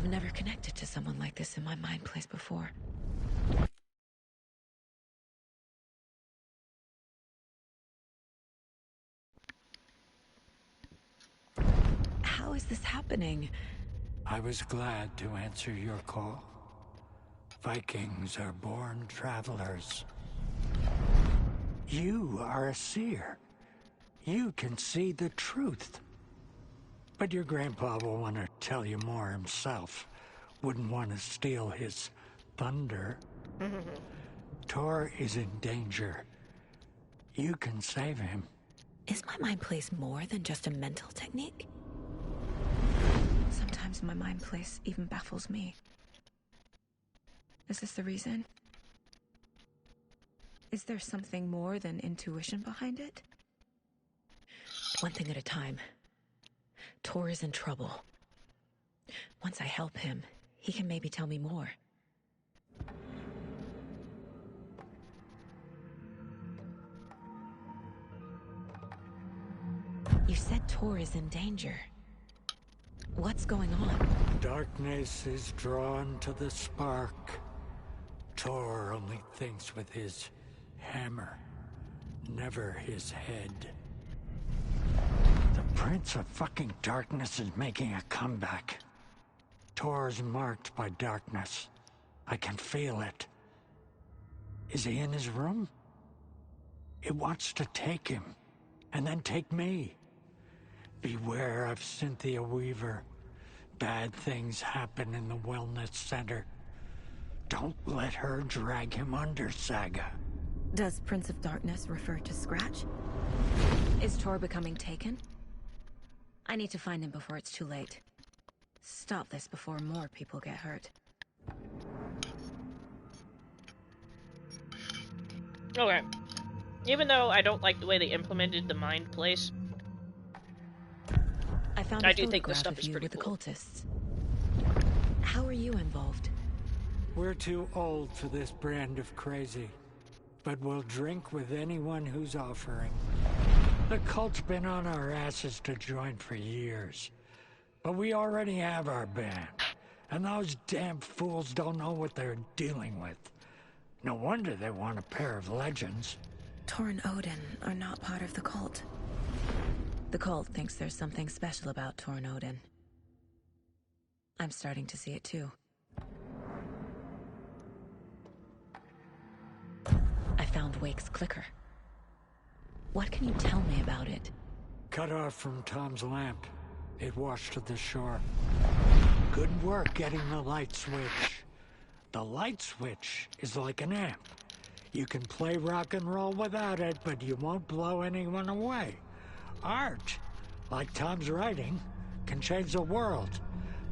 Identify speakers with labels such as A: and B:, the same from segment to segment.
A: never connected to someone like this in my mind place before. How is this happening?
B: I was glad to answer your call. Vikings are born travelers. You are a seer. You can see the truth. But your grandpa will want to tell you more himself. Wouldn't want to steal his thunder. Tor is in danger. You can save him.
A: Is my mind place more than just a mental technique? Sometimes my mind place even baffles me. Is this the reason? Is there something more than intuition behind it? One thing at a time. Tor is in trouble. Once I help him, he can maybe tell me more. You said Tor is in danger. What's going on?
B: Darkness is drawn to the spark. Tor only thinks with his hammer, never his head. The Prince of fucking Darkness is making a comeback. Tor's marked by darkness. I can feel it. Is he in his room? It wants to take him, and then take me. Beware of Cynthia Weaver. Bad things happen in the wellness center. Don't let her drag him under, Saga.
A: Does Prince of Darkness refer to Scratch? Is Tor becoming taken? I need to find him before it's too late. Stop this before more people get hurt.
C: Okay. Even though I don't like the way they implemented the mind place,
A: I found
C: I
A: a
C: do think this
A: photograph
C: stuff is
A: of you
C: pretty
A: with the
C: cool.
A: cultists. How are you involved?
B: We're too old for this brand of crazy, but we'll drink with anyone who's offering. The cult's been on our asses to join for years, but we already have our band, and those damn fools don't know what they're dealing with. No wonder they want a pair of legends.
A: Tor and Odin are not part of the cult. The cult thinks there's something special about Tor and Odin. I'm starting to see it too. I found Wake's clicker. What can you tell me about it?
B: Cut off from Tom's lamp. It washed to the shore. Good work getting the light switch. The light switch is like an amp. You can play rock and roll without it, but you won't blow anyone away. Art, like Tom's writing, can change the world,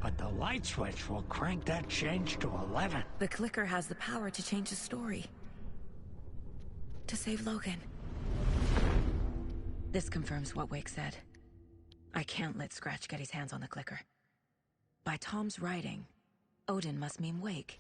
B: but the light switch will crank that change to 11.
A: The clicker has the power to change the story. To save Logan. This confirms what Wake said. I can't let Scratch get his hands on the clicker. By Tom's writing, Odin must mean Wake.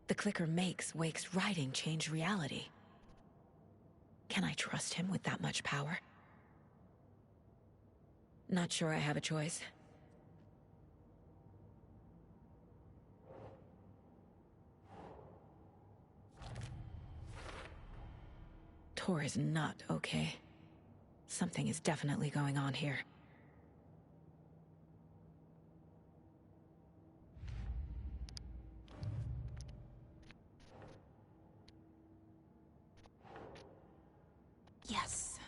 A: The clicker makes Wake's writing change reality. Can I trust him with that much power? Not sure I have a choice. Tor is not okay. Something is definitely going on here. Yes.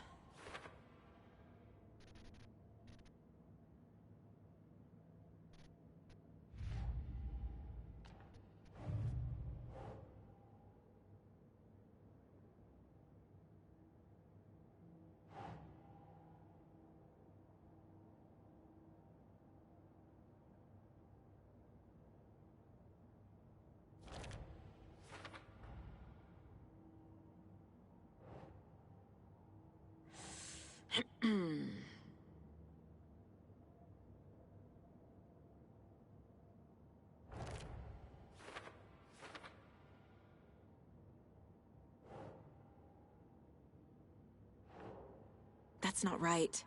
A: That's not right.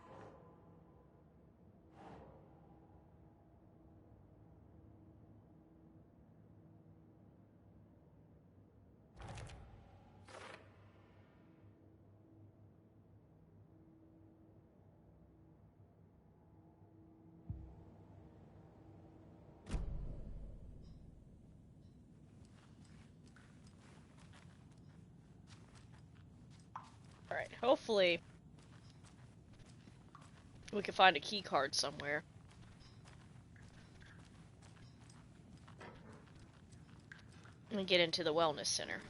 C: Alright, hopefully we can find a key card somewhere. And get into the wellness center.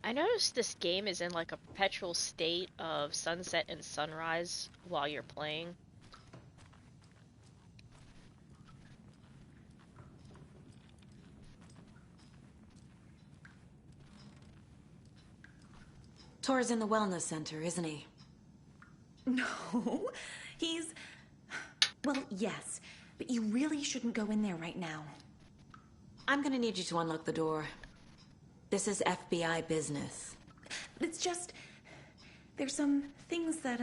C: I noticed this game is in like a perpetual state of sunset and sunrise while you're playing.
A: Tor's in the wellness center, isn't he?
D: No, he's... Well, yes, but you really shouldn't go in there right now.
A: I'm gonna need you to unlock the door. This is FBI business.
D: It's just... There's some things that,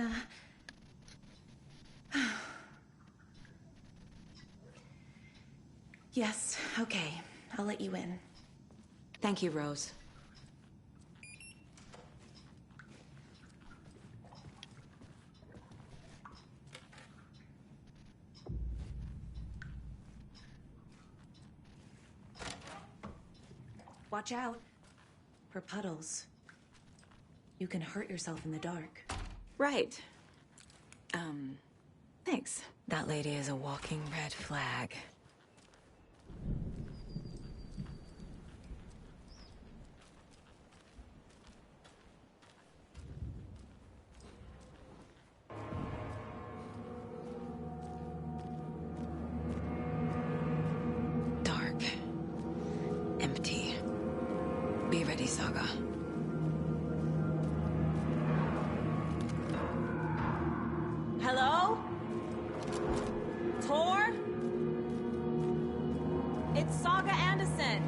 D: Yes, okay. I'll let you in.
A: Thank you, Rose.
D: Watch out for puddles. You can hurt yourself in the dark.
A: Right. Thanks. That lady is a walking red flag. Dark. Empty. Be ready, Saga.
D: Hello? Tor? It's Saga Anderson.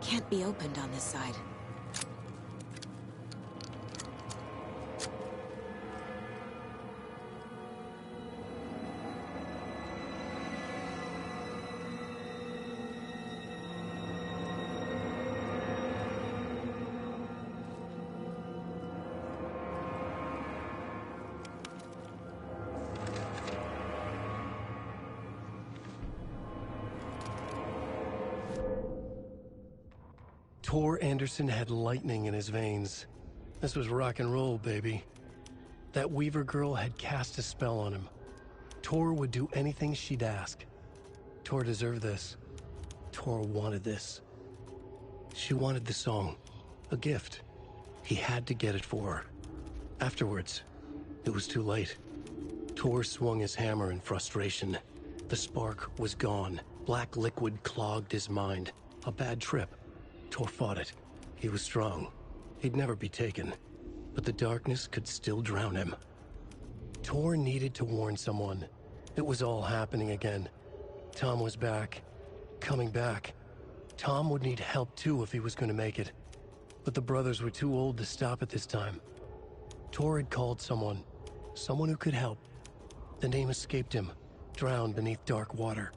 A: Can't be opened on this side.
E: Tor Anderson had lightning in his veins. This was rock and roll, baby. That Weaver girl had cast a spell on him. Tor would do anything she'd ask. Tor deserved this. Tor wanted this. She wanted the song. A gift. He had to get it for her. Afterwards, it was too late. Tor swung his hammer in frustration. The spark was gone. Black liquid clogged his mind. A bad trip. Tor fought it. He was strong. He'd never be taken. But the darkness could still drown him. Tor needed to warn someone. It was all happening again. Tom was back. Coming back. Tom would need help too if he was going to make it. But the brothers were too old to stop at this time. Tor had called someone. Someone who could help. The name escaped him. Drowned beneath dark water.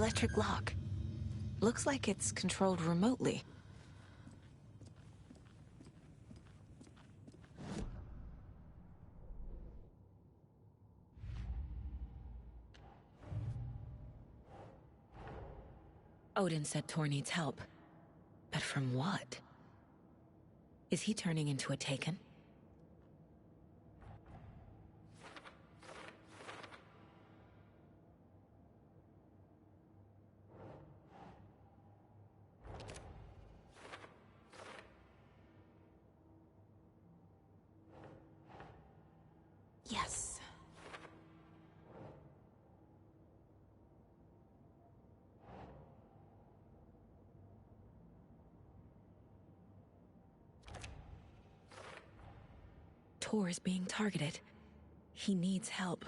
A: electric lock. Looks like it's controlled remotely. Odin said Tor needs help. But from what? Is he turning into a Taken? Yes. Tor is being targeted. He needs help.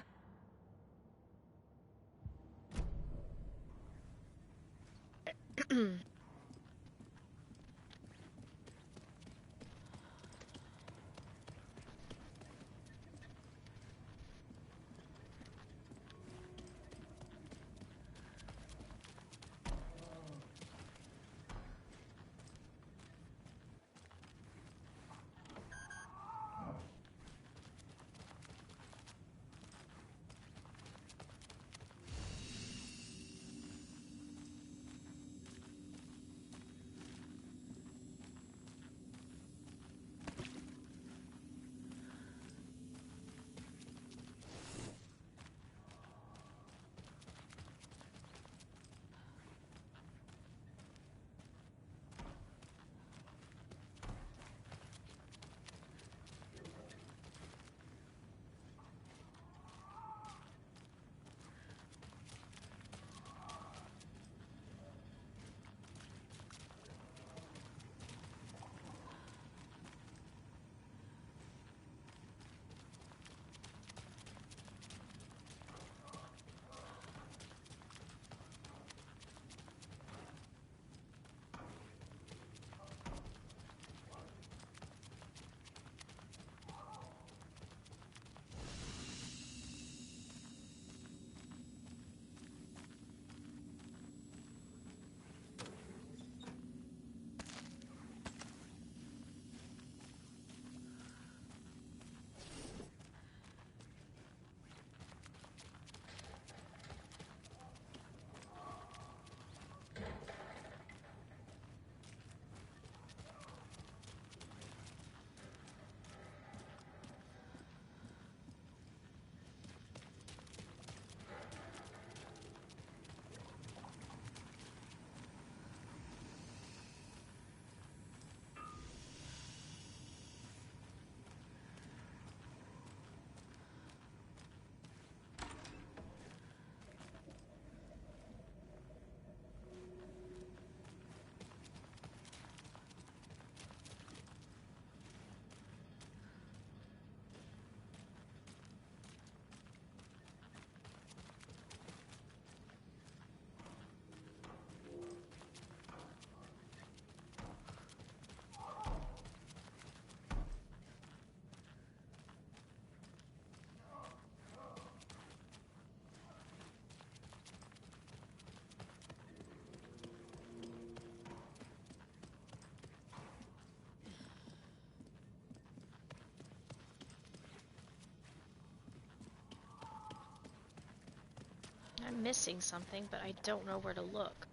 C: I'm missing something, but I don't know where to look.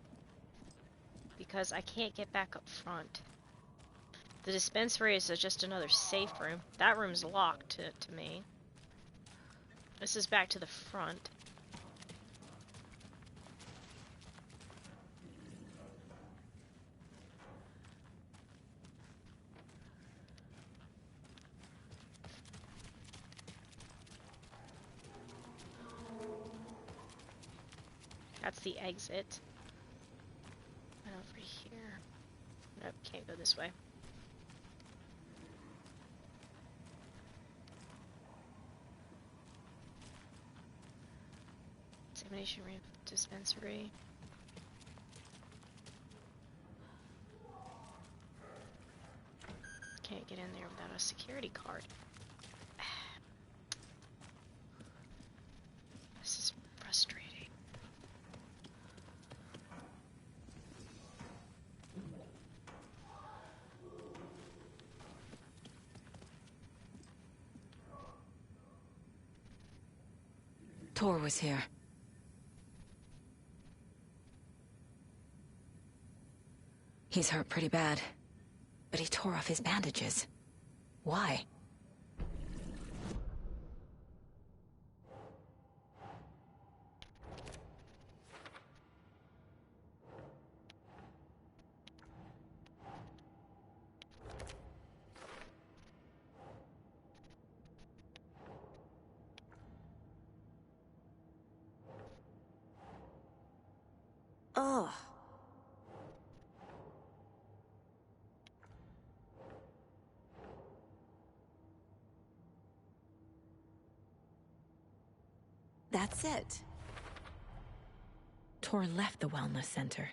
C: Because I can't get back up front. The dispensary is just another safe room. That room's locked to me. This is back to the front. That's the exit. And over here. Nope, can't go this way. Examination room, dispensary. Can't get in there without a security card. This is frustrating.
A: Tor was here. He's hurt pretty bad, but he tore off his bandages. Why? Oh. That's it. Tor left the wellness center.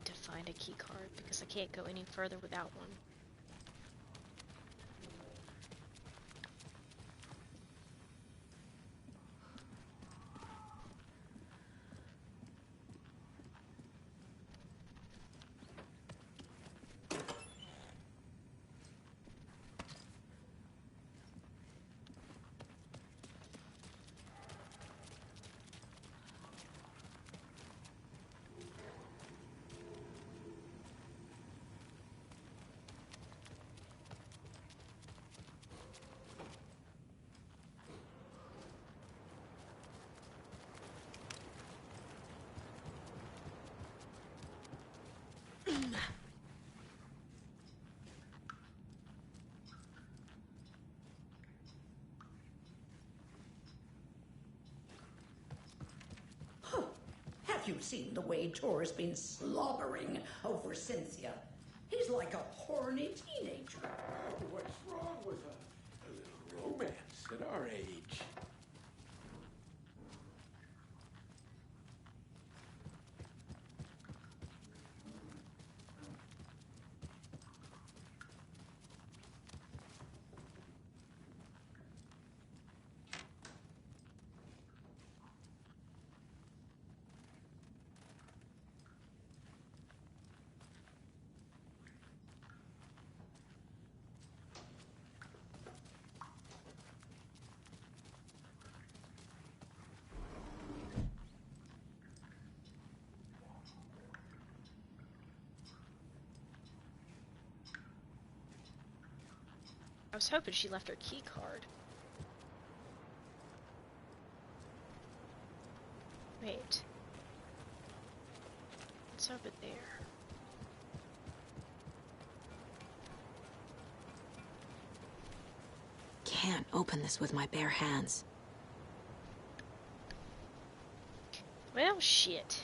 C: To find a key card because I can't go any further without one.
F: Have you seen the way Tor's been slobbering over Cynthia? He's like a horny teenager.
G: Oh, what's wrong with a little romance at our age?
C: I was hoping she left her key card. Wait. What's over there?
A: Can't open this with my bare hands.
C: Well, shit.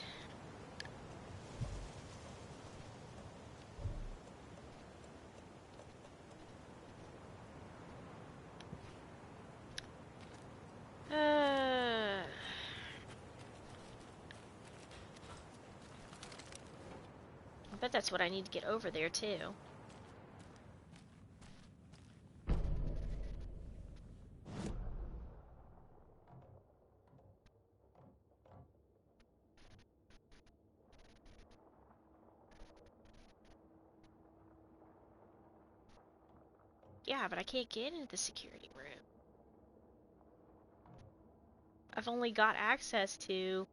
C: I bet that's what I need to get over there, too. Yeah, but I can't get into the security room. I've only got access to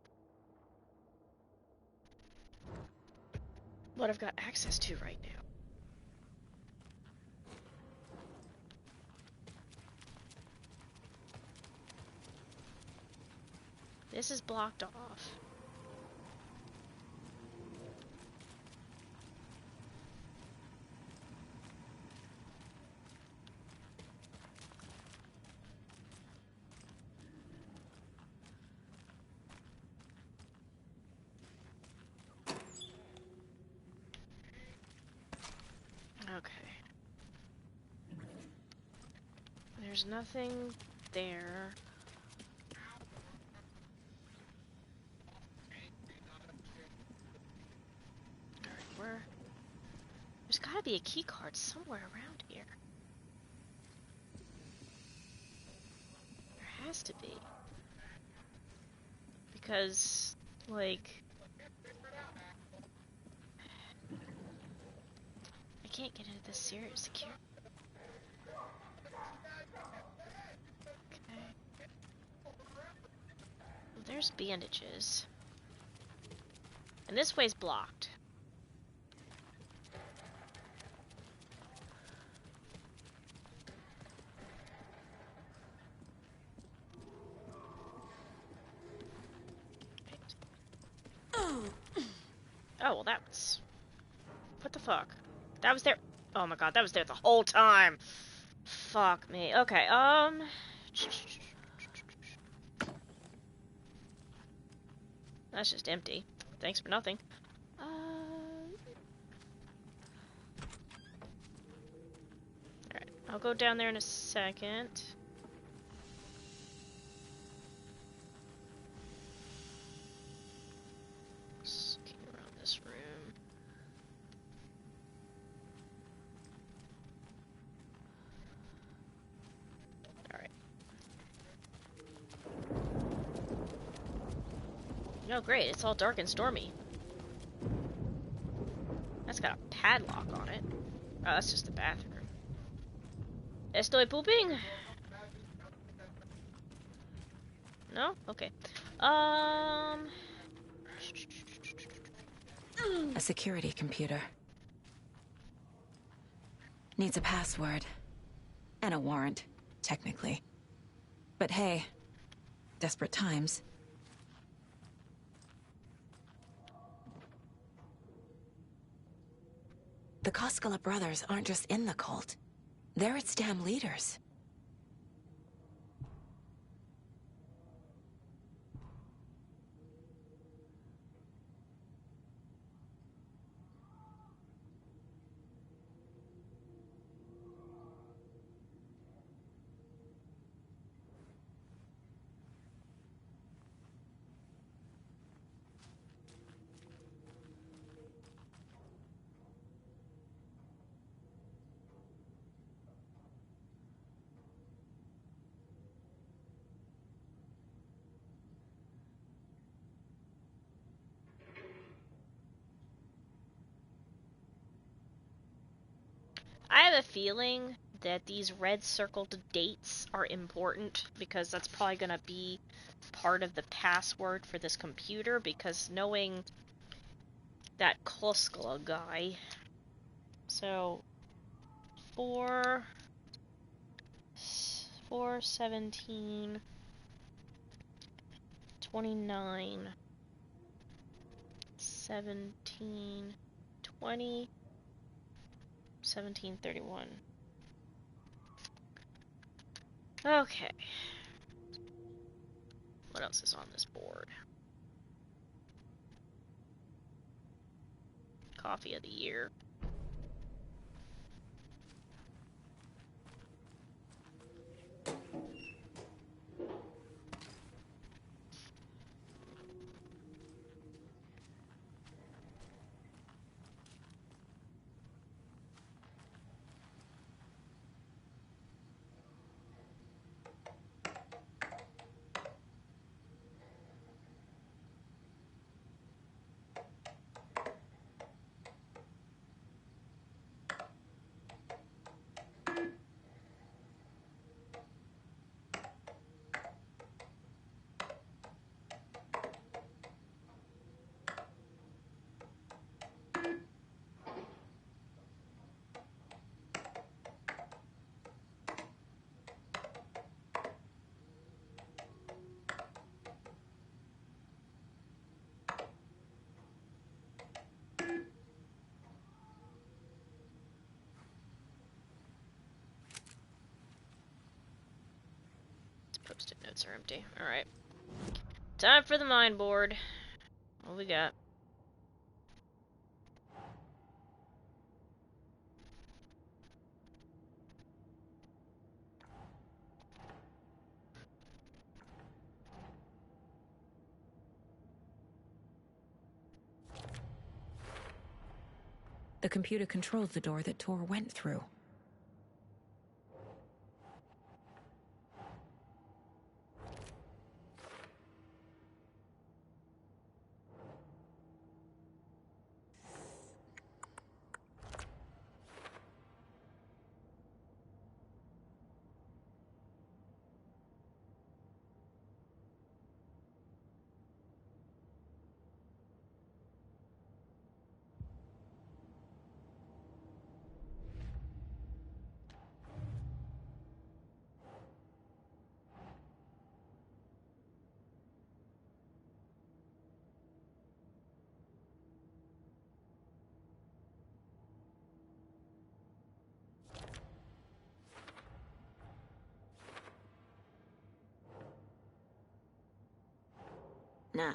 C: what I've got access to right now. This is blocked off. Okay. There's nothing there. Alright, there's gotta be a key card somewhere around here. There has to be. Because, like... I can't get into this serious secure. Okay. Well, there's bandages. And this way's blocked. Oh, well that was... What the fuck? That was there... Oh my god, that was there the whole time! Fuck me. Okay, That's just empty. Thanks for nothing. Alright, I'll go down there in a second. Looking around this room. Alright. Oh great, it's all dark and stormy. That's got a padlock on it. Oh, that's just the bathroom. Estoy pooping? No? Okay.
A: A security computer. Needs a password. And a warrant, technically. But hey, desperate times. The Koskela brothers aren't just in the cult. They're its damn leaders.
C: I have a feeling that these red circled dates are important because that's probably going to be part of the password for this computer, because knowing that Koskela guy. So 4/17 29 17 20 1731. Okay. What else is on this board? Coffee of the year. Post-it notes are empty. Alright. Time for the mind board. What we got?
A: The computer controls the door that Tor went through. Nah.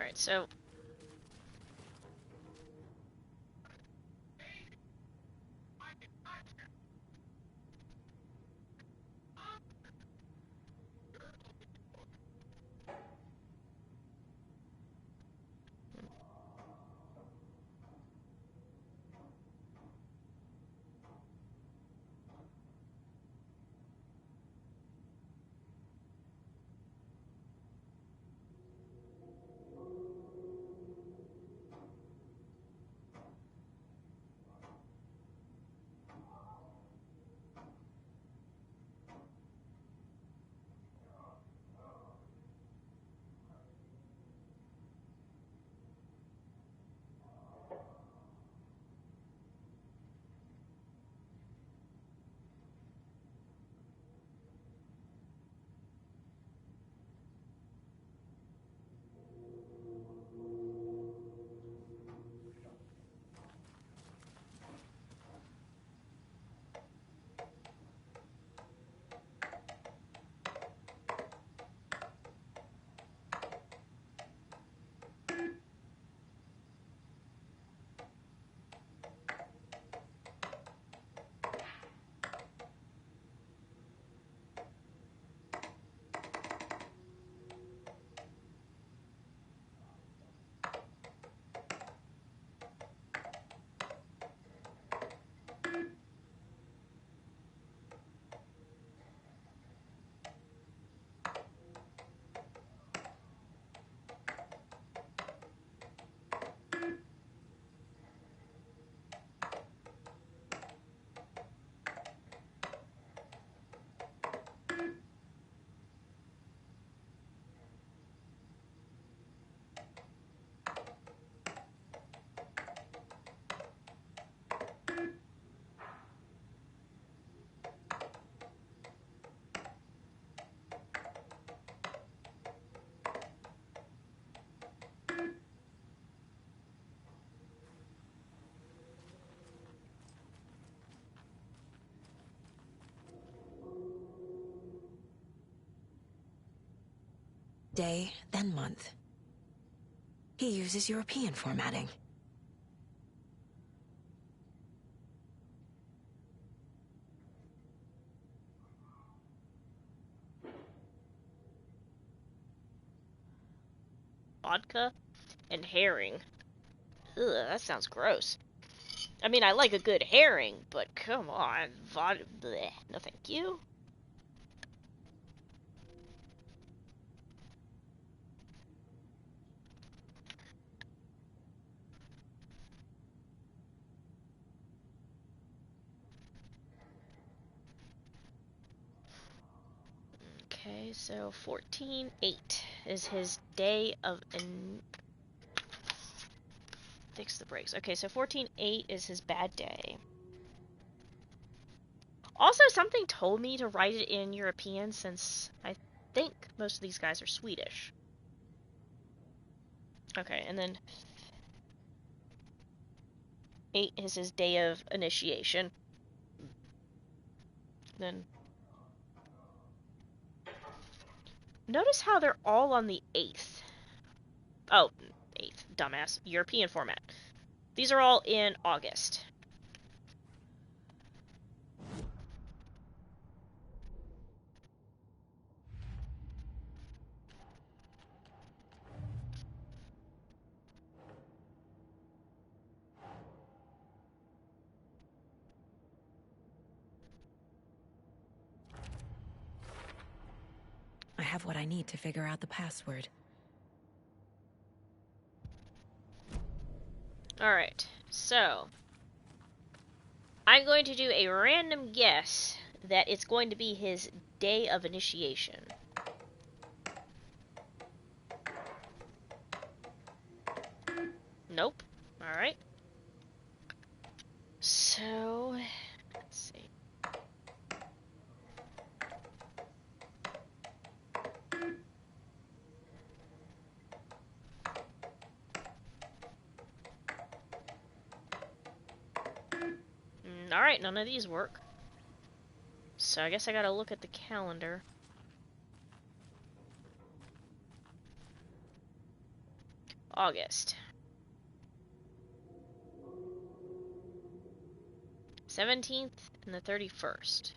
C: Alright, so...
A: Day, then month. He uses European formatting.
C: vodka and herring. Ugh, that sounds gross. I mean, I like a good herring, but come on, vodka. Bleh. No, thank you. Okay, so 14-8 is his day of fix the brakes. Okay, so 14-8 is his bad day. Also, something told me to write it in European since I think most of these guys are Swedish. Okay, and then 8 is his day of initiation. Then notice how they're all on the 8th. Oh, 8th, dumbass. European format. These are all in August.
A: I have what I need to figure out the password.
C: Alright, so I'm going to do a random guess that it's going to be his day of initiation. Nope. Alright. So, let's see. Alright, none of these work. So I guess I gotta look at the calendar. August. 17th and the 31st.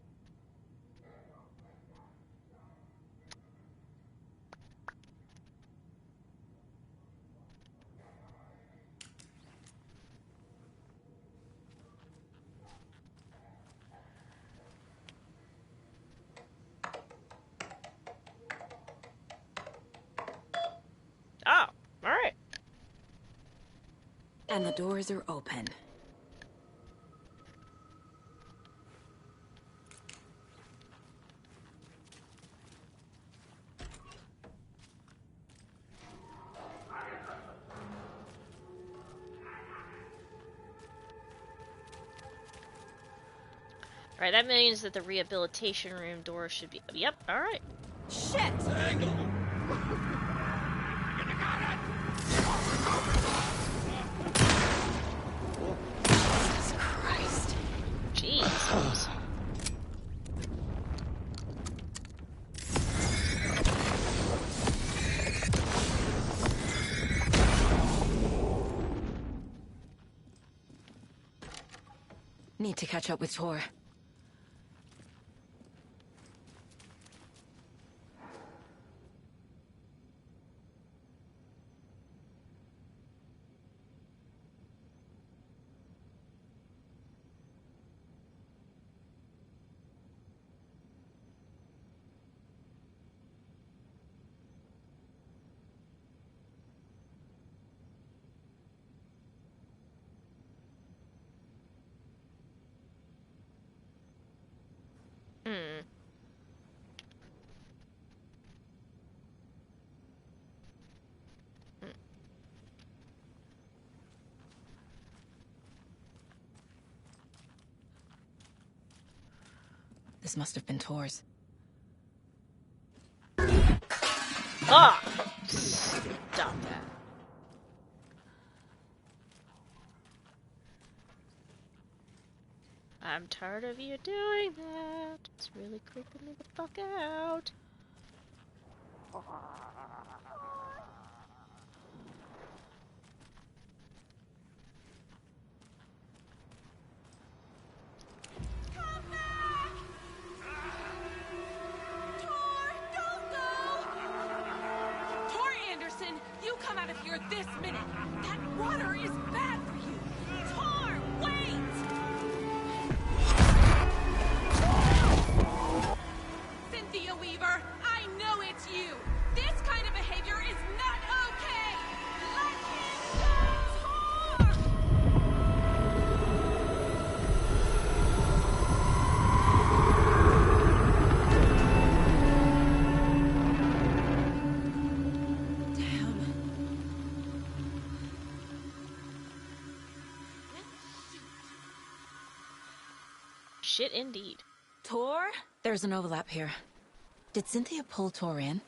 C: Oh, alright.
A: And the doors are open.
C: Alright, that means that the rehabilitation room door should be... Yep, alright.
A: Shit! Jesus Christ.
C: Jeez.
A: Need to catch up with Tor. This must have been Tor's.
C: Ah! Stop that. I'm tired of you doing that. It's really creeping me the fuck out.
H: Come out of this minute! That water is bad for you! Tor, wait! Cynthia Weaver, I know it's you! This kind of behavior is not okay! Let him go, Tor!
C: Shit indeed.
A: Tor? There's an overlap here. Did Cynthia pull Tor in?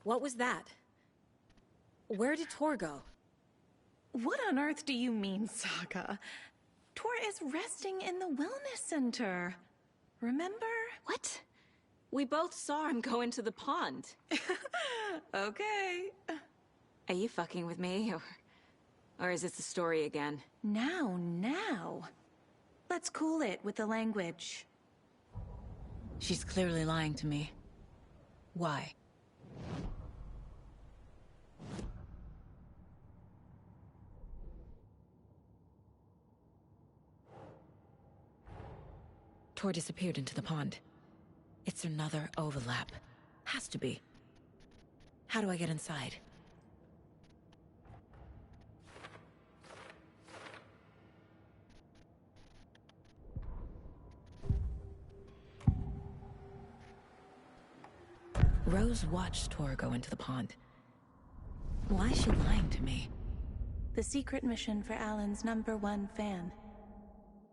A: What was that? Where did Tor go?
D: What on earth do you mean, Saga? Tor is resting in the wellness center. Remember?
A: What? We both saw him go into the pond.
D: Okay.
A: Are you fucking with me, or is this the story again?
D: Now. Let's cool it with the language.
A: She's clearly lying to me. Why? Tor disappeared into the pond. It's another overlap. Has to be. How do I get inside? Rose watched Tor go into the pond. Why is she lying to me?
D: The secret mission for Alan's #1 fan.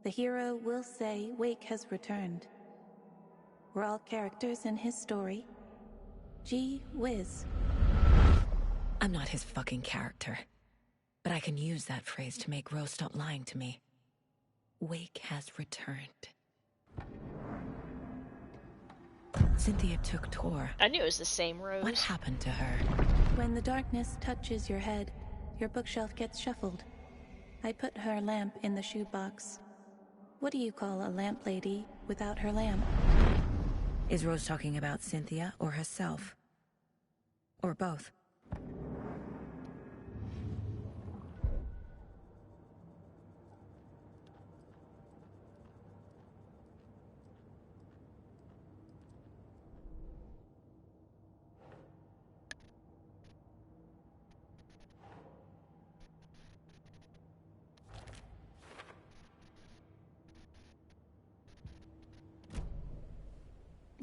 D: The hero will say Wake has returned. We're all characters in his story. Gee whiz.
A: I'm not his fucking character. But I can use that phrase to make Rose stop lying to me. Wake has returned. Cynthia took Tor.
C: I knew it was the same Rose.
A: What happened to her?
D: When the darkness touches your head, your bookshelf gets shuffled. I put her lamp in the shoebox. What do you call a lamp lady without her lamp?
A: Is Rose talking about Cynthia or herself? Or both?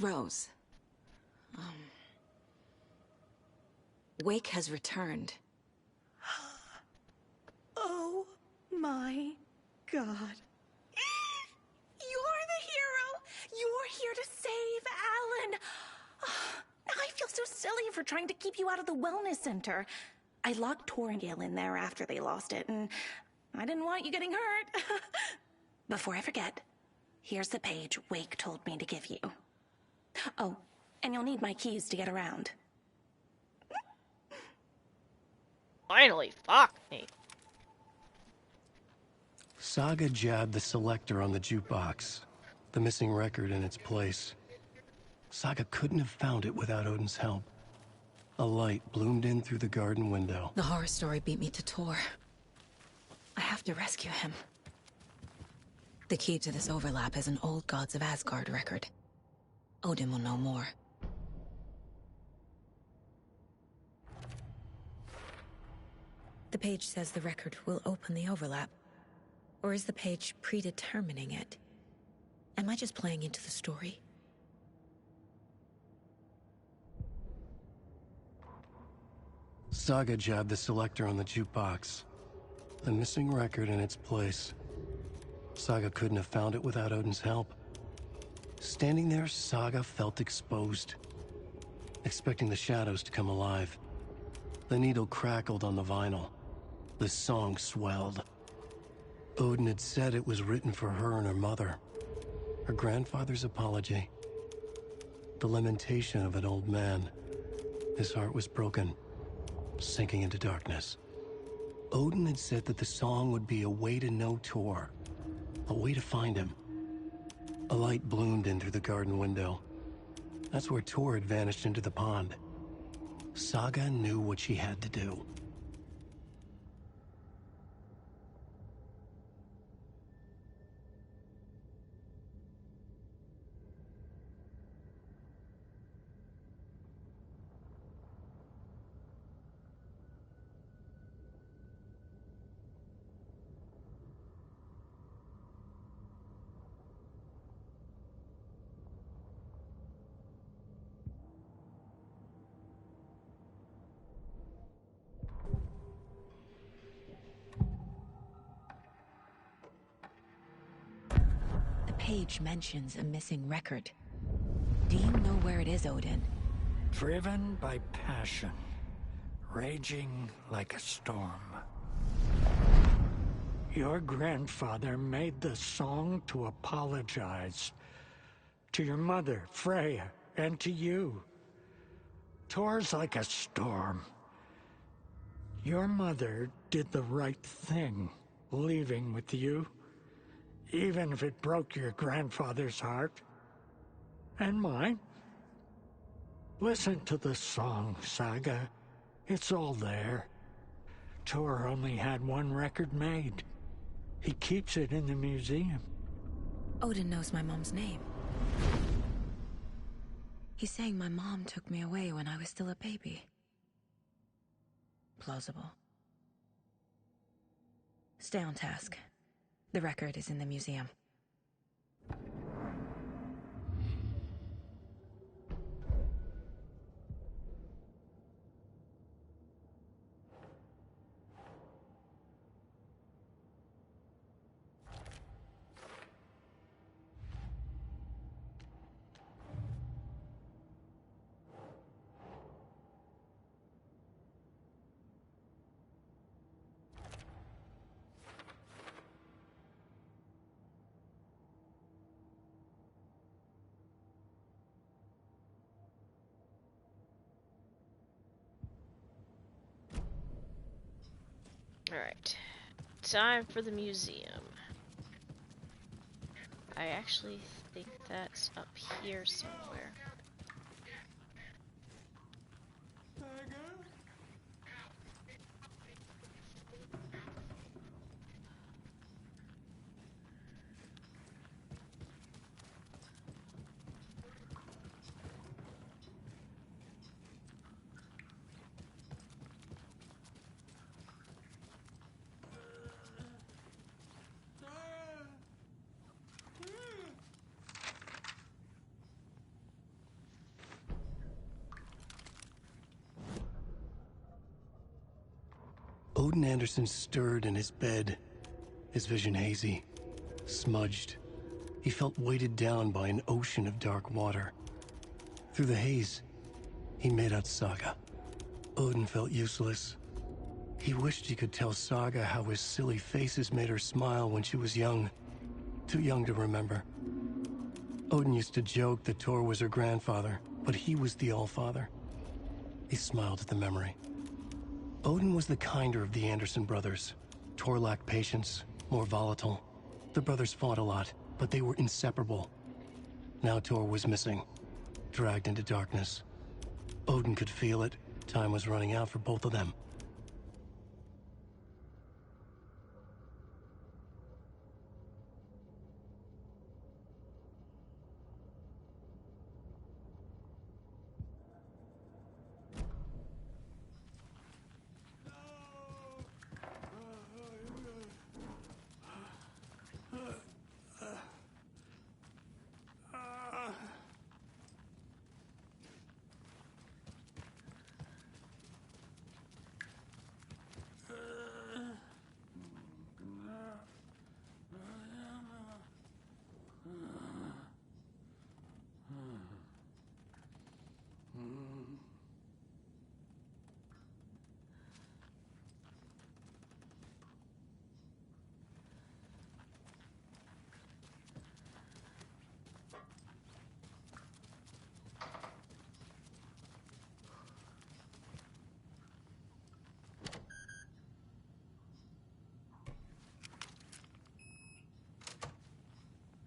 A: Rose. Wake has returned.
D: Oh my God. You're the hero! You're here to save Alan! I feel so silly for trying to keep you out of the wellness center. I locked Tor and Gale in there after they lost it, and I didn't want you getting hurt. Before I forget, here's the page Wake told me to give you. Oh, and you'll need my keys to get around.
C: Finally, fuck me.
E: Saga jabbed the selector on the jukebox, the missing record in its place. Saga couldn't have found it without Odin's help. A light bloomed in through the garden window.
A: The horror story beat me to Tor. I have to rescue him. The key to this overlap is an old Gods of Asgard record. Odin will know more. The page says the record will open the overlap. Or is the page predetermining it? Am I just playing into the story?
E: Saga jabbed the selector on the jukebox, the missing record in its place. Saga couldn't have found it without Odin's help. Standing there, Saga felt exposed, expecting the shadows to come alive. The needle crackled on the vinyl. The song swelled. Odin had said it was written for her and her mother. Her grandfather's apology. The lamentation of an old man. His heart was broken, sinking into darkness. Odin had said that the song would be a way to know Tor, a way to find him. A light bloomed in through the garden window. That's where Tor had vanished into the pond. Saga knew what she had to do.
A: The page mentions a missing record. Do you know where it is, Odin?
B: Driven by passion, raging like a storm. Your grandfather made the song to apologize. To your mother, Freya, and to you. Tor's like a storm. Your mother did the right thing, leaving with you. Even if it broke your grandfather's heart. And mine. Listen to the song, Saga. It's all there. Tor only had one record made. He keeps it in the museum.
A: Odin knows my mom's name. He's saying my mom took me away when I was still a baby. Plausible. Stay on task. The record is in the museum.
C: Alright. Time for the museum. I actually think that's up here somewhere.
E: Odin Anderson stirred in his bed, his vision hazy, smudged. He felt weighted down by an ocean of dark water. Through the haze, he made out Saga. Odin felt useless. He wished he could tell Saga how his silly faces made her smile when she was young. Too young to remember. Odin used to joke that Tor was her grandfather, but he was the Allfather. He smiled at the memory. Odin was the kinder of the Anderson brothers. Tor lacked patience, more volatile. The brothers fought a lot, but they were inseparable. Now Tor was missing, dragged into darkness. Odin could feel it. Time was running out for both of them.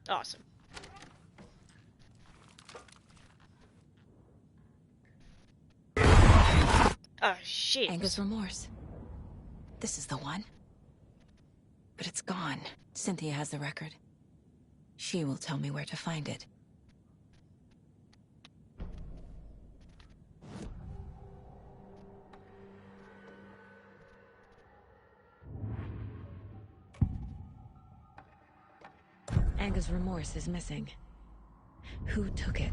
C: Awesome. Oh, shit.
A: Angus Remorse. This is the one. But it's gone. Cynthia has the record. She will tell me where to find it. Angus Remorse is missing. Who took it?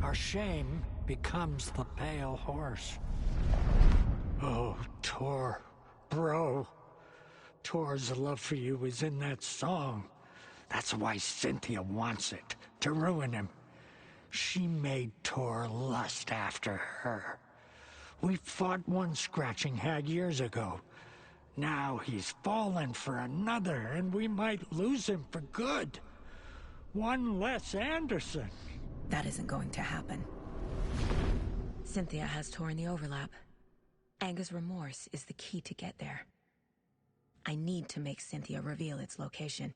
B: Our shame becomes the pale horse. Oh, Tor. Bro. Tor's love for you is in that song. That's why Cynthia wants it, to ruin him. She made Tor lust after her. We fought one scratching hag years ago. Now he's fallen for another, and we might lose him for good. One less Anderson.
A: That isn't going to happen. Cynthia has Tor in the overlap. Angus Remorse is the key to get there. I need to make Cynthia reveal its location.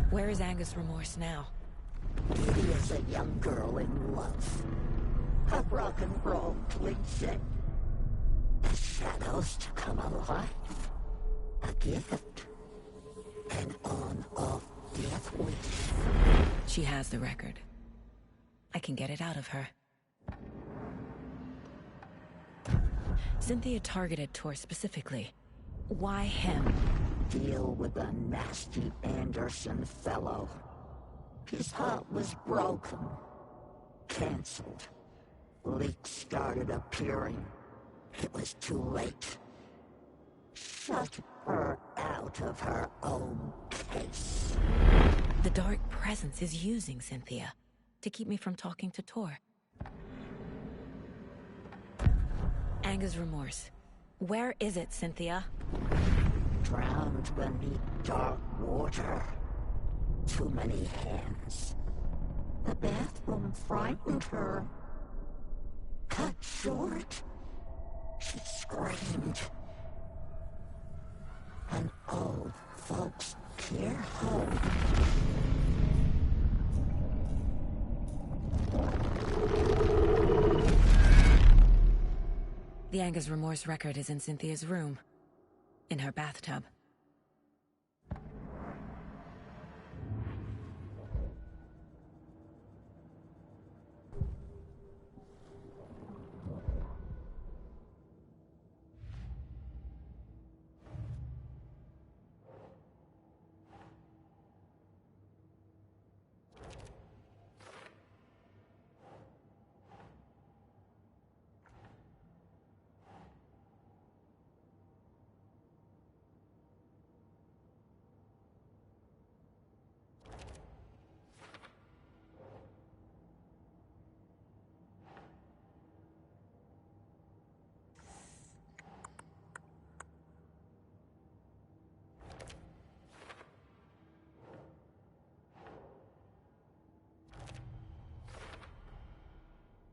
A: Where is Angus Remorse now?
F: He is a young girl in love. A rock and roll cliche. The shadows to come alive. A gift. An on-off death wish.
A: She has the record. I can get it out of her. Cynthia targeted Tor specifically. Why him?
F: Deal with a nasty Anderson fellow. His heart was broken. Cancelled. Leaks started appearing. It was too late. Shut her out of her own case.
A: The Dark Presence is using Cynthia to keep me from talking to Tor. Angus Remorse. Where is it, Cynthia?
F: Drowned beneath dark water. Too many hands. The bathroom frightened her. Cut short. She screamed. An old folks' care home.
A: The Angus Remorse record is in Cynthia's room. In her bathtub.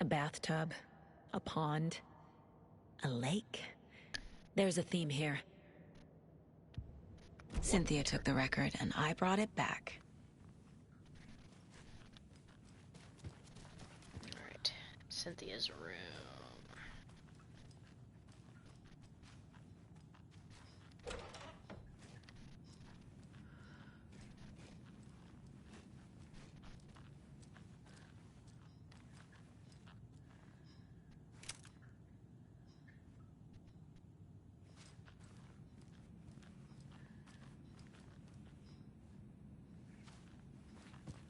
A: A bathtub, a pond, a lake. There's a theme here. Cynthia took the record and I brought it back.
C: Alright, Cynthia's room.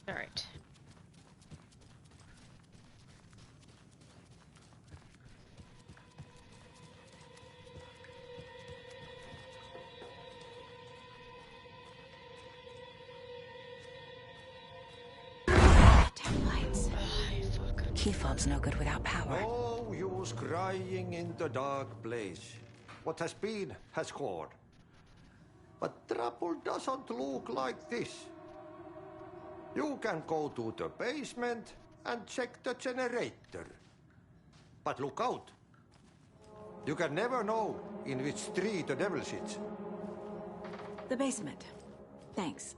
C: All right.
A: Tail lights. Key fob's no good without power.
I: No use crying in the dark place. What has been has gone. But trouble doesn't look like this. You can go to the basement and check the generator. But look out. You can never know in which tree the devil sits.
A: The basement. Thanks.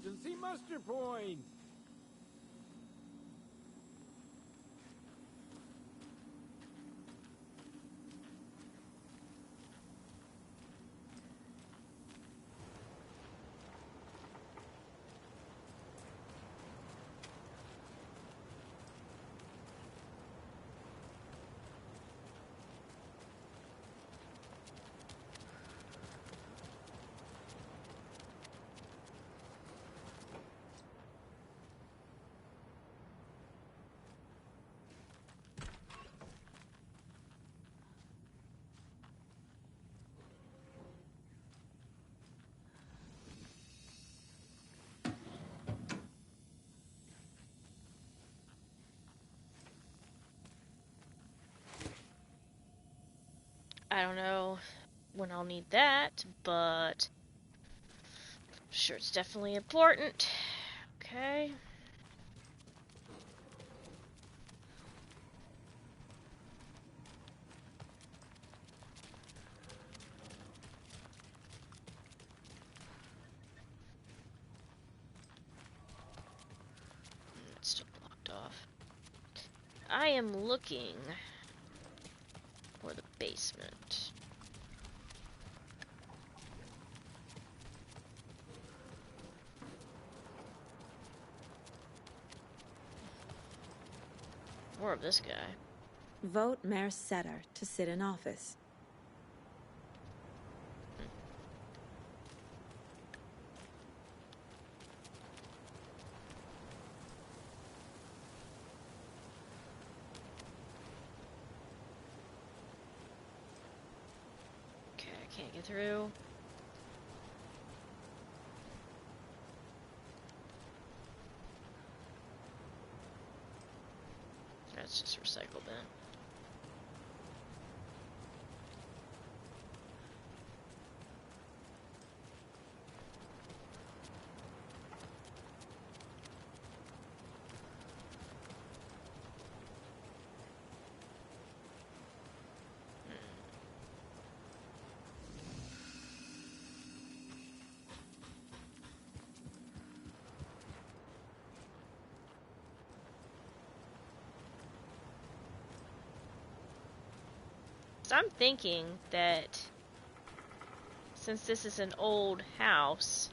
J: Emergency muster point!
C: I don't know when I'll need that, but I'm sure it's definitely important. Okay. It's still blocked off. I am looking for the basement. More of this guy.
A: Vote Mayor Setter to sit in office.
C: Okay, I can't get through. That's just recycle bin. So I'm thinking that since this is an old house,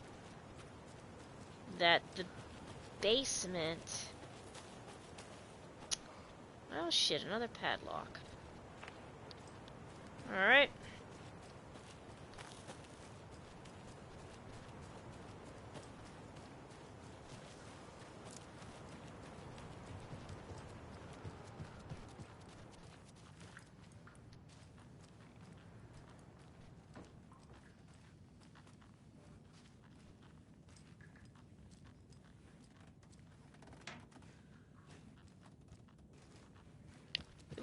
C: that the basement... Oh shit, another padlock. Alright.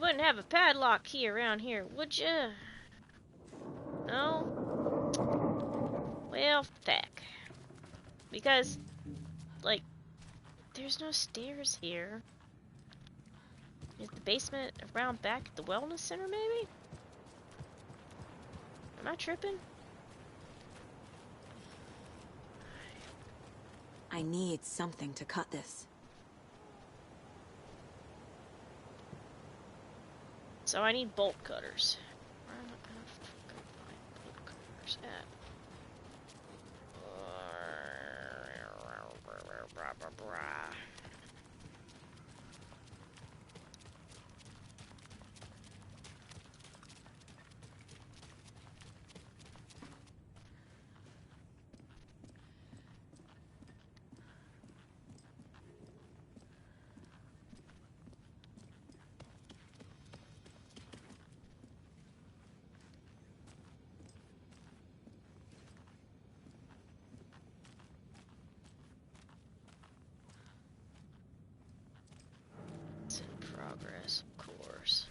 C: wouldn't have a padlock key around here, would you? No? Well, feck. Because, like, there's no stairs here. Is the basement around back at the wellness center, maybe? Am I tripping?
A: I need something to cut this.
C: So I need bolt cutters. Where am I gonna fucking find bolt cutters at? It's in progress, of course.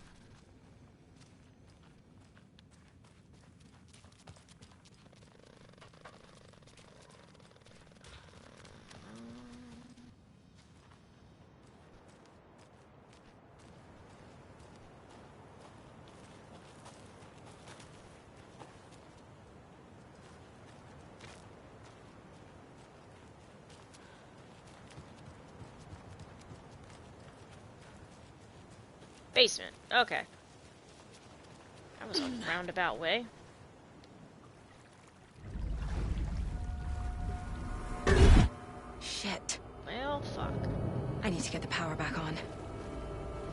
C: Basement. Okay. That was a roundabout way.
A: Shit.
C: Well, fuck.
A: I need to get the power back on.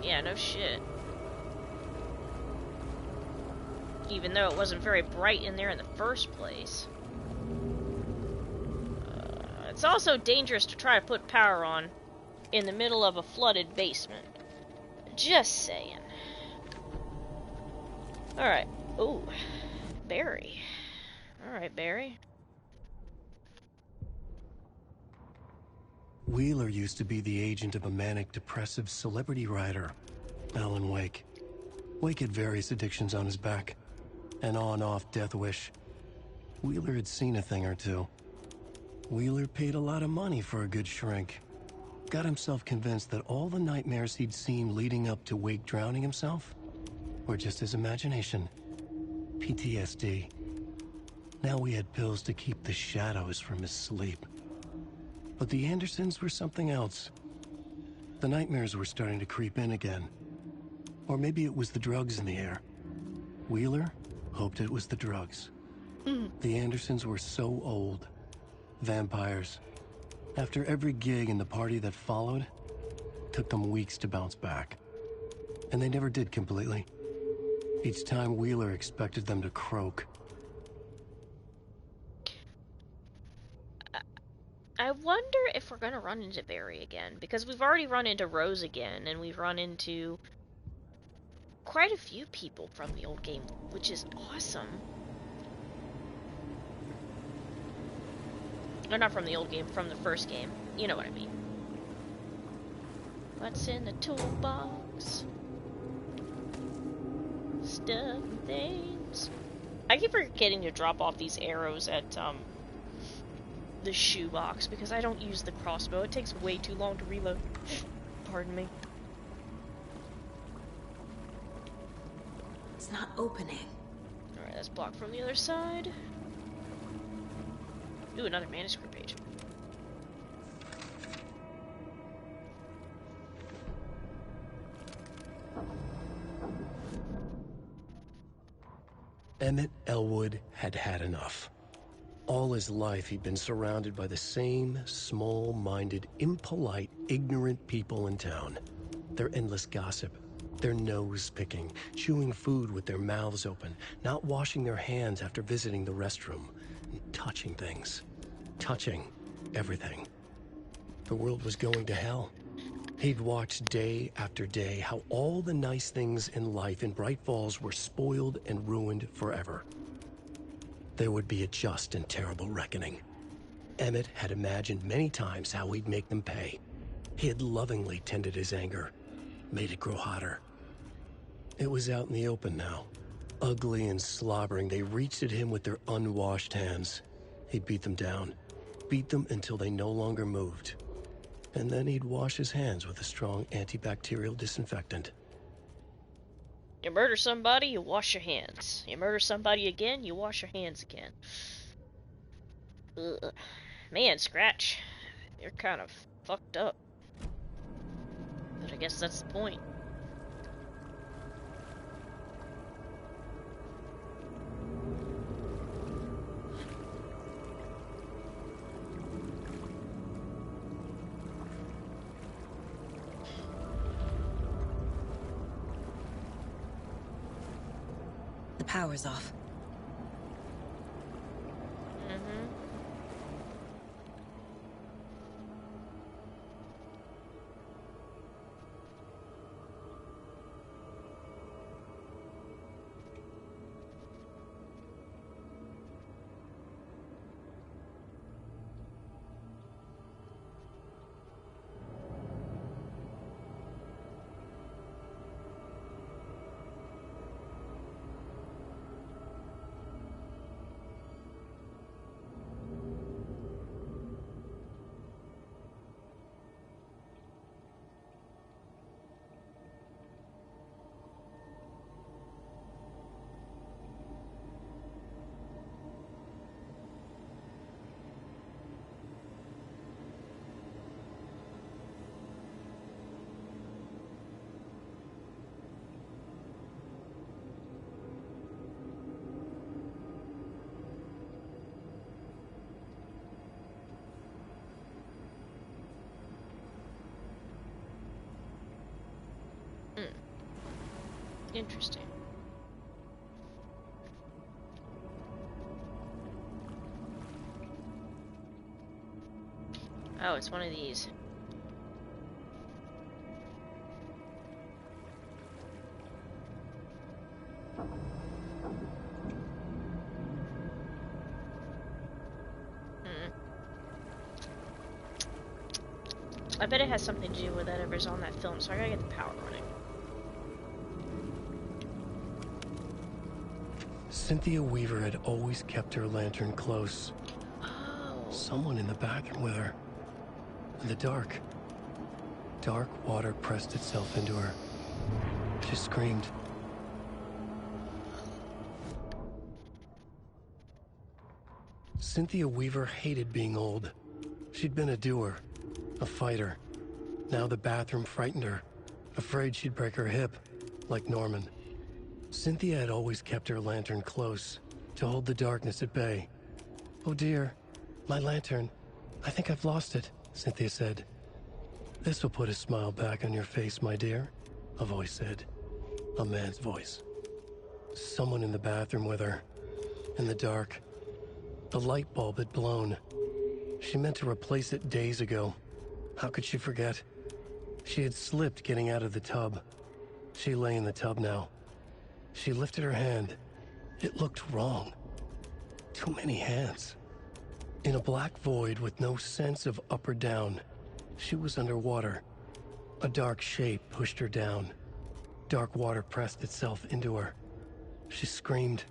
C: Yeah, no shit. Even though it wasn't very bright in there in the first place. It's also dangerous to try to put power on in the middle of a flooded basement. Just saying. Alright. Ooh. Barry. Alright, Barry.
E: Wheeler used to be the agent of a manic-depressive celebrity writer, Alan Wake. Wake had various addictions on his back. An on-off death wish. Wheeler had seen a thing or two. Wheeler paid a lot of money for a good shrink. Got himself convinced that all the nightmares he'd seen leading up to Wake drowning himself were just his imagination. PTSD. Now we had pills to keep the shadows from his sleep. But the Andersons were something else. The nightmares were starting to creep in again. Or maybe it was the drugs in the air. Wheeler hoped it was the drugs. The Andersons were so old. Vampires. After every gig and the party that followed, took them weeks to bounce back. And they never did completely. Each time Wheeler expected them to croak.
C: I wonder if we're gonna run into Barry again, because we've already run into Rose again, and we've run into quite a few people from the old game, which is awesome. Or not from the old game, from the first game. You know what I mean. What's in the toolbox? Stuff and things. I keep forgetting to drop off these arrows at, the shoebox, because I don't use the crossbow. It takes way too long to reload. Pardon me.
A: It's not opening.
C: Alright, that's blocked from the other side. Ooh, another manuscript page.
E: Emmett Elwood had had enough. All his life he'd been surrounded by the same small-minded, impolite, ignorant people in town. Their endless gossip, their nose-picking, chewing food with their mouths open, not washing their hands after visiting the restroom, and touching things. Touching everything. The world was going to hell. He'd watched day after day how all the nice things in life in Bright Falls were spoiled and ruined forever. There would be a just and terrible reckoning. Emmett had imagined many times how he'd make them pay. He had lovingly tended his anger, made it grow hotter. It was out in the open now. Ugly and slobbering, they reached at him with their unwashed hands. He'd beat them down. Beat them until they no longer moved. And then he'd wash his hands with a strong antibacterial disinfectant.
C: You murder somebody, you wash your hands. You murder somebody again, you wash your hands again. Ugh. Man, Scratch, you're kind of fucked up. But I guess that's the point.
A: The power's off.
C: Interesting. Oh, it's one of these. I bet it has something to do with whatever's on that film, so I gotta get the power running.
E: Cynthia Weaver had always kept her lantern close.
C: Oh.
E: Someone in the bathroom with her. In the dark. Dark water pressed itself into her. She screamed. Cynthia Weaver hated being old. She'd been a doer, a fighter. Now the bathroom frightened her, afraid she'd break her hip, like Norman. Cynthia had always kept her lantern close, to hold the darkness at bay. "Oh dear, my lantern. I think I've lost it," Cynthia said. "This will put a smile back on your face, my dear," a voice said. A man's voice. Someone in the bathroom with her. In the dark. The light bulb had blown. She meant to replace it days ago. How could she forget? She had slipped getting out of the tub. She lay in the tub now. She lifted her hand. It looked wrong. Too many hands. In a black void with no sense of up or down, she was underwater. A dark shape pushed her down. Dark water pressed itself into her. She screamed.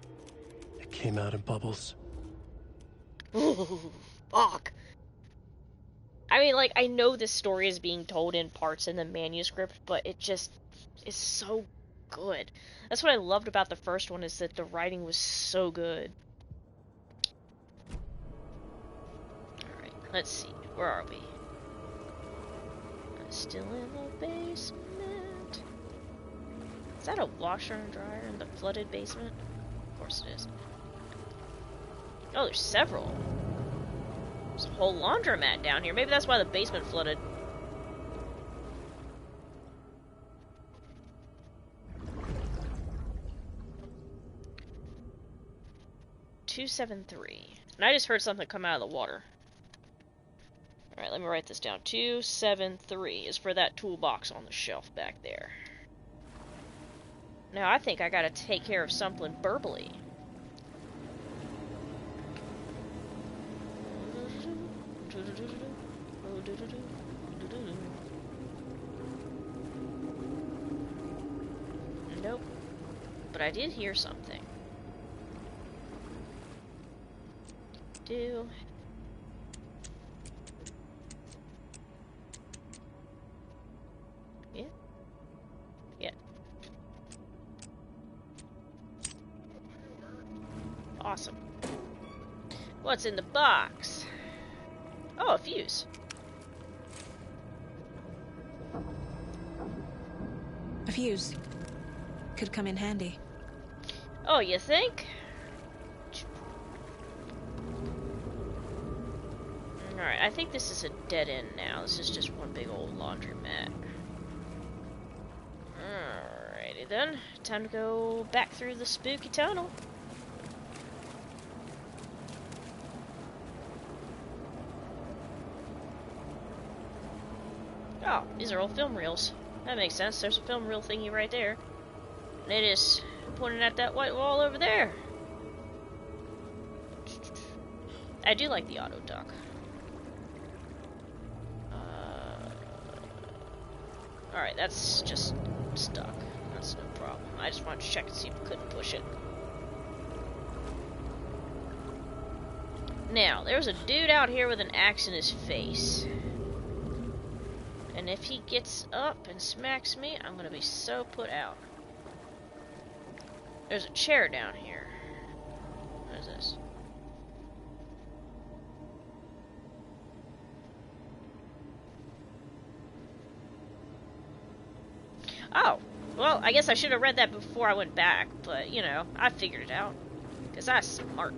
E: It came out in bubbles.
C: Ooh, fuck. I mean, like, I know this story is being told in parts in the manuscript, but it just is so good. That's what I loved about the first one, is that the writing was so good. Alright, let's see. Where are we? Still in the basement. Is that a washer and dryer in the flooded basement? Of course it is. Oh, there's several. There's a whole laundromat down here. Maybe that's why the basement flooded. $273. And I just heard something come out of the water. Alright, let me write this down. 273 is for that toolbox on the shelf back there. Now I think I gotta take care of something burbly. Nope. but I did hear something. Yeah. Yeah. Awesome. What's in the box? Oh, a fuse.
A: A fuse. Could come in handy.
C: Oh, you think? Alright, I think this is a dead end now. This is just one big old laundromat. Alrighty then. Time to go back through the spooky tunnel. Oh, these are all film reels. That makes sense. There's a film reel thingy right there. And it is pointing at that white wall over there. I do like the auto dock. Alright, that's just stuck. That's no problem. I just wanted to check and see if we couldn't push it. Now, there's a dude out here with an axe in his face. And if he gets up and smacks me, I'm gonna be so put out. There's a chair down here. What is this? Oh, well, I guess I should have read that before I went back, but, you know, I figured it out. Because I'm smart.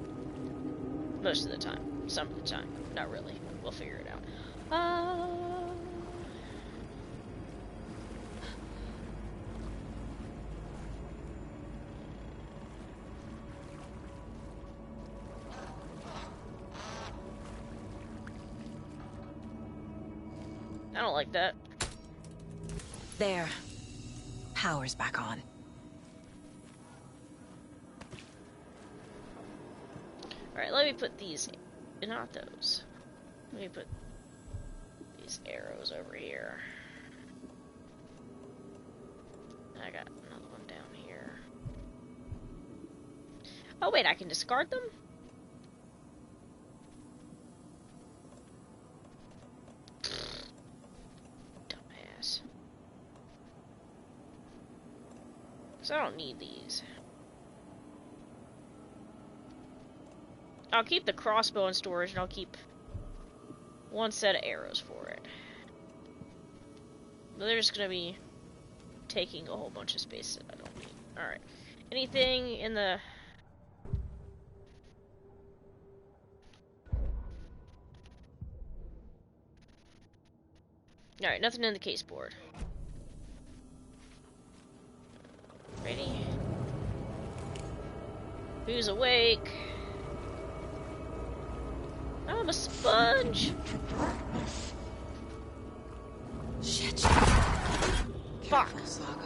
C: Most of the time. Some of the time. Not really. We'll figure it out. I don't like that.
A: There. Power's back on.
C: Alright, let me put these... Not those. Let me put these arrows over here. I got another one down here. Oh wait, I can discard them? Dumbass. So I don't need these. I'll keep the crossbow in storage, and I'll keep one set of arrows for it. But they're just gonna be taking a whole bunch of space that I don't need. Alright. Anything in the... Alright, nothing in the case board. Ready? Who's awake? I'm a sponge!
A: Shit.
C: Fuck!
A: Saga.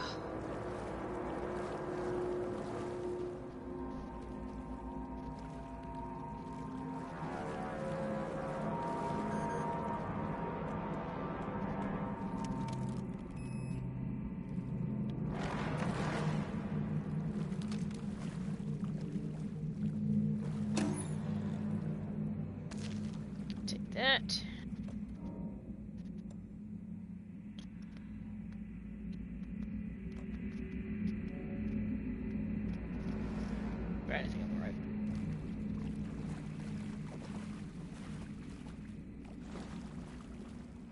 C: Take that. Right, I think I'm right.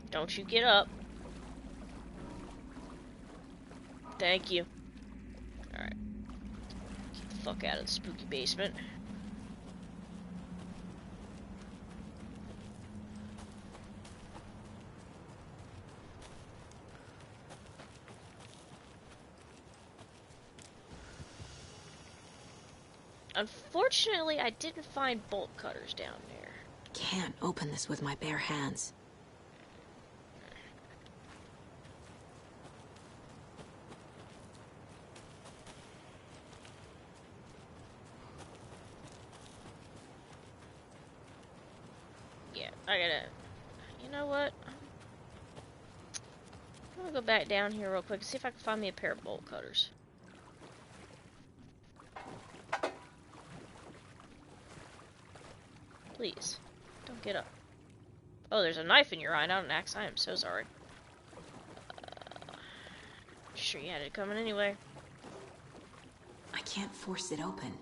C: Don't you get up. Thank you. Alright. Get the fuck out of the spooky basement. Unfortunately, I didn't find bolt cutters down there.
A: Can't open this with my bare hands.
C: Yeah, I gotta... You know what? I'm gonna go back down here real quick and see if I can find me a pair of bolt cutters. Please. Don't get up. Oh, there's a knife in your eye, not an axe. I am so sorry. Sure you had it coming anyway.
A: I can't force it open.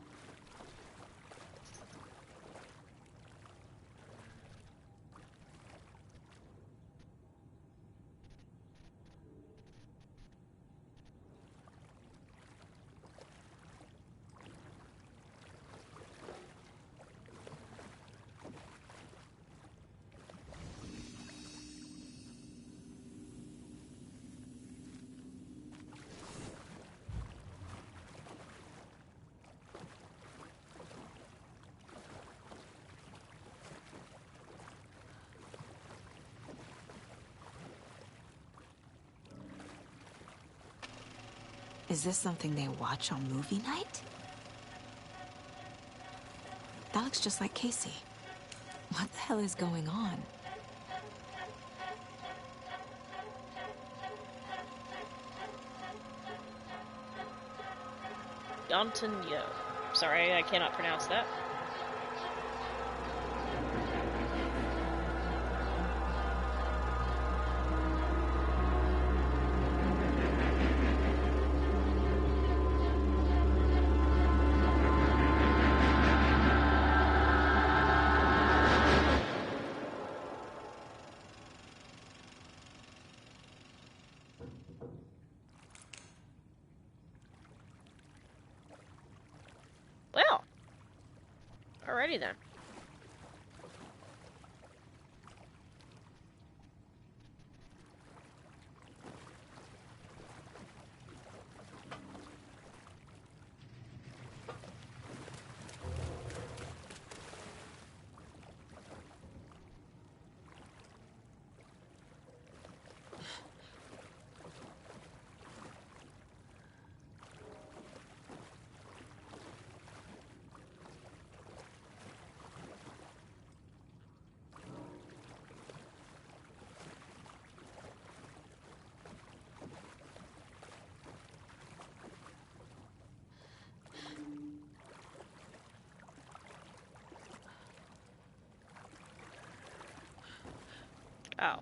A: Is this something they watch on movie night? That looks just like Casey. What the hell is going on?
C: Danton-yo. Sorry, I cannot pronounce that. Well, alrighty then. Oh.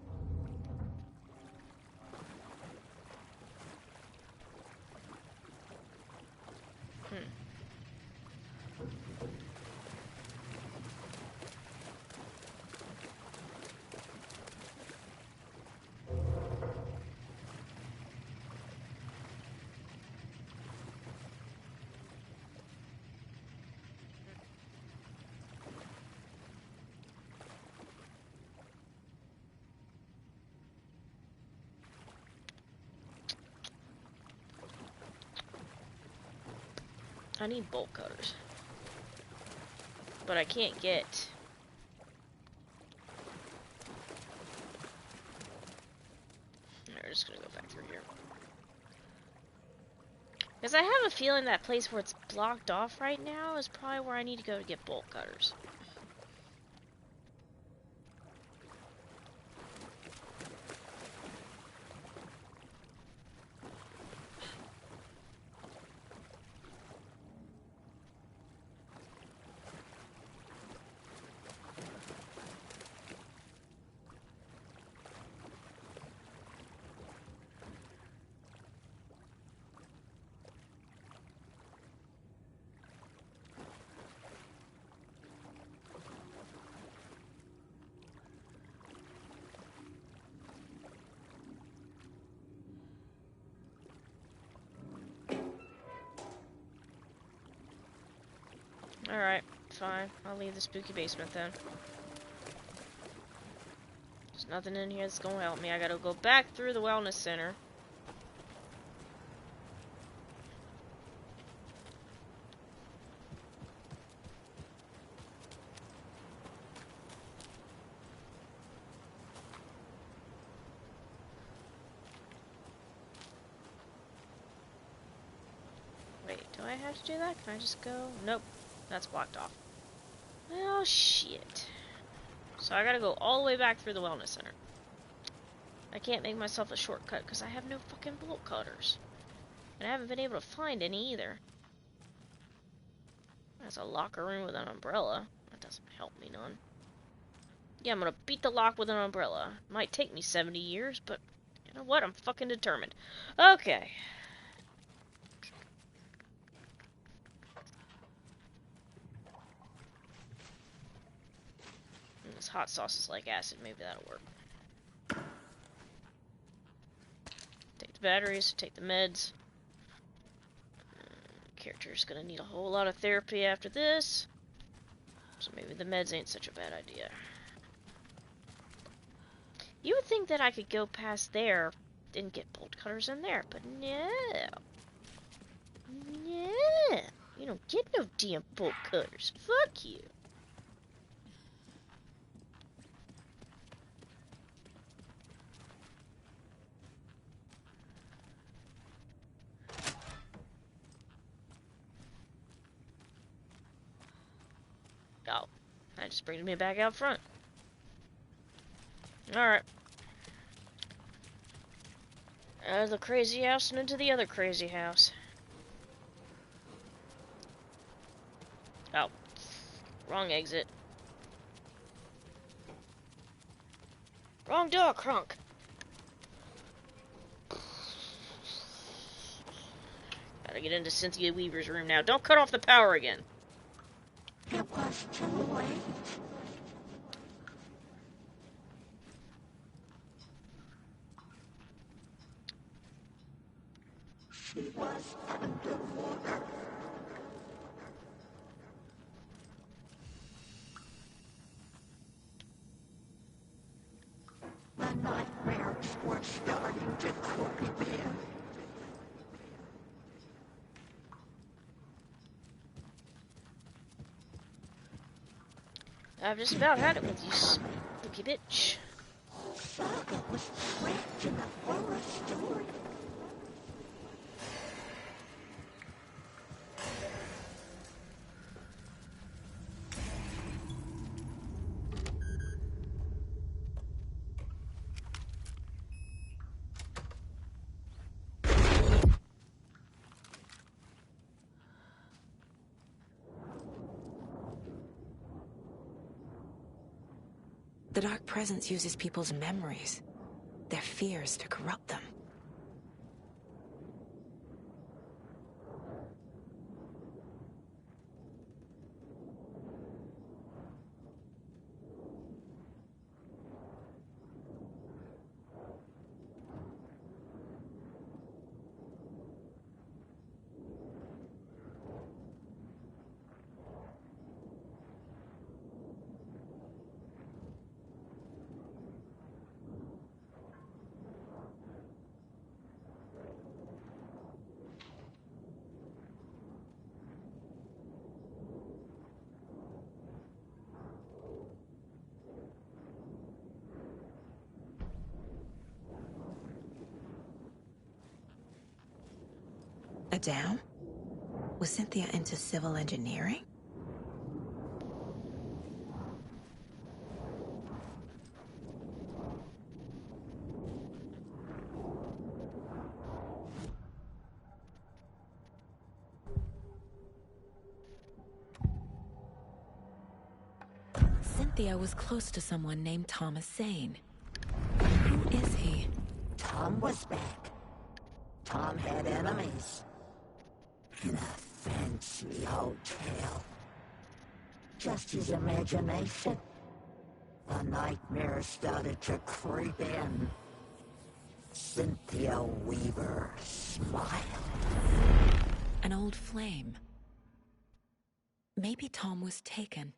C: I need bolt cutters. But I can't get... We're just gonna go back through here. Because I have a feeling that place where it's blocked off right now is probably where I need to go to get bolt cutters. Alright, fine. I'll leave the spooky basement then. There's nothing in here that's gonna help me. I gotta go back through the wellness center. Wait, do I have to do that? Can I just go? Nope. That's blocked off. Well, shit. So I gotta go all the way back through the wellness center. I can't make myself a shortcut because I have no fucking bolt cutters. And I haven't been able to find any either. There's a locker room with an umbrella. That doesn't help me none. Yeah, I'm gonna beat the lock with an umbrella. Might take me 70 years, but you know what? I'm fucking determined. Okay. This hot sauce is like acid. Maybe that'll work. Take the batteries, take the meds. Character's gonna need a whole lot of therapy after this. So maybe the meds ain't such a bad idea. You would think that I could go past there and get bolt cutters in there, but no. No. You don't get no damn bolt cutters. Fuck you. Oh, that just brings me back out front. Alright. Out of the crazy house and into the other crazy house. Oh. Wrong exit. Wrong door, Crunk. Gotta get into Cynthia Weaver's room now. Don't cut off the power again.
F: It was too late. She was underwater. The nightmares were starting to creep in.
C: I've just about had it with you, spooky bitch.
F: Saga was trapped in a forest story.
A: The Dark Presence uses people's memories, their fears, to corrupt them. A dam? Was Cynthia into civil engineering? Cynthia was close to someone named Thomas Zane. Who is he?
F: Tom was back. Tom had enemies. In a fancy hotel. Just his imagination. The nightmare started to creep in. Cynthia Weaver smiled.
A: An old flame. Maybe Tom was taken.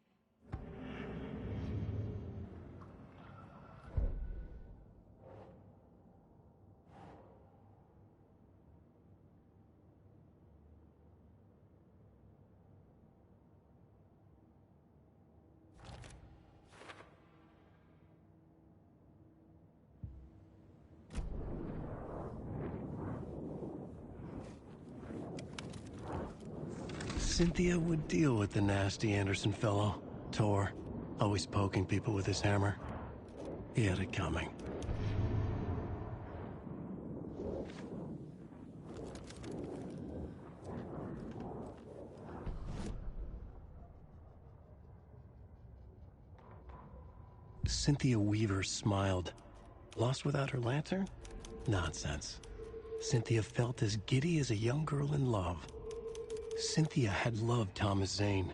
E: Cynthia would deal with the nasty Anderson fellow, Tor, always poking people with his hammer. He had it coming. Cynthia Weaver smiled. Lost without her lantern? Nonsense. Cynthia felt as giddy as a young girl in love. Cynthia had loved Thomas Zane.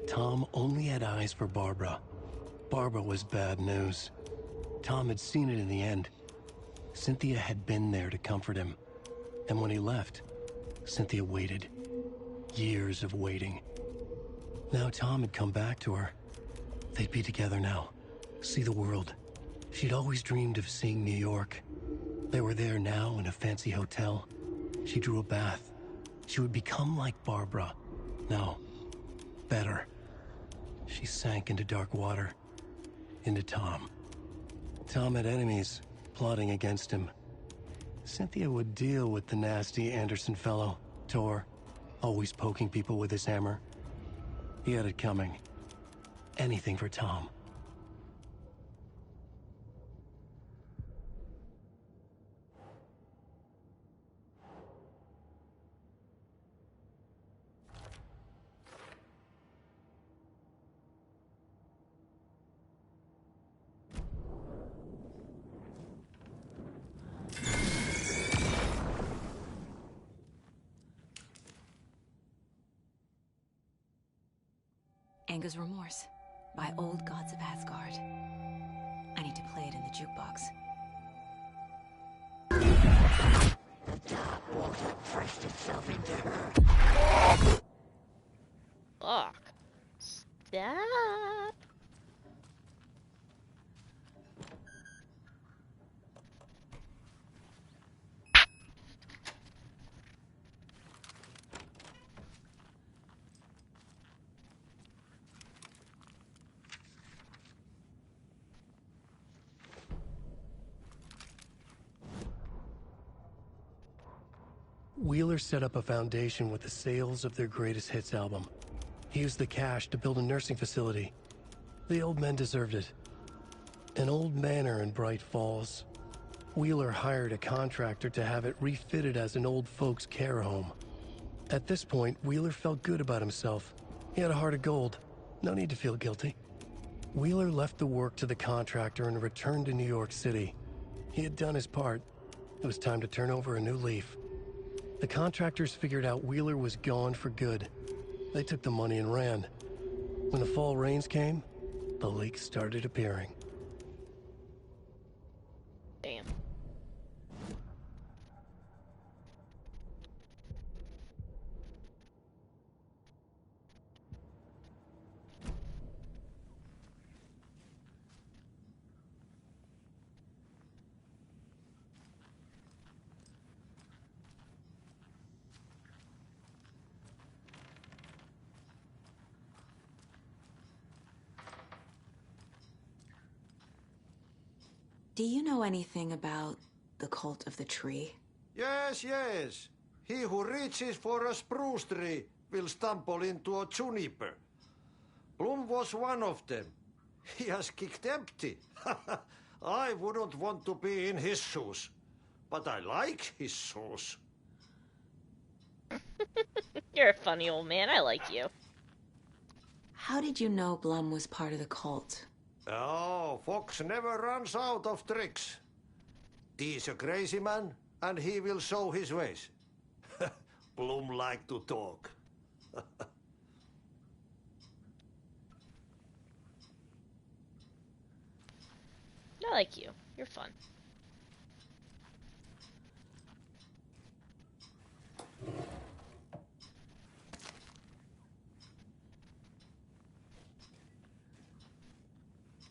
E: Tom only had eyes for Barbara. Barbara was bad news. Tom had seen it in the end. Cynthia had been there to comfort him. And when he left, Cynthia waited. Years of waiting. Now Tom had come back to her. They'd be together now. See the world. She'd always dreamed of seeing New York. They were there now in a fancy hotel. She drew a bath. She would become like Barbara. No, better. She sank into dark water. Into Tom. Tom had enemies plotting against him. Cynthia would deal with the nasty Anderson fellow, Tor, always poking people with his hammer. He had it coming. Anything for Tom.
A: Anger's Remorse by Old Gods of Asgard. I need to play it in the jukebox.
F: The dark water pressed itself into her.
C: Fuck. Stop.
E: Wheeler set up a foundation with the sales of their greatest hits album. He used the cash to build a nursing facility. The old men deserved it. An old manor in Bright Falls. Wheeler hired a contractor to have it refitted as an old folks' care home. At this point, Wheeler felt good about himself. He had a heart of gold. No need to feel guilty. Wheeler left the work to the contractor and returned to New York City. He had done his part. It was time to turn over a new leaf. The contractors figured out Wheeler was gone for good. They took the money and ran. When the fall rains came, the leaks started appearing.
C: Damn.
A: Do you know anything about the Cult of the Tree?
I: Yes, yes. He who reaches for a spruce tree will stumble into a juniper. Bloom was one of them. He has kicked empty. I wouldn't want to be in his shoes, but I like his shoes.
C: You're a funny old man. I like you.
A: How did you know Blum was part of the cult?
I: Oh, Fox never runs out of tricks. He's a crazy man, and he will show his ways. Bloom like to talk.
C: I like you. You're fun.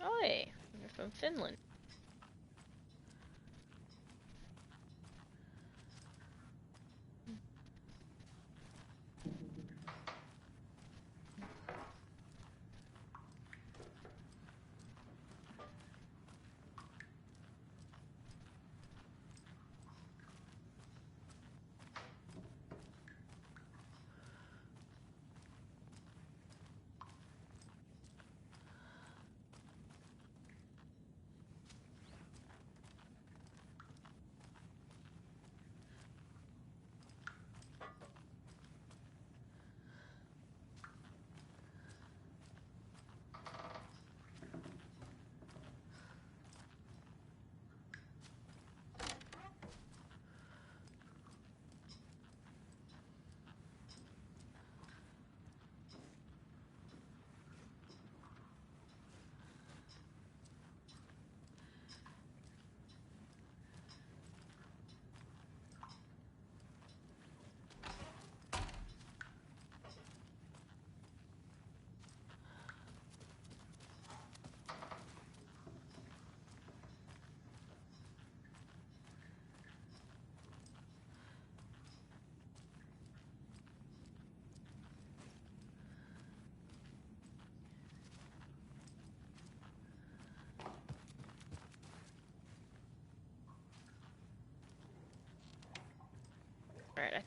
C: Oh, hey, you're from Finland.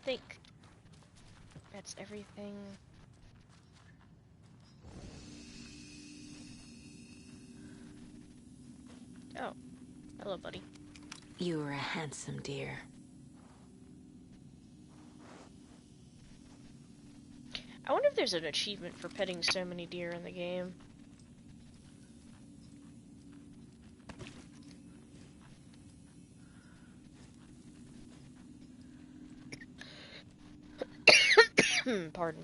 C: think that's everything. Oh, hello, buddy.
A: You are a handsome deer.
C: I wonder if there's an achievement for petting so many deer in the game. Pardon.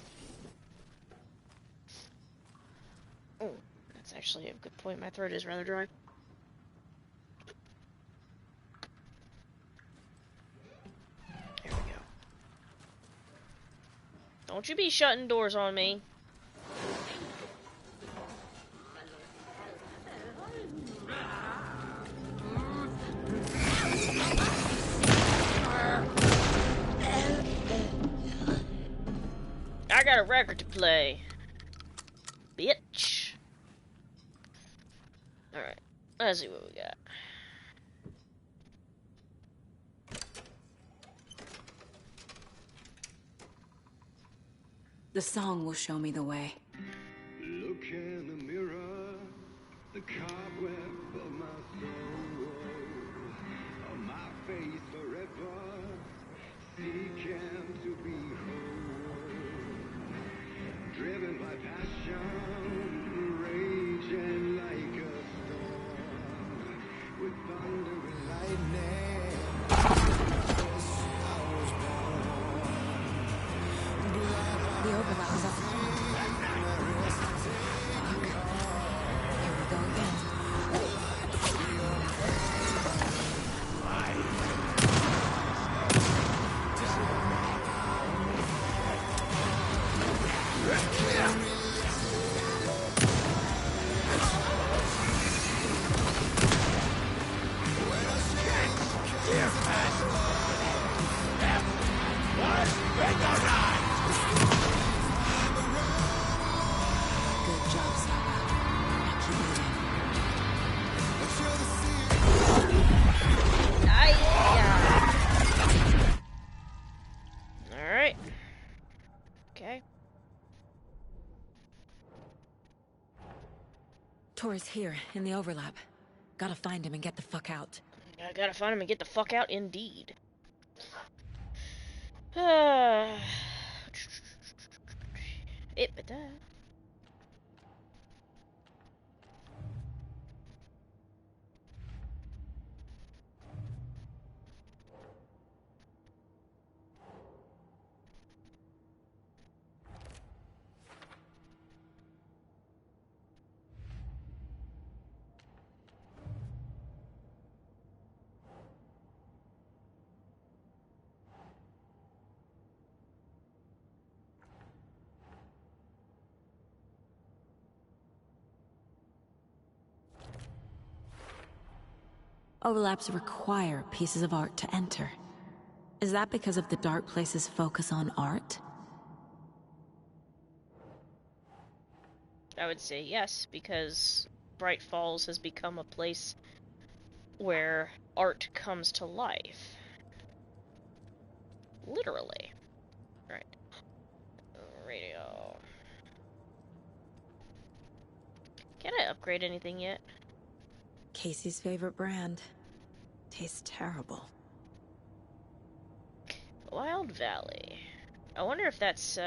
C: Oh, that's actually a good point. My throat is rather dry. There we go. Don't you be shutting doors on me. I got a record to play. Bitch. Alright, let's see what we got.
A: The song will show me the way.
K: Look in the mirror, the cobweb of my soul, on my face forever, seeking to be whole, driven by passion, raging like a storm, with thunder and lightning.
A: The overlap is up the pond. Fuck. Here we go again. Good job, Saga. Now keep moving.
C: Alright. Okay.
A: Tor is here, in the overlap. Gotta find him and get the fuck out.
C: I gotta find him and get the fuck out, indeed. It, but
A: Overlaps require pieces of art to enter. Is that because of the Dark Place's focus on art?
C: I would say yes, because Bright Falls has become a place where art comes to life. Literally. Right. Radio. Can I upgrade anything yet?
A: Casey's favorite brand. Tastes terrible.
C: Wild Valley. I wonder if that's,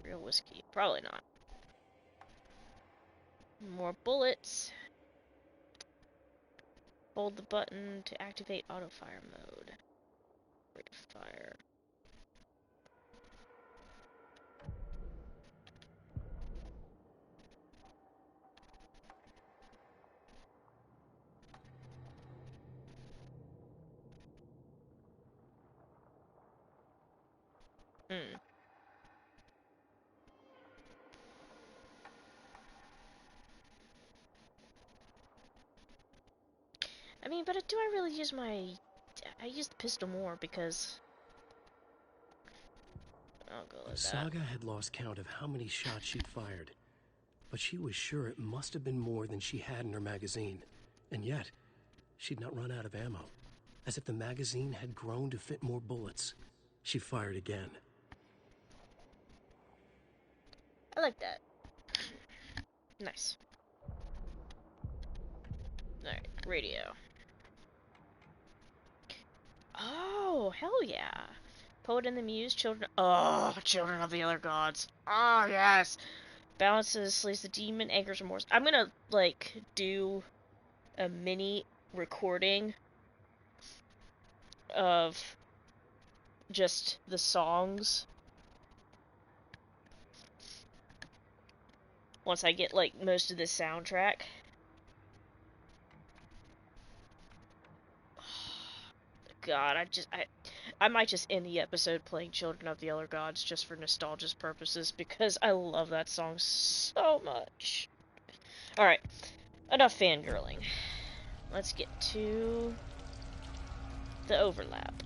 C: real whiskey. Probably not. More bullets. Hold the button to activate auto-fire mode. Rate of fire. I mean, but do I really use my... I use the pistol more because... I'll go with that.
E: Saga had lost count of how many shots she'd fired, but she was sure it must have been more than she had in her magazine. And yet, she'd not run out of ammo, as if the magazine had grown to fit more bullets. She fired again.
C: I like that. Nice. Alright, radio. Oh, hell yeah. Poet and the Muse, Children... Oh, Children of the Other Gods. Oh, yes. Balances, slays the demon, angers remorse. I'm gonna, like, do a mini recording of just the songs once I get, like, most of the soundtrack. God, I might just end the episode playing Children of the Other Gods just for nostalgia's purposes, because I love that song so much. Alright, enough fangirling. Let's get to the overlap.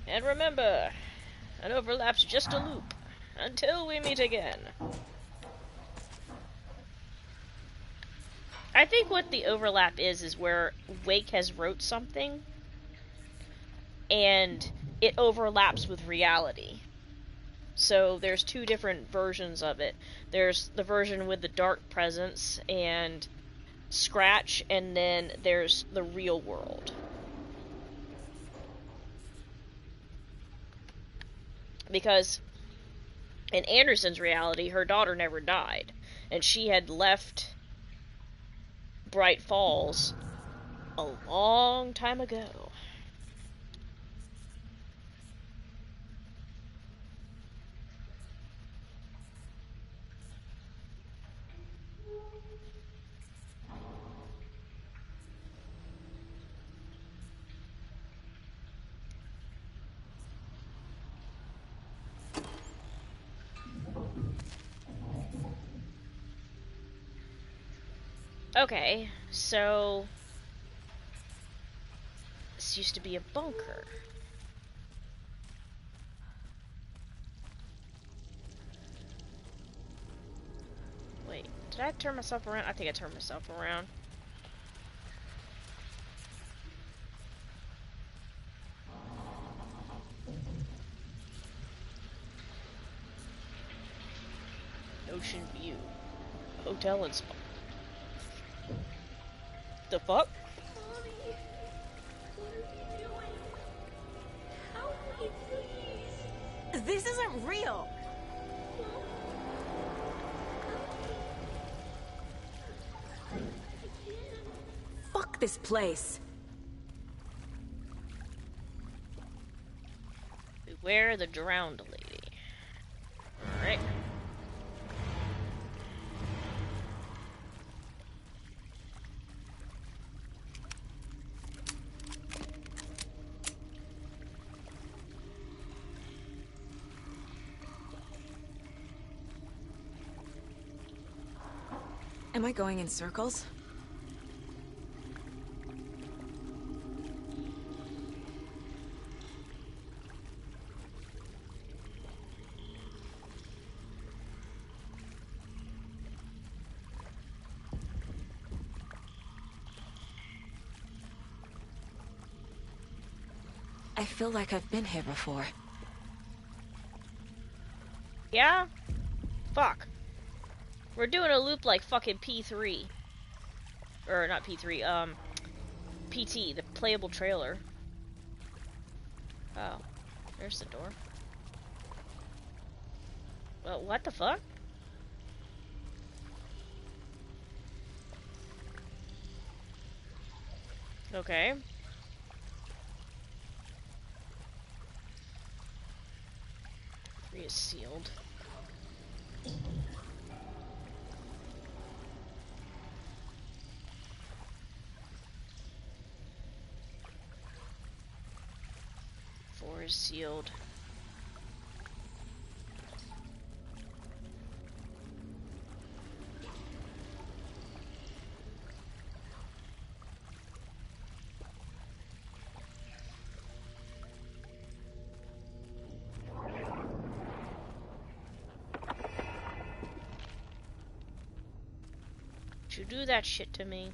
C: And remember, an overlap's just a loop, until we meet again. I think what the overlap is where Wake has wrote something, and it overlaps with reality. So there's two different versions of it. There's the version with the dark presence and Scratch, and then there's the real world. Because in Anderson's reality, her daughter never died, and she had left Bright Falls a long time ago. Okay, so this used to be a bunker. Wait, did I turn myself around? I think I turned myself around. Ocean View. Hotel and spa. The fuck?
D: Mommy, what are you doing? Help me, please. This isn't real. Fuck this place.
C: Beware the drowned lady. Alright.
A: Am I going in circles? I feel like I've been here before.
C: Yeah? Fuck. We're doing a loop like fucking P3. Or not P3, PT, the playable trailer. Oh. There's the door. Well, what the fuck? Okay. Three is sealed. Four is sealed. You do that shit to me.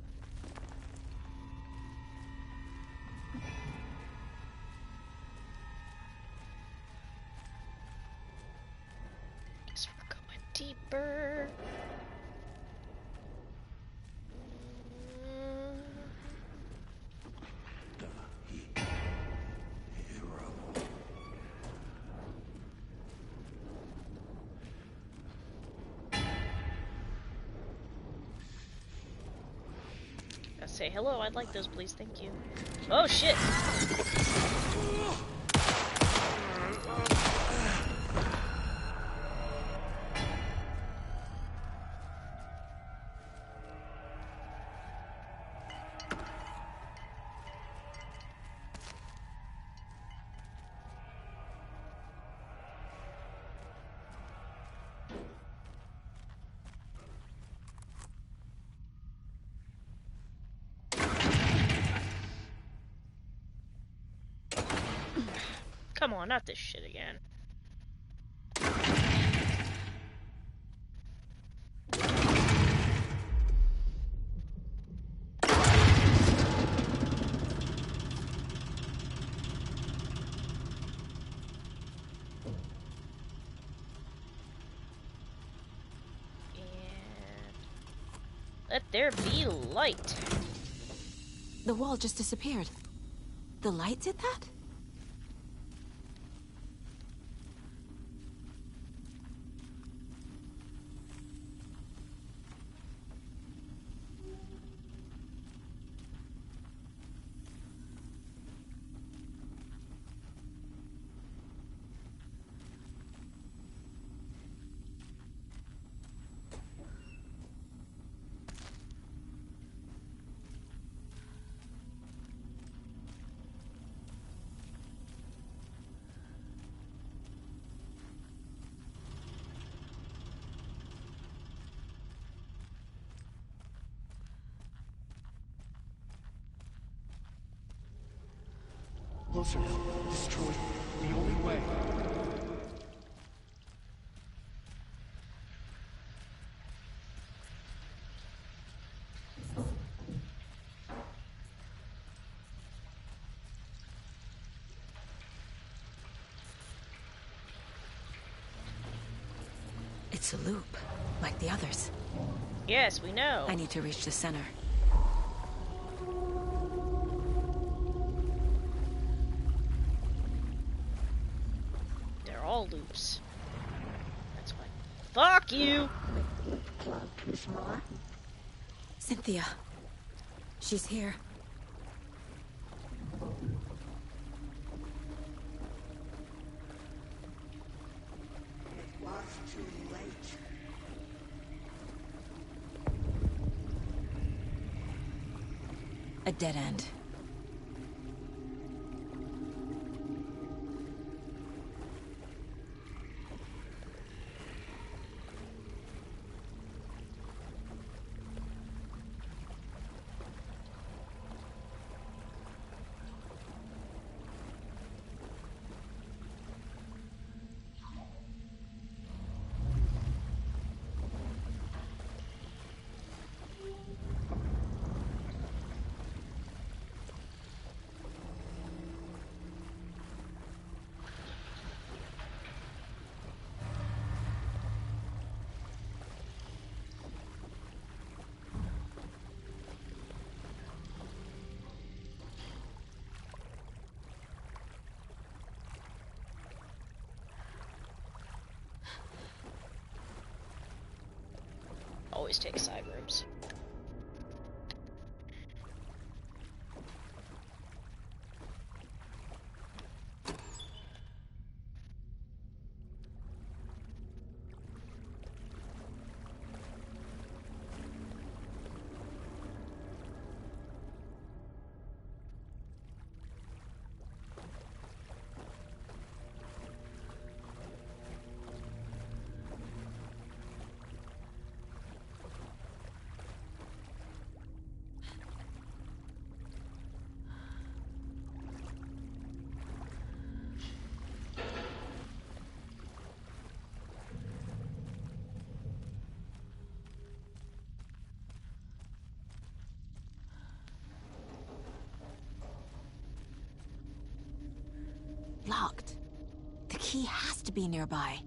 C: Say hello, I'd like those, please, thank you. Oh shit! Come on, not this shit again. Let there be light.
A: The wall just disappeared. The light did that?
E: Closer now. Destroy the only way.
A: It's a loop, like the others.
C: Yes, we know.
A: I need to reach the center.
C: They're all loops. That's why. Fuck you!
A: Cynthia. She's here.
F: It was too late.
A: A dead end.
C: Always take side rooms.
A: Locked. The key has to be nearby.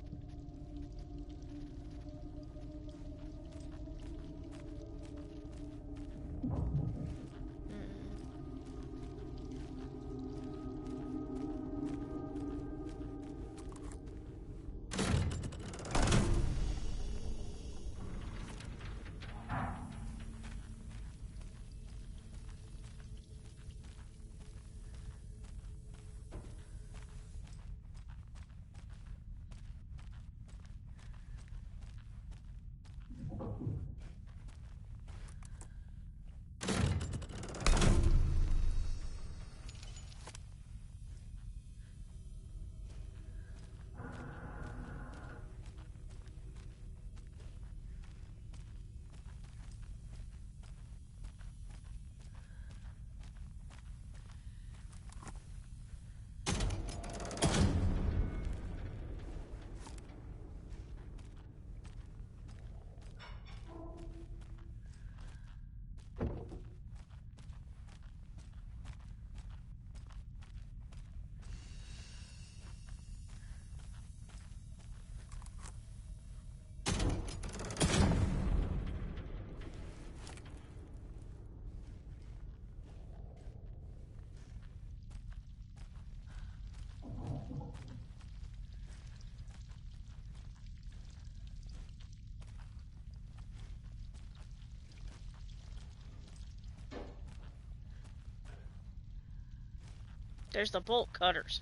C: There's the bolt cutters.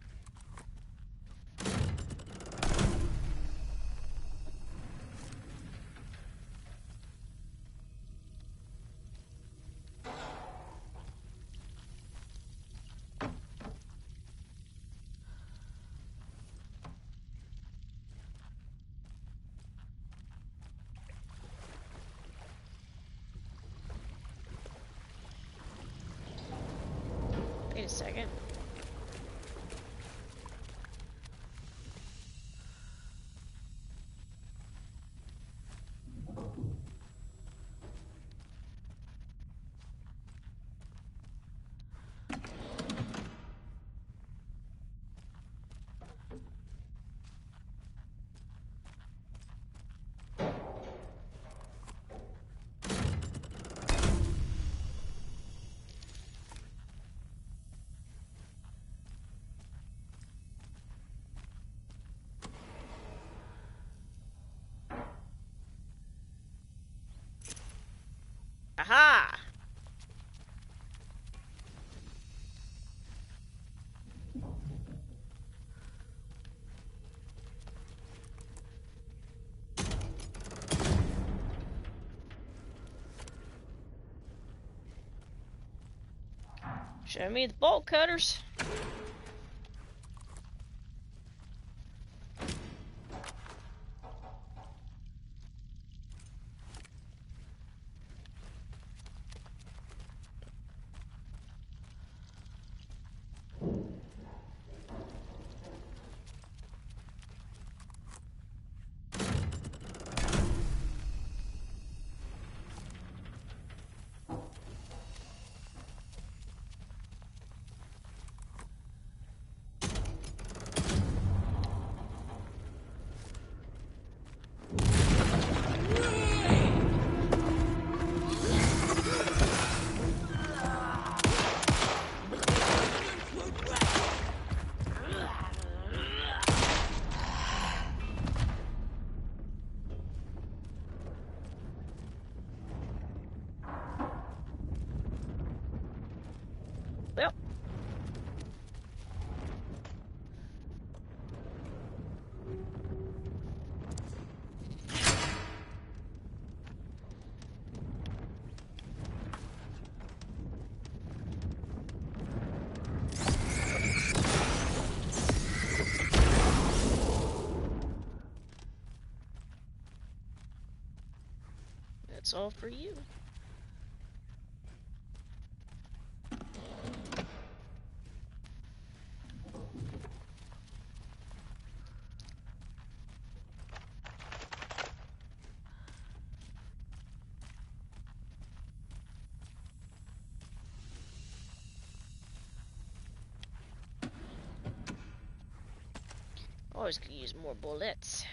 C: Wait a second. Aha! Show me the bolt cutters. Well. That's all for you. Always could use more bullets.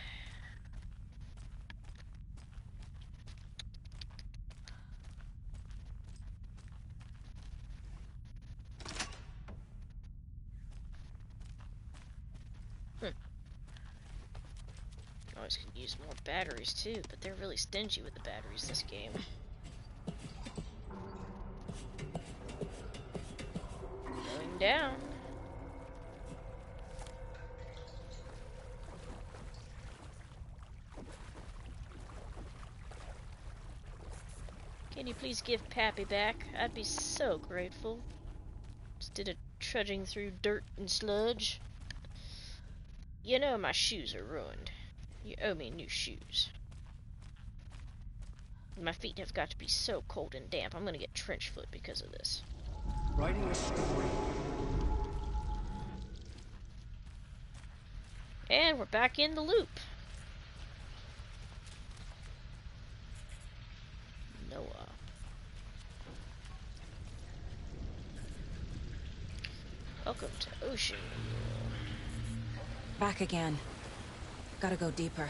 C: Always could use more batteries too, but they're really stingy with the batteries this game. Going down. Can you please give Pappy back? I'd be so grateful. Instead of trudging through dirt and sludge. You know my shoes are ruined. You owe me new shoes. My feet have got to be so cold and damp. I'm gonna get trench foot because of this.
B: Writing a story.
C: And we're back in the loop. Noah. Welcome to Ocean.
A: Back again. Gotta go deeper.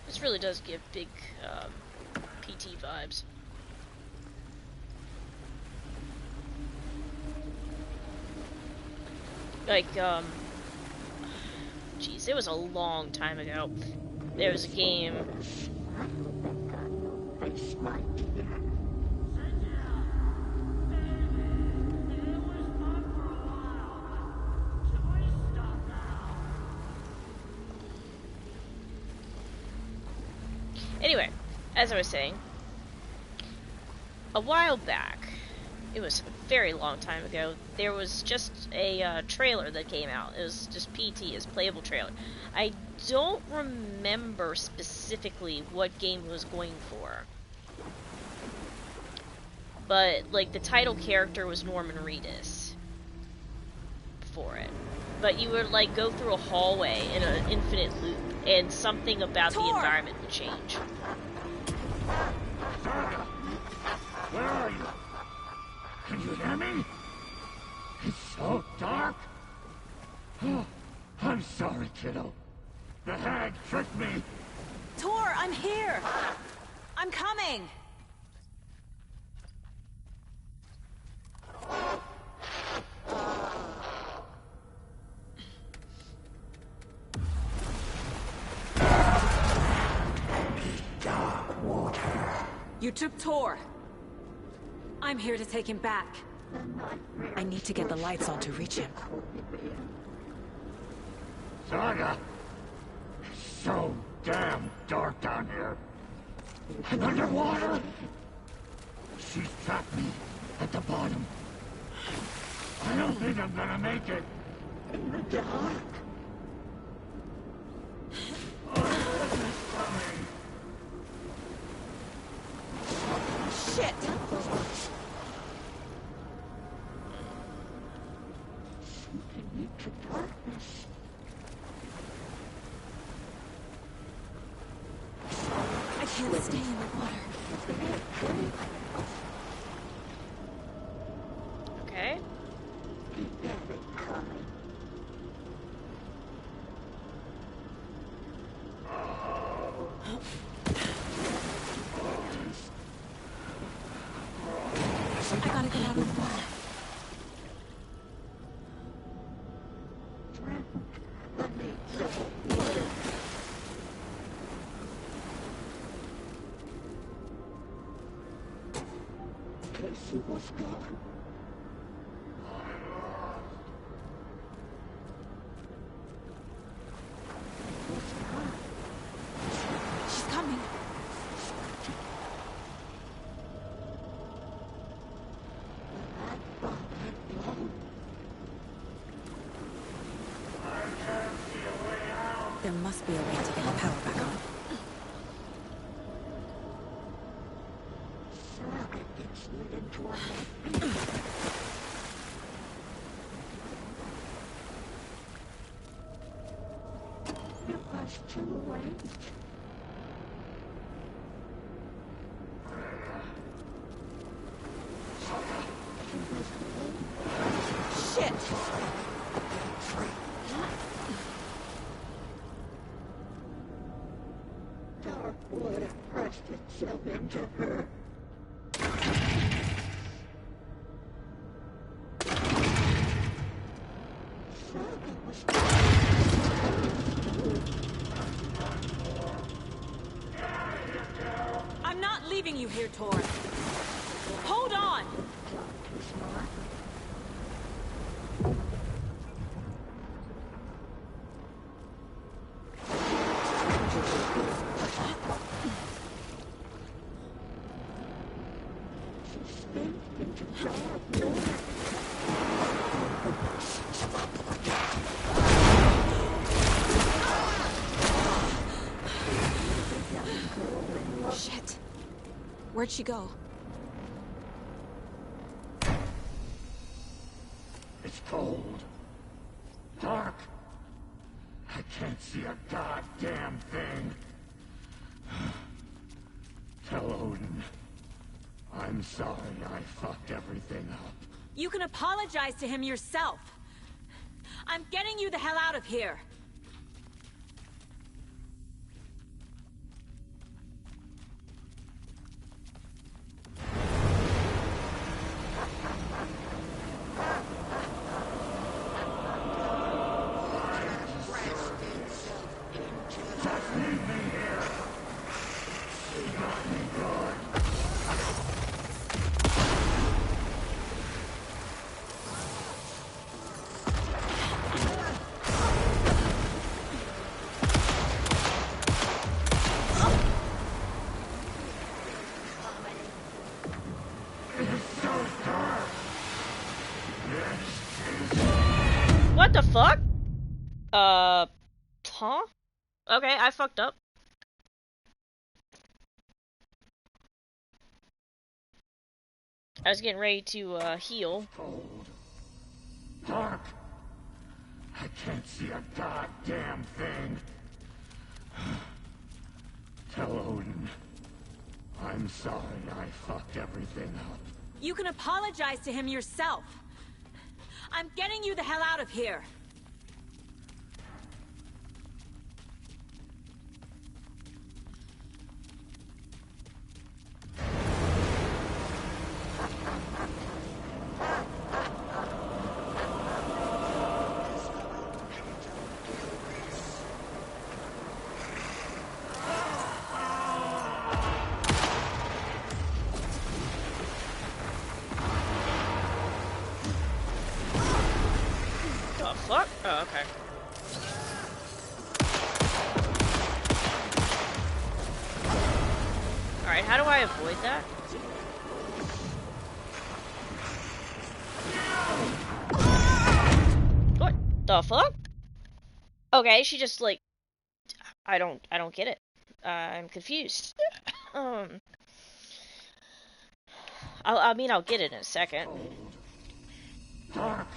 C: This really does give big PT vibes. like, jeez, it was a long time ago. There was a game. Anyway, as I was saying, a while back, it was a very long time ago, there was just a trailer that came out. It was just PT, as playable trailer. I don't remember specifically what game it was going for. But, like, the title character was Norman Reedus for it. But you would, like, go through a hallway in an infinite loop, and something about the environment would change.
B: Where are you? Can you hear me? It's so dark. Oh, I'm sorry, kiddo. The hag tricked me.
L: Tor, I'm here. I'm coming. You took Tor. I'm here to take him back.
A: I need to get the lights on to reach him.
B: Saga! It's so damn dark down here. And underwater! She's trapped me at the bottom. I don't think I'm gonna make it. In the dark.
L: Shit! I can't stay in the water.
C: Okay.
L: I gotta get out of the water.
F: Casey was gone.
L: She's coming.
A: There must be a way to get the power back on.
F: It was too late.
L: Shit!
F: Dark would have pressed itself into her.
L: I'm not leaving you here, Tor. Hold on! Shit. Where'd she go?
B: It's cold. Dark. I can't see a goddamn thing. Tell Odin. I'm sorry I fucked everything up.
L: You can apologize to him yourself. I'm getting you the hell out of here.
C: What the fuck? Huh? Okay, I fucked up. I was getting ready to, heal.
K: Dark. I can't see a goddamn thing. Tell Odin. I'm sorry I fucked everything up.
L: You can apologize to him yourself. I'm getting you the hell out of here.
C: Fuck? Oh, okay. Alright, how do I avoid that? What the fuck? Okay, she just like I don't get it. I'm confused. I'll get it in a second.
K: Dark.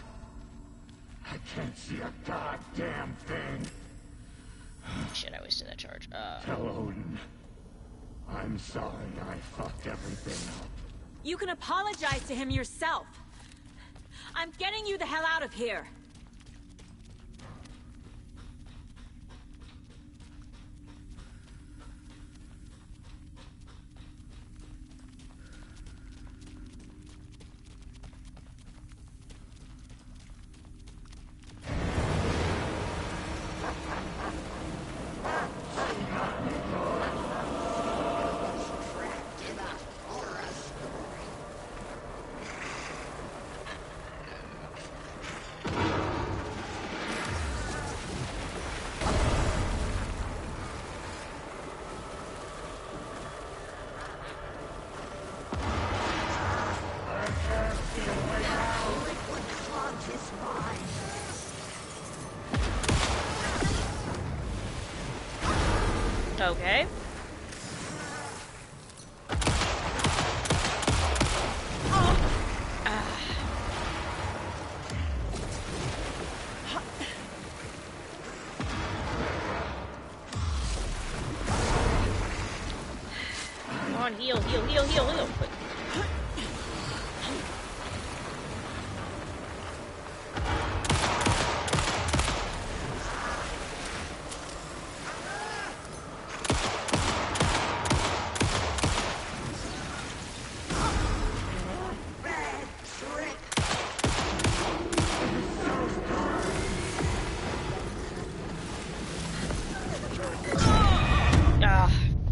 K: I can't see a goddamn thing.
C: Shit, I wasted that charge.
K: Tell Odin. I'm sorry I fucked everything up.
L: You can apologize to him yourself. I'm getting you the hell out of here.
C: Okay. Come on, heal. Quick.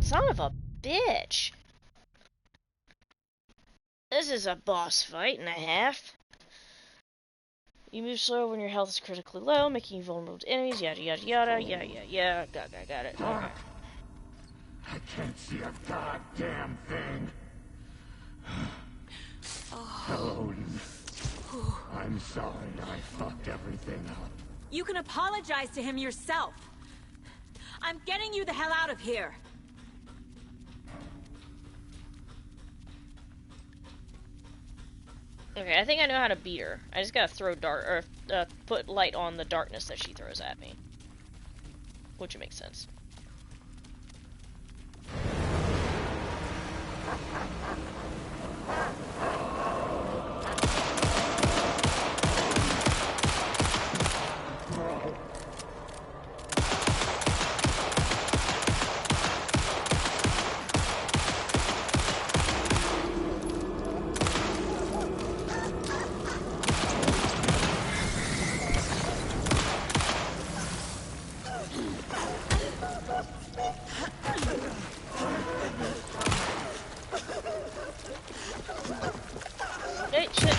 C: Son of a bitch. This is a boss fight and a half. You move slow when your health is critically low, making you vulnerable to enemies, yada yada yada, yeah. Got it. Okay.
K: I can't see a goddamn thing. Tell Odin. I'm sorry I fucked everything up.
L: You can apologize to him yourself. I'm getting you the hell out of here.
C: Okay, I think I know how to beat her. I just gotta throw put light on the darkness that she throws at me. Which makes sense. Hey, shit.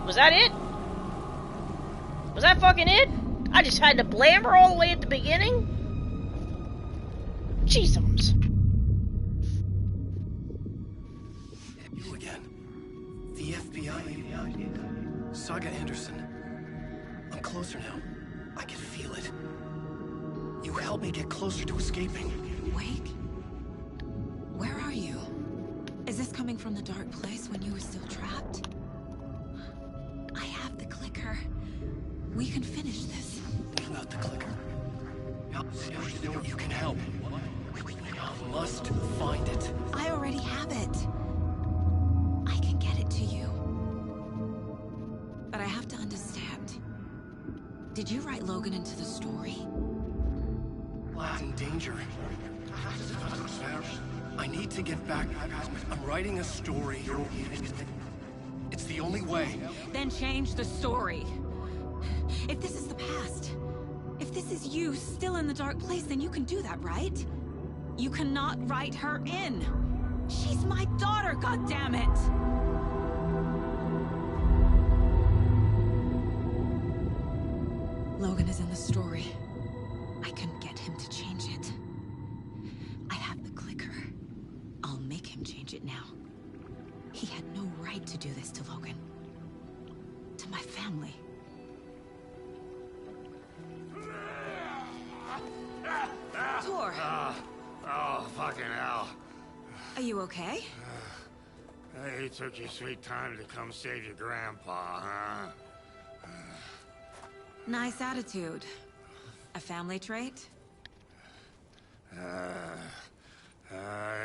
C: Was that it? Was that fucking it? I just had to blammer all the way at the beginning? Jesus.
E: You again. The FBI. Saga Anderson. I'm closer now. I can feel it. You helped me get closer to escaping.
A: Wake? Where are you? Is this coming from the dark place when you were still trapped? I have the clicker. We can finish this.
E: Without the clicker. You can help. I must find it.
A: I already have it. I can get it to you. But I have to understand. Did you write Logan into the story?
E: In danger. I need to get back. I'm writing a story. It's the only way.
L: Then change the story.
A: If this is the past, if this is you still in the dark place, then you can do that, right?
L: You cannot write her in. She's my daughter, goddammit!
A: Logan is in the story. I can get him to change it. I have the clicker. I'll make him change it now. He had no right to do this to Logan. To my family.
L: Tor!
K: Oh, fucking hell.
A: Are you okay?
K: You took your sweet time to come save your grandpa, huh?
A: Nice attitude. A family trait?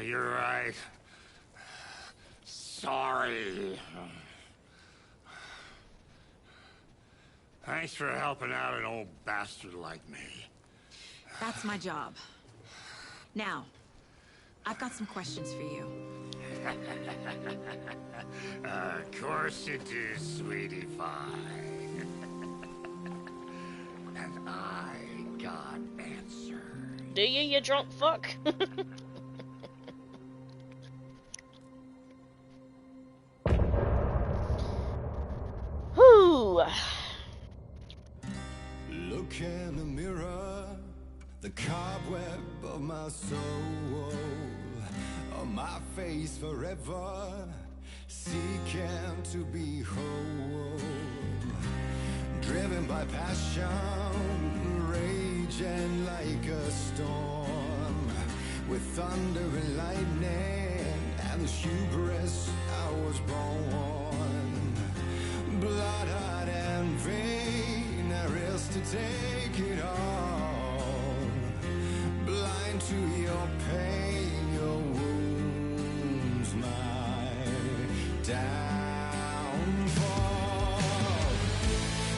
K: You're right. Sorry. Thanks for helping out an old bastard like me.
A: That's my job. Now, I've got some questions for you.
K: Of course you do, sweetie pie. And I got answers.
C: Do you drunk fuck? Whew.
M: Look in the mirror, the cobweb of my soul, on my face forever, seeking to be whole, driven by passion, raging like a storm, with thunder and lightning, and the hubris I was born, blood-hot and vain, I risk to take it all, blind to your pain, your wounds, my downfall.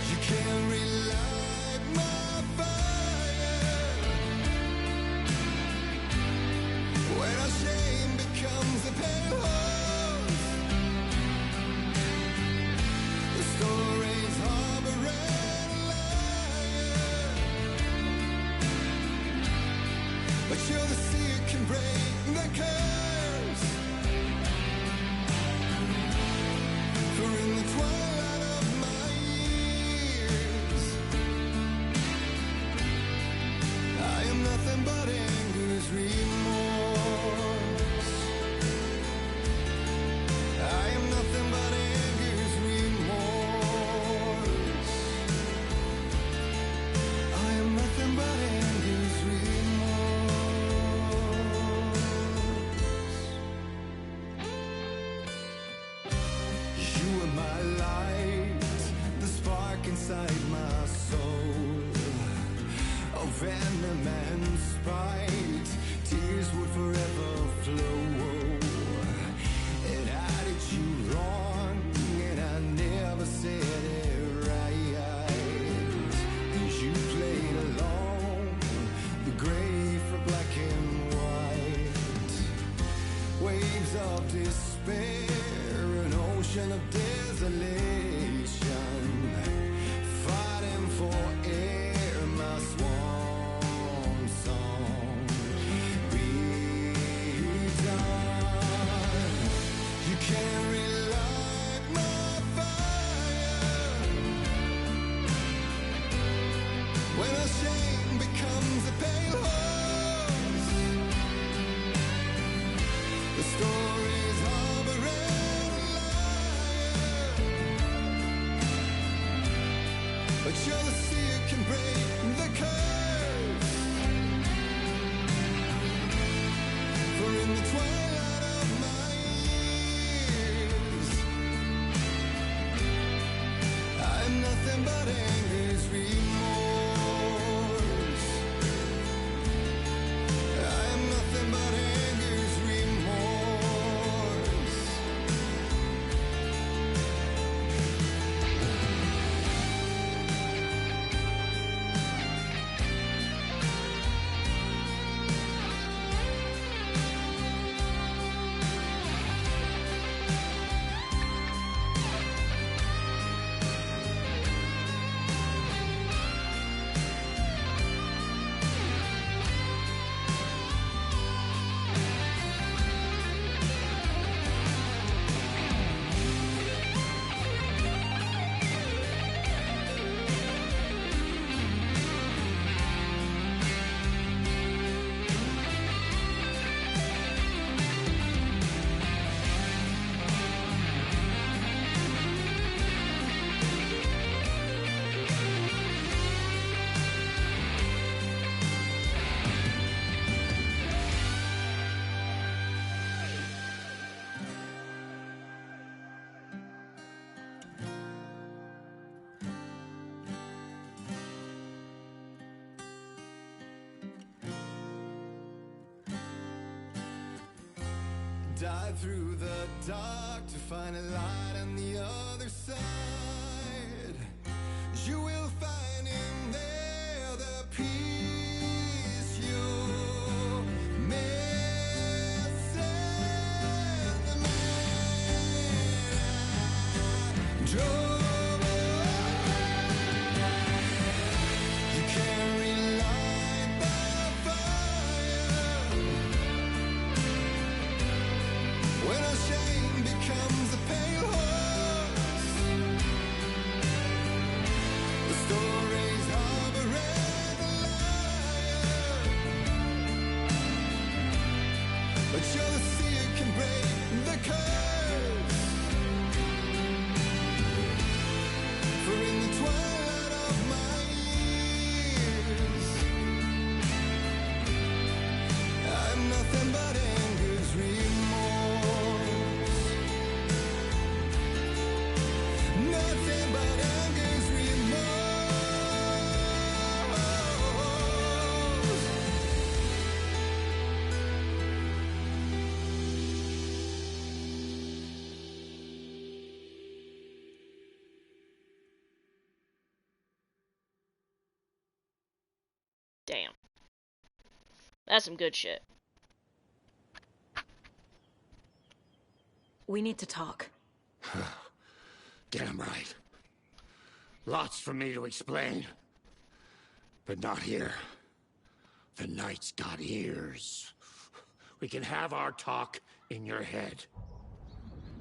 M: You can't relight my fire when our shame becomes a pale horse. The stories harboring liar, but you're the sea that can break the curse. For in the twilight of my years, I am nothing but anger's remorse. I am nothing but anger's remorse. I am nothing but anger's remorse. You are my light, the spark inside my soul, of venom and spite, tears would forever flow. And I did you wrong, and I never said it right. And you played along, the gray for black and white, waves of despair, an ocean of desolation, fighting for air, my swan song be done. You can't relight my fire pale horse. The stories harboring a liar, but you'll see it can break the curse. For in the twilight of my years, I'm nothing but anger's remorse. I'm nothing but anger's remorse. Dive through the dark to find a light on the other side. You will find in there the peace you're missing. The man I drove. You can't relight the fire when our shame becomes a pale horse. The stories harboring a liar, but you'll see it can break the curse. For in the twilight of my years, I'm nothing but anger's remorse. Nothing but anger's remorse.
C: Damn. That's some good shit.
L: We need to talk.
K: Damn right. Lots for me to explain. But not here. The night's got ears. We can have our talk in your head.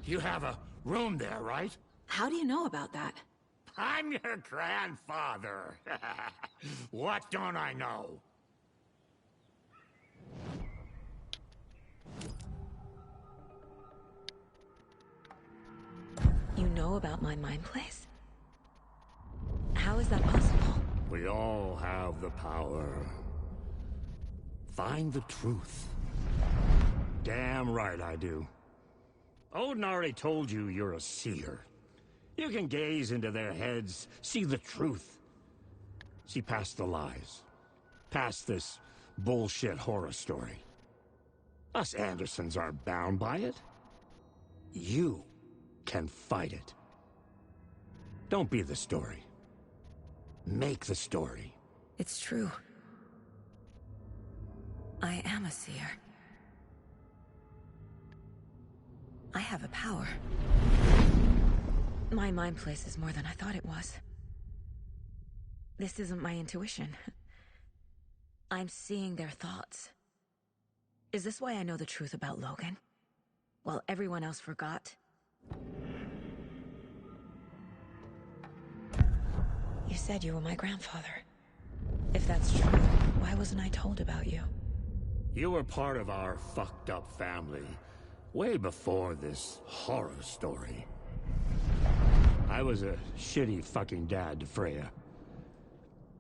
K: You have a room there, right?
L: How do you know about that?
K: I'm your grandfather. What don't I know?
A: You know about my mind place? How is that possible?
K: We all have the power. Find the truth. Damn right I do. Odin already told you you're a seer. You can gaze into their heads, see the truth. See past the lies. Past this bullshit horror story. Us Andersons aren't bound by it. You can fight it. Don't be the story. Make the story.
A: It's true. I am a seer. I have a power. My mind place is more than I thought it was. This isn't my intuition. I'm seeing their thoughts. Is this why I know the truth about Logan? While everyone else forgot? You said you were my grandfather. If that's true, Why wasn't I told about you?
K: You were part of our fucked up family way before this horror story. I was a shitty fucking dad to Freya.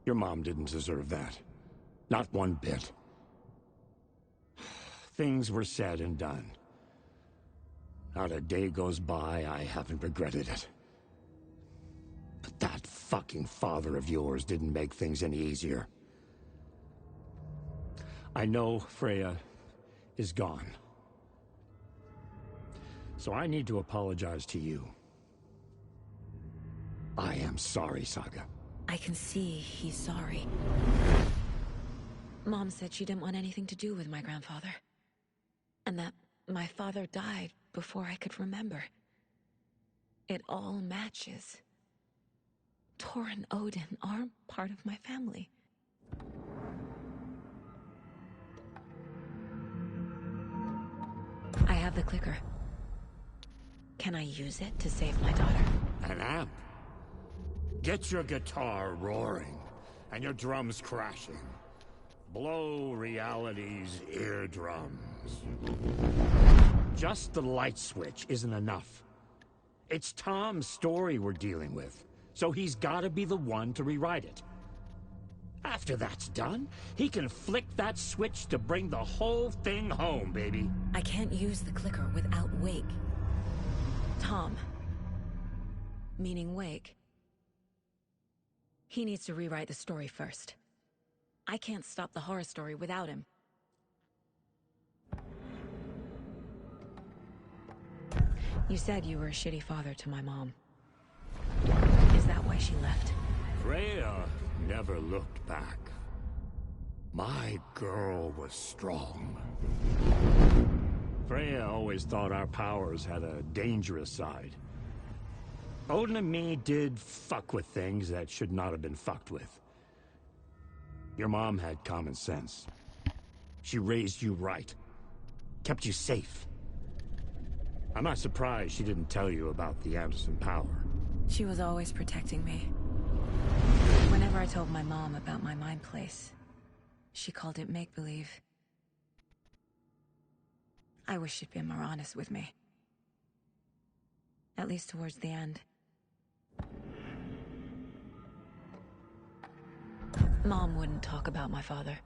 K: Your mom didn't deserve that. Not one bit. Things were said and done. Not a day goes by I haven't regretted it. But that fucking father of yours didn't make things any easier. I know Freya is gone. So I need to apologize to you. I am sorry, Saga.
A: I can see he's sorry. Mom said she didn't want anything to do with my grandfather. And that my father died before I could remember. It all matches. Tor and Odin are part of my family. I have the clicker. Can I use it to save my daughter?
K: An amp? Get your guitar roaring, and your drums crashing. Blow reality's eardrums. Just the light switch isn't enough. It's Tom's story we're dealing with, so he's gotta be the one to rewrite it. After that's done, he can flick that switch to bring the whole thing home, baby.
A: I can't use the clicker without Wake. Tom. Meaning Wake. He needs to rewrite the story first. I can't stop the horror story without him. You said you were a shitty father to my mom. Is that why she left?
K: Freya never looked back. My girl was strong. Freya always thought our powers had a dangerous side. Odin and me did fuck with things that should not have been fucked with. Your mom had common sense. She raised you right. Kept you safe. I'm not surprised she didn't tell you about the Anderson power.
A: She was always protecting me. Whenever I told my mom about my mind place, she called it make-believe. I wish she'd been more honest with me. At least towards the end. Mom wouldn't talk about my father.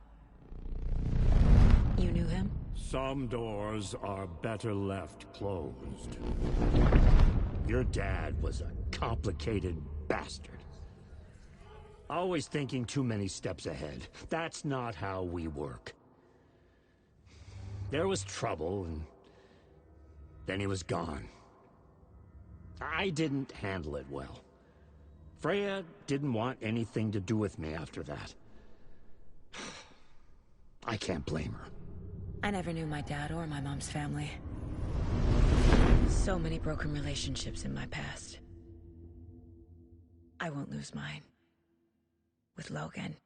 A: You knew him?
K: Some doors are better left closed. Your dad was a complicated bastard. Always thinking too many steps ahead. That's not how we work. There was trouble, and then he was gone. I didn't handle it well. Freya didn't want anything to do with me after that. I can't blame her.
A: I never knew my dad or my mom's family. So many broken relationships in my past. I won't lose mine. With Logan.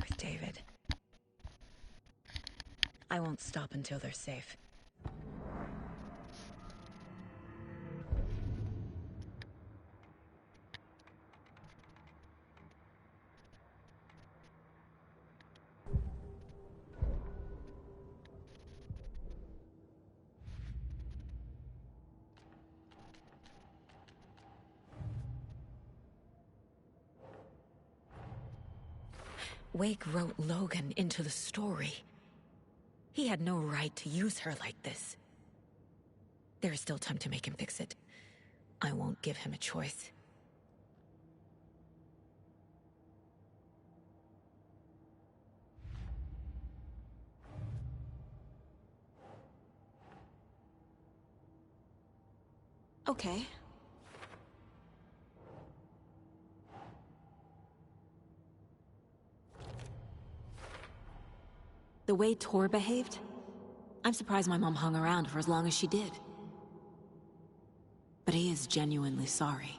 A: With David. I won't stop until they're safe. Wake wrote Logan into the story. He had no right to use her like this. There is still time to make him fix it. I won't give him a choice. Okay. The way Tor behaved, I'm surprised my mom hung around for as long as she did. But he is genuinely sorry.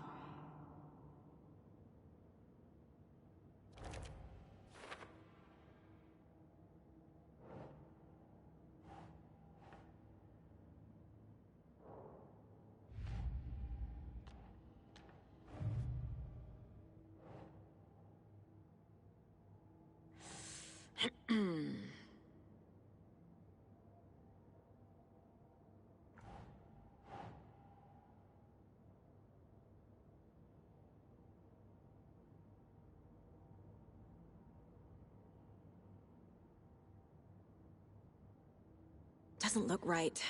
A: doesn't look right.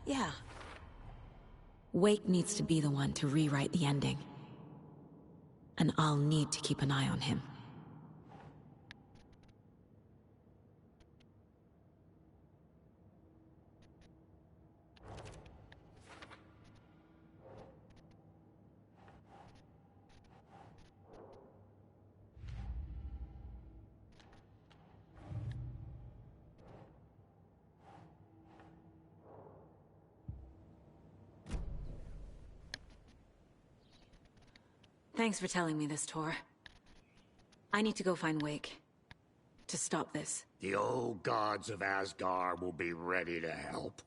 A: Yeah. Wake needs to be the one to rewrite the ending. And I'll need to keep an eye on him. Thanks for telling me this, Tor. I need to go find Wake. To stop this.
K: The old gods of Asgard will be ready to help.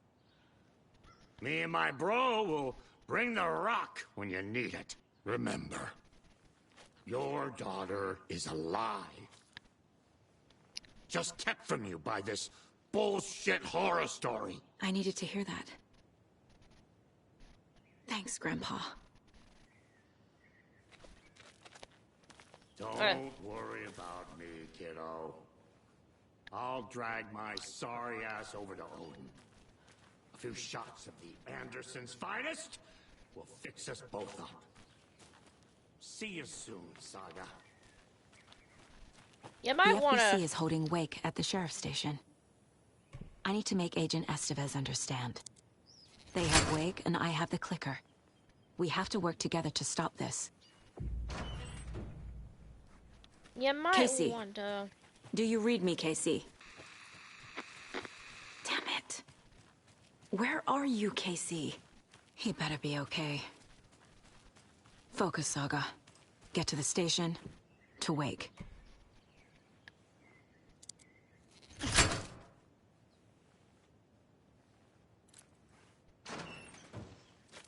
K: Me and my bro will bring the rock when you need it. Remember, your daughter is alive. Just kept from you by this bullshit horror story.
A: I needed to hear that. Thanks, Grandpa.
K: Don't worry about me, kiddo. I'll drag my sorry ass over to Odin. A few shots of the Andersons' finest will fix us both up. See you soon, Saga.
C: You might
A: the
C: wanna...
A: FBC is holding Wake at the sheriff's station. I need to make Agent Estevez understand. They have Wake and I have the clicker. We have to work together to stop this.
C: You might
A: Casey,
C: want to...
A: do you read me, Casey? Damn it. Where are you, Casey? He better be okay. Focus, Saga. Get to the station, to Wake.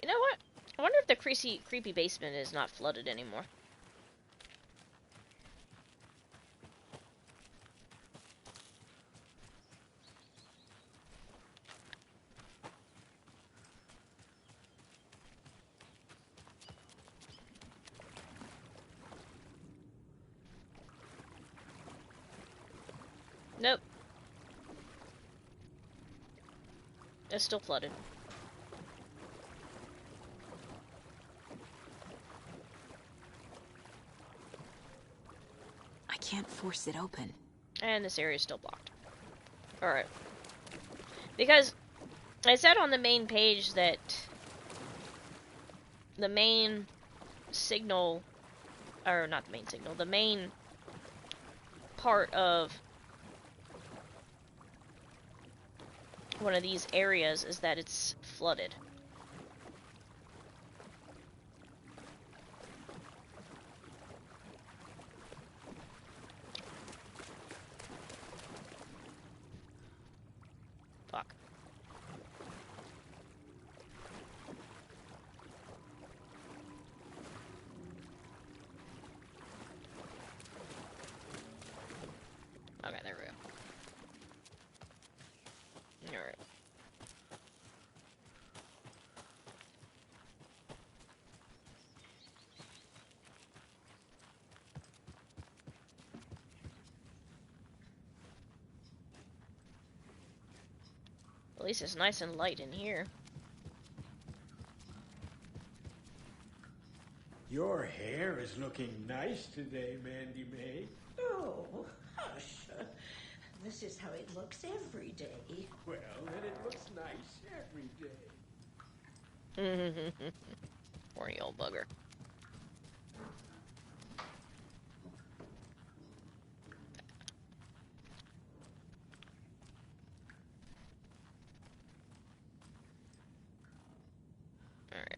C: You know what? I wonder if the creepy basement is not flooded anymore. Nope. It's still flooded.
A: I can't force it open.
C: And this area is still blocked. Alright. Because I said on the main page that the main signal, or not the main signal, the main part of one of these areas is that it's flooded. Fuck. Okay, there we go. Alright. At least it's nice and light in here.
J: Your hair is looking nice today, Mandy May.
F: Oh, hush. This is how it looks every day.
J: Well, then it looks nice every day.
C: Horny old bugger.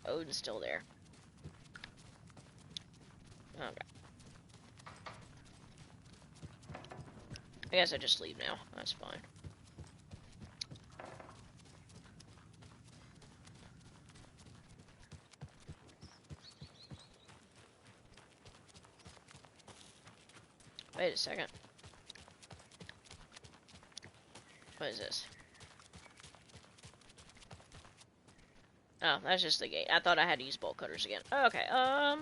C: Odin's still there. Okay. I guess I just leave now. That's fine. Wait a second. What is this? Oh, that's just the gate. I thought I had to use bolt cutters again. Okay, I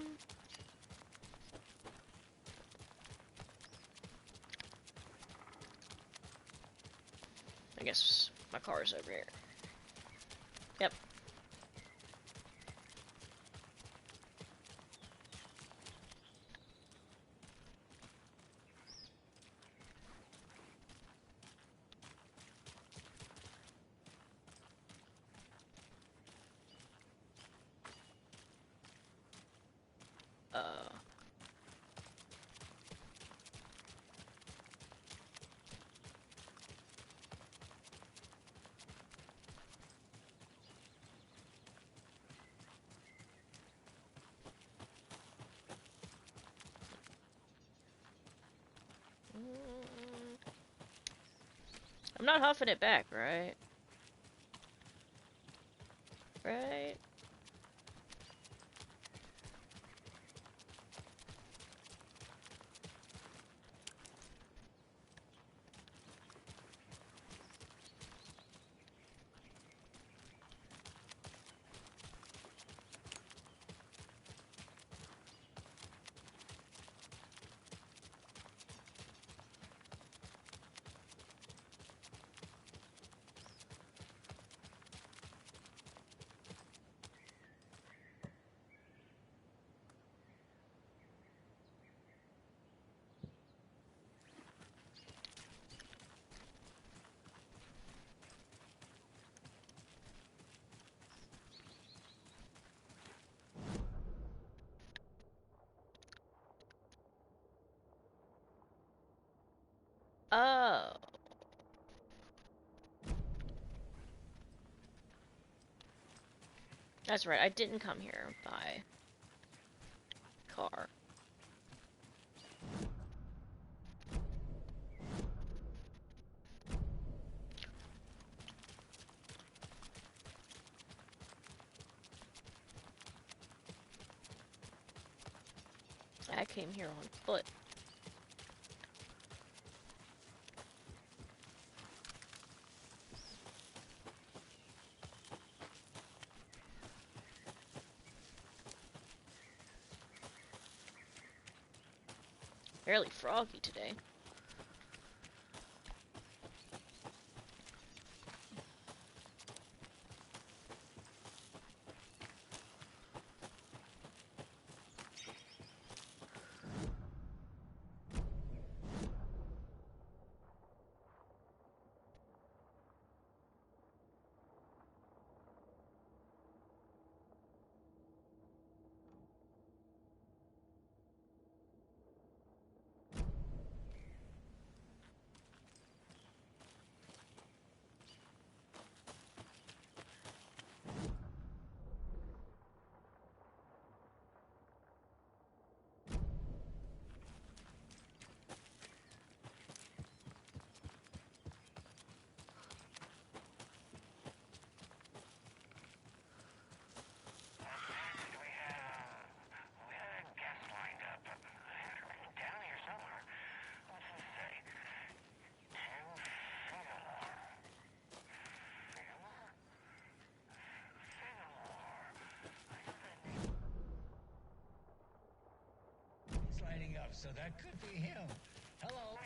C: guess my car is over here. Yep. I'm not huffing it back, right? Right? Oh. That's right, I didn't come here by car. I came here on foot. Fairly froggy today.
N: Lighting up, so that could be him. Hello.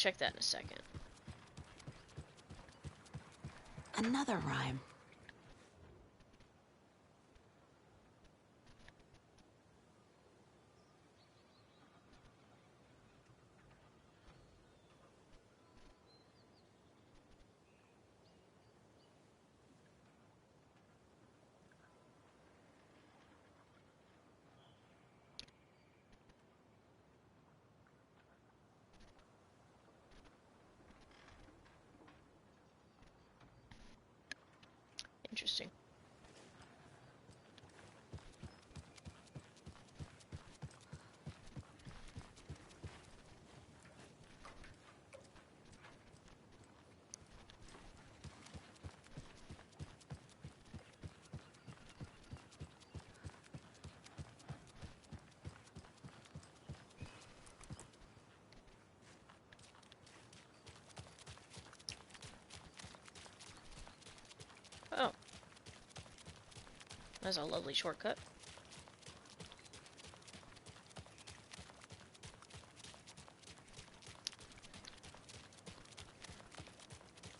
C: check that in a second.
A: Another rhyme.
C: Interesting. Oh. That's a lovely shortcut.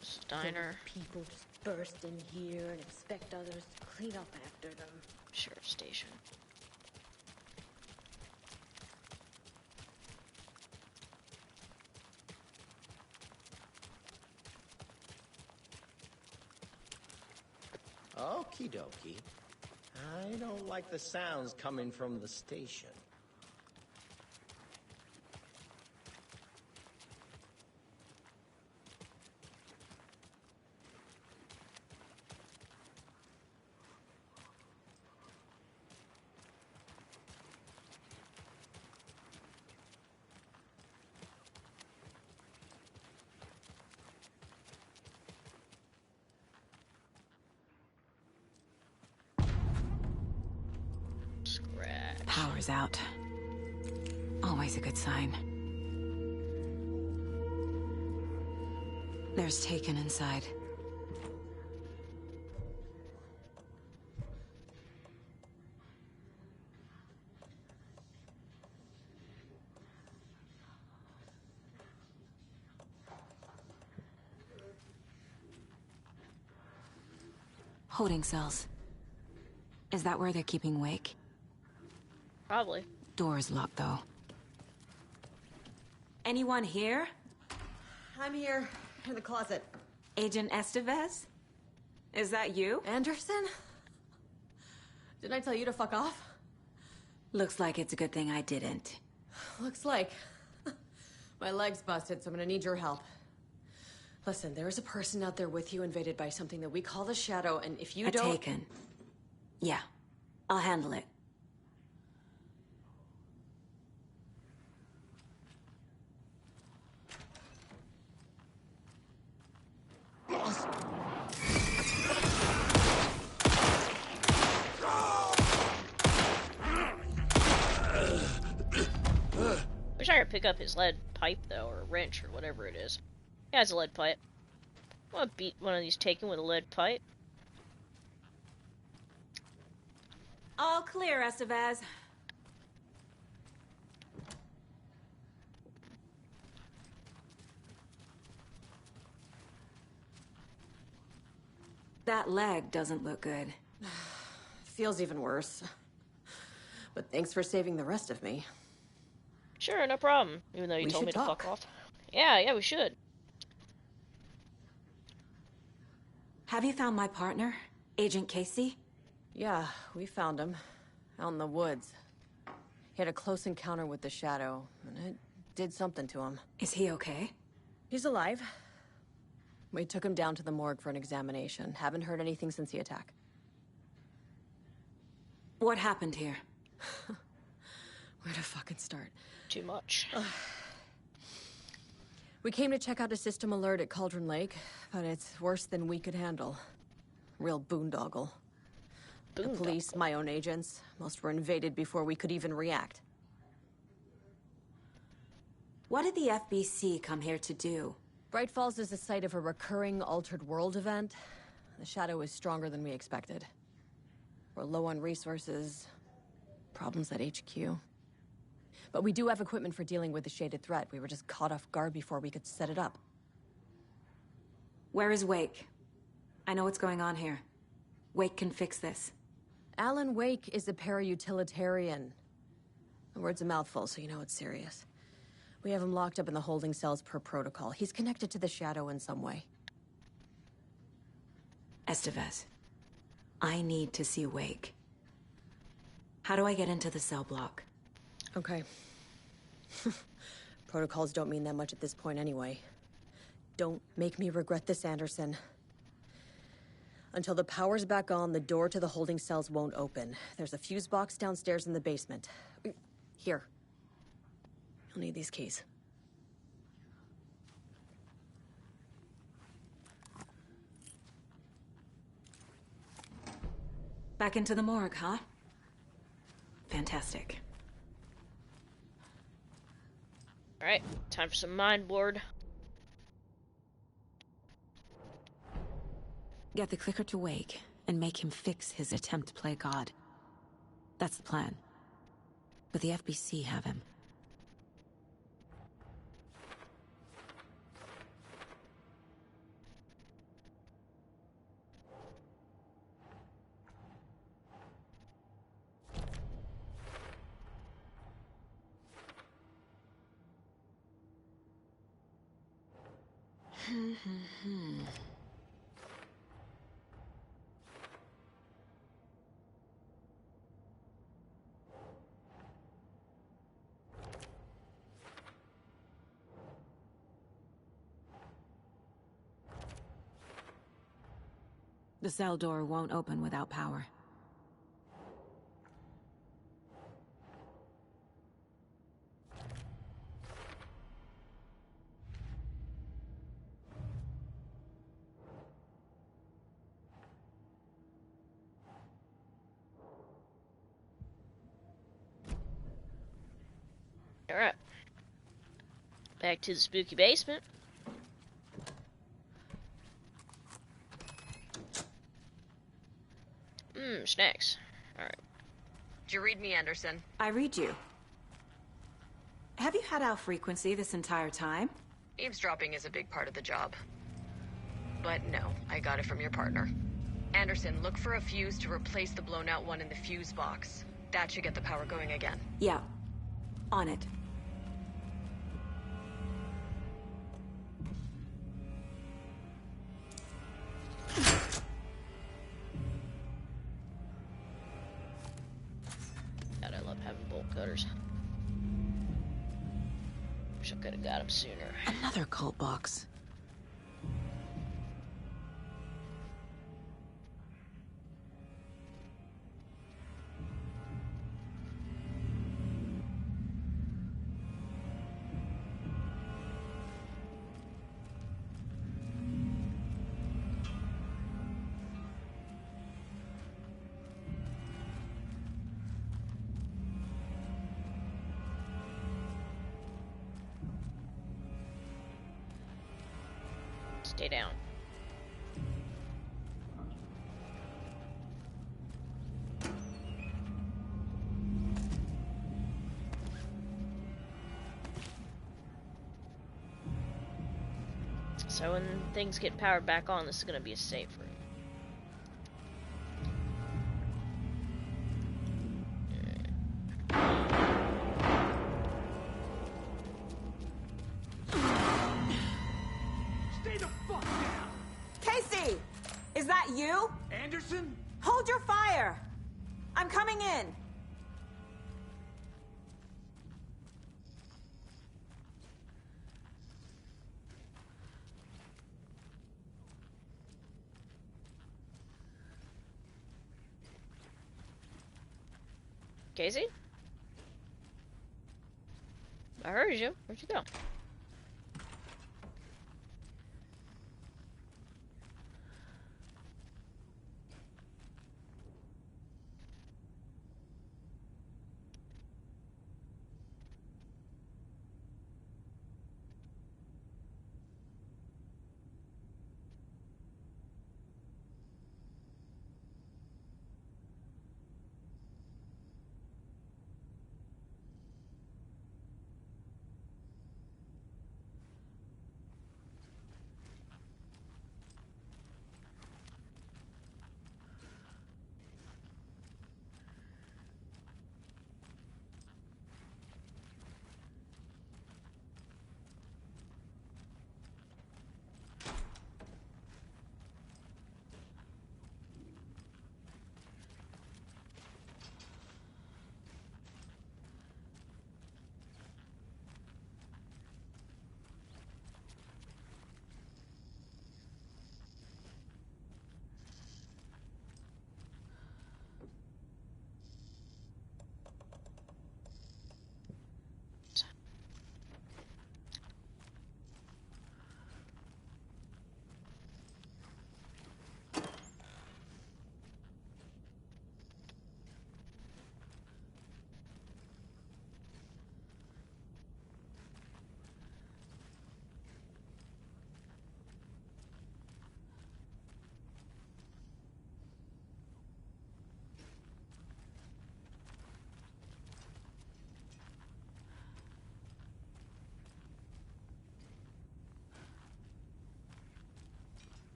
C: This diner.
L: People just burst in here and expect others to clean up after them.
C: Sheriff station.
O: Okie dokie. I don't like the sounds coming from the station.
A: Power's out. Always a good sign. There's Taken inside. Holding cells. Is that where they're keeping Wake?
C: Probably.
A: Door's locked, though.
L: Anyone here?
P: I'm here, in the closet.
L: Agent Estevez? Is that you?
P: Anderson? Didn't I tell you to fuck off?
A: Looks like it's a good thing I didn't.
P: Looks like. My leg's busted, so I'm gonna need your help. Listen, there is a person out there with you invaded by something that we call the Shadow, and if you don't...
A: Taken. Yeah, I'll handle it.
C: Wish I could pick up his lead pipe, though, or wrench, or whatever it is. Yeah, it's a lead pipe. I want to beat one of these Taken with a lead pipe.
L: All clear, Estevez.
A: That leg doesn't look good.
P: Feels even worse. But thanks for saving the rest of me.
C: Sure, no problem. Even though you told me to fuck off. Yeah, we should.
A: Have you found my partner, Agent Casey?
P: Yeah, we found him. Out in the woods. He had a close encounter with the Shadow, and it did something to him.
A: Is he okay?
P: He's alive. We took him down to the morgue for an examination. Haven't heard anything since the attack.
A: What happened here?
P: Where to fucking start?
C: Too much.
P: We came to check out a system alert at Cauldron Lake, but it's worse than we could handle. Real boondoggle. The police, my own agents, most were invaded before we could even react.
A: What did the FBC come here to do?
P: Bright Falls is the site of a recurring Altered World event. The Shadow is stronger than we expected. We're low on resources, problems at HQ. But we do have equipment for dealing with the shaded threat. We were just caught off guard before we could set it up.
Q: Where is Wake? I know what's going on here. Wake can fix this.
P: Alan Wake is a para-utilitarian. The word's a mouthful, so you know it's serious. We have him locked up in the holding cells per protocol. He's connected to the Shadow in some way.
Q: Estevez, I need to see Wake. How do I get into the cell block?
P: Okay. Protocols don't mean that much at this point anyway. Don't make me regret this, Anderson. Until the power's back on, the door to the holding cells won't open. There's a fuse box downstairs in the basement. Here. You'll need these keys.
Q: Back into the morgue, huh? Fantastic.
C: Alright, time for some mind board.
Q: Get the clicker to Wake and make him fix his attempt to play God. That's the plan. But the FBC have him. The cell door won't open without power.
C: Alright. Back to the spooky basement. Snacks. Alright.
P: Did you read me, Anderson?
Q: I read you. Have you had our frequency this entire time?
P: Eavesdropping is a big part of the job. But no, I got it from your partner. Anderson, look for a fuse to replace the blown out one in the fuse box. That should get the power going again.
Q: Yeah. On it.
C: God, I love having bolt cutters. Wish I could have got them sooner.
Q: Another cult box.
C: Stay down. So when things get powered back on, this is going to be a safe room.
Q: You?
J: Anderson?
Q: Hold your fire! I'm coming in!
C: Casey? I heard you. Where'd you go?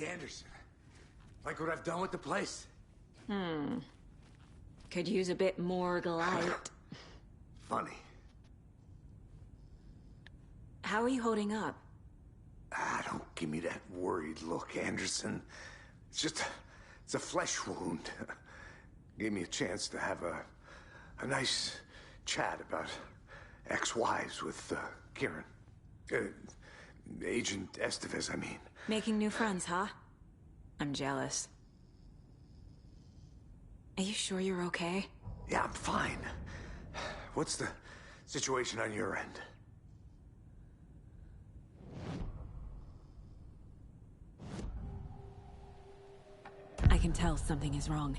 R: Hey, Anderson. Like what I've done with the place?
Q: Could use a bit more light.
R: Funny.
Q: How are you holding up?
R: Don't give me that worried look, Anderson. It's a flesh wound. Gave me a chance to have a nice chat about ex-wives with Kieran. Agent Estevez, I mean.
Q: Making new friends, huh? I'm jealous. Are you sure you're okay?
R: Yeah, I'm fine. What's the situation on your end?
Q: I can tell something is wrong.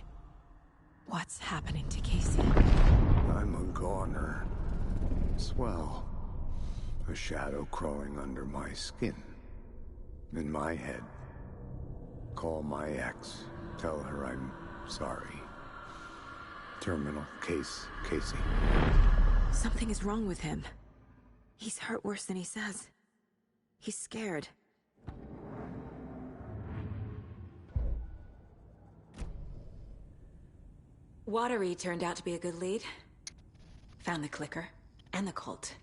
Q: What's happening to Casey?
R: I'm a goner. Swell. A shadow crawling under my skin. In my head. Call my ex. Tell her I'm sorry. Terminal case, Casey.
Q: Something is wrong with him. He's hurt worse than he says. He's scared. Watery turned out to be a good lead. Found the clicker and the cult.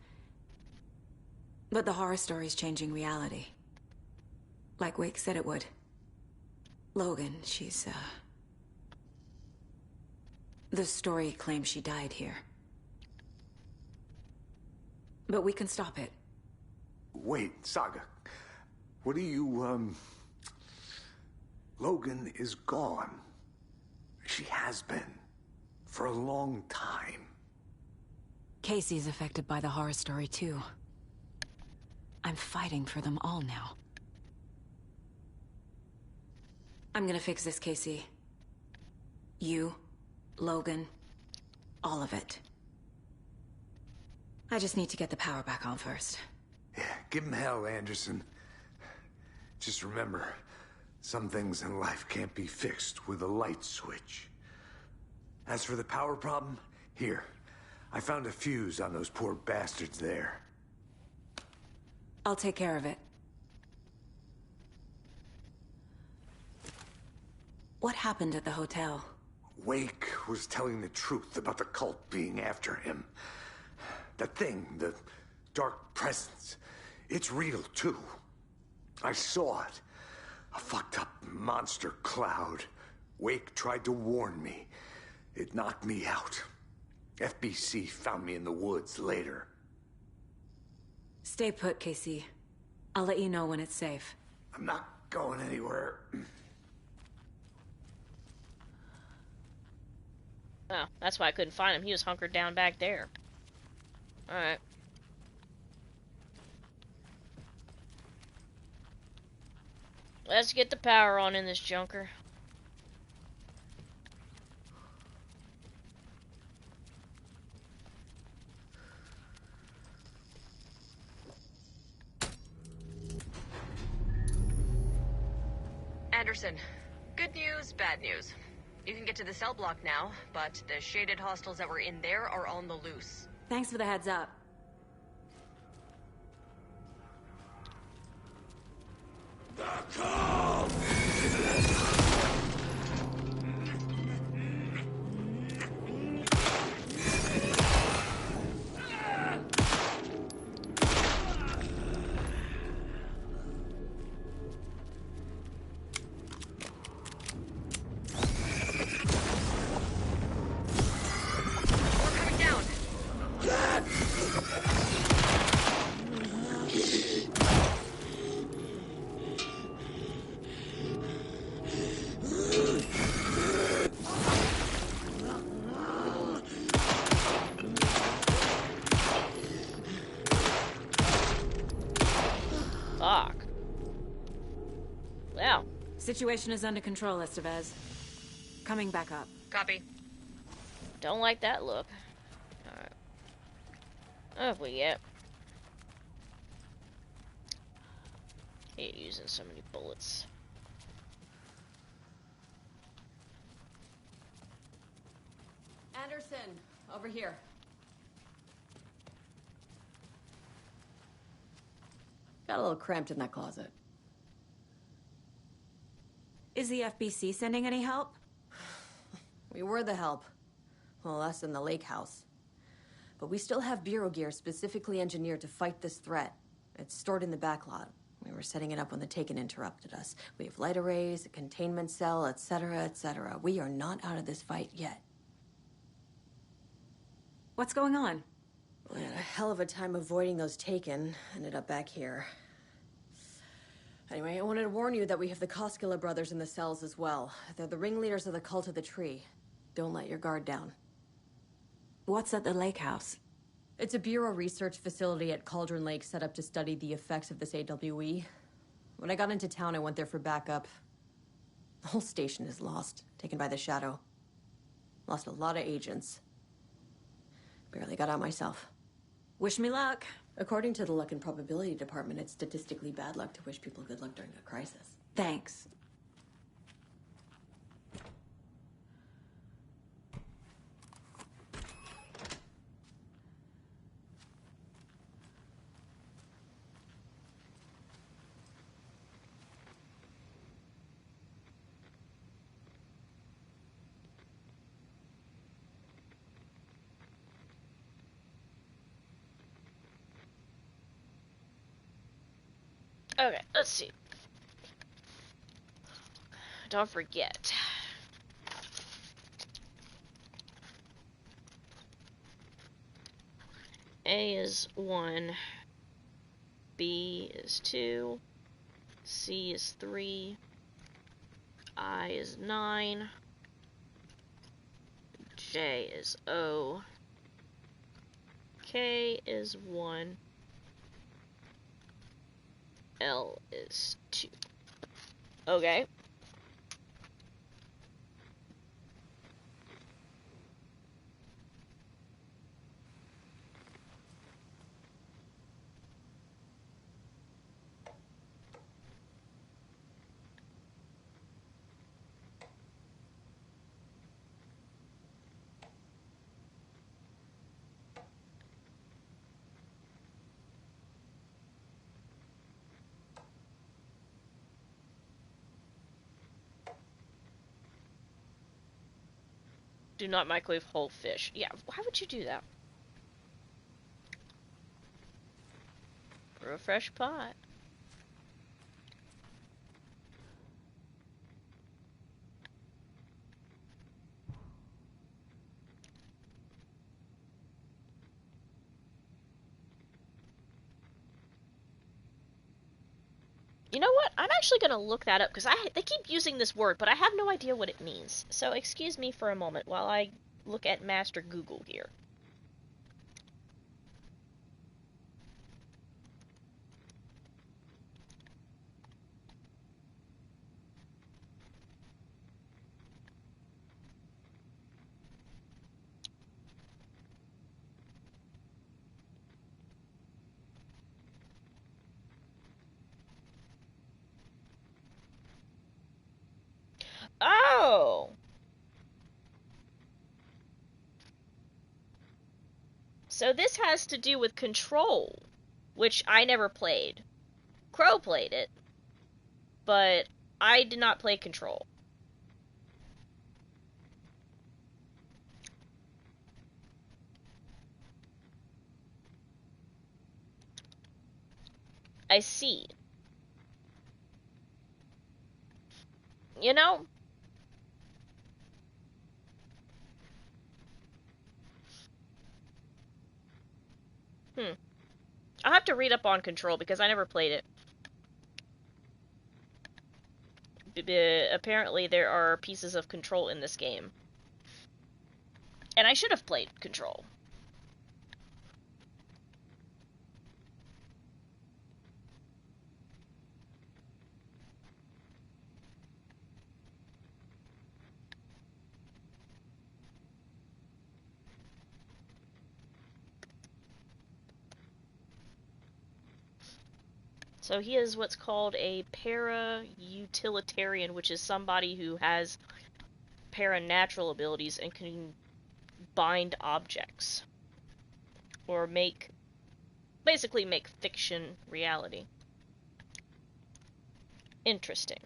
Q: But the horror story's changing reality. Like Wake said it would. Logan, she's, the story claims she died here. But we can stop it.
R: Wait, Saga. What do you, Logan is gone. She has been. For a long time.
Q: Casey's affected by the horror story, too. I'm fighting for them all now. I'm gonna fix this, Casey. You, Logan, all of it. I just need to get the power back on first.
R: Yeah, give him hell, Anderson. Just remember, some things in life can't be fixed with a light switch. As for the power problem, here. I found a fuse on those poor bastards there.
Q: I'll take care of it. What happened at the hotel?
R: Wake was telling the truth about the cult being after him. The thing, the dark presence, it's real too. I saw it. A fucked up monster cloud. Wake tried to warn me. It knocked me out. FBC found me in the woods later.
Q: Stay put, Casey. I'll let you know when it's safe.
R: I'm not going anywhere.
C: Oh, that's why I couldn't find him. He was hunkered down back there. Alright. Let's get the power on in this junker.
S: Anderson, good news, bad news. You can get to the cell block now, but the shaded hostiles that were in there are on the loose.
Q: Thanks for the heads up.
C: Fuck. Well.
Q: Situation is under control, Estevez. Coming back up.
S: Copy.
C: Don't like that look. Alright. What have we get? Hate using so many bullets.
P: Anderson, over here. Got a little cramped in that closet.
Q: Is the FBC sending any help?
P: We were the help. Well, us in the lake house. But we still have Bureau gear specifically engineered to fight this threat. It's stored in the backlot. We were setting it up when the Taken interrupted us. We have light arrays, a containment cell, etc., etc. We are not out of this fight yet.
Q: What's going on?
P: We had a hell of a time avoiding those Taken. Ended up back here. Anyway, I wanted to warn you that we have the Koskela brothers in the cells as well. They're the ringleaders of the Cult of the Tree. Don't let your guard down.
Q: What's at the lake house?
P: It's a Bureau research facility at Cauldron Lake set up to study the effects of this AWE. When I got into town, I went there for backup. The whole station is lost, taken by the Shadow. Lost a lot of agents. Barely got out myself.
Q: Wish me luck.
P: According to the Luck and Probability Department, it's statistically bad luck to wish people good luck during a crisis.
Q: Thanks.
C: Okay, let's see. Don't forget. A is 1, B is 2, C is 3, I is 9, J is 0, K is 1, L is 2. Okay. Do not microwave whole fish. Yeah, why would you do that? For a fresh pot. You know what? I'm actually going to look that up because they keep using this word, but I have no idea what it means. So excuse me for a moment while I look at Master Google here. Oh! So this has to do with Control, which I never played. Crow played it, but I did not play Control. I see. You know, I'll have to read up on Control because I never played it. Apparently there are pieces of Control in this game. And I should have played Control. So he is what's called a para-utilitarian, which is somebody who has paranatural abilities and can bind objects. Or basically make fiction reality. Interesting.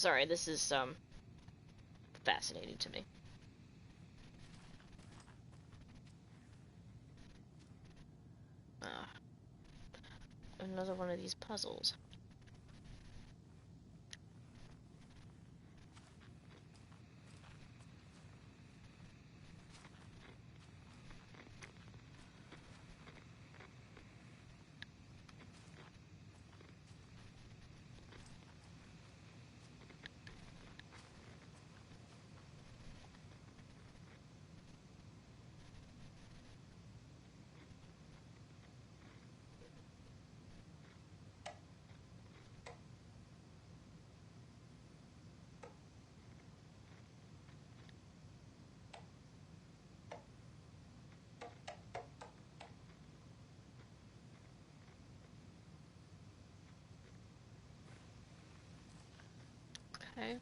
C: Sorry, this is fascinating to me. Another one of these puzzles. Okay.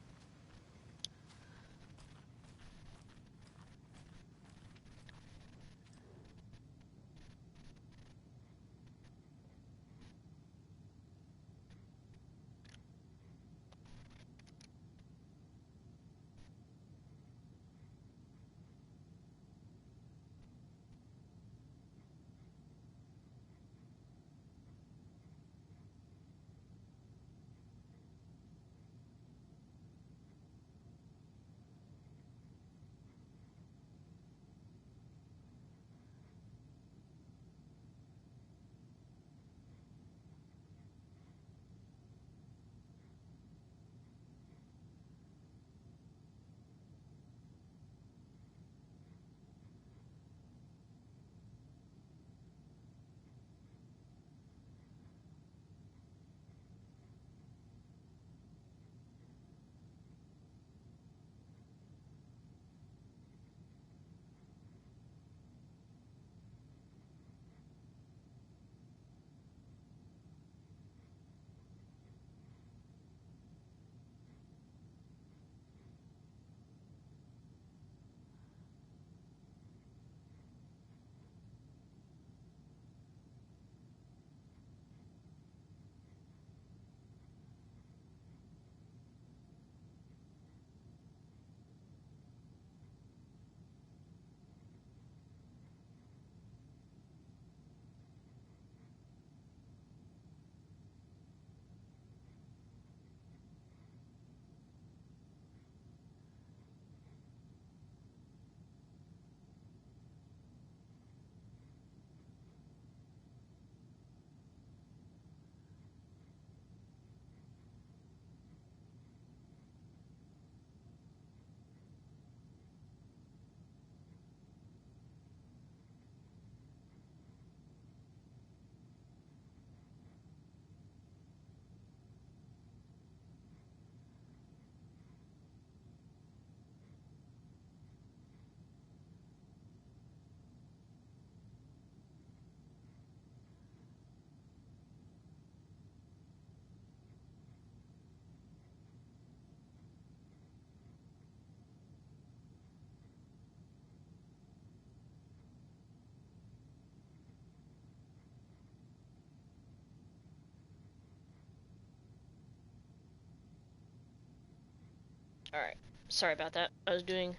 C: Alright. Sorry about that. I was doing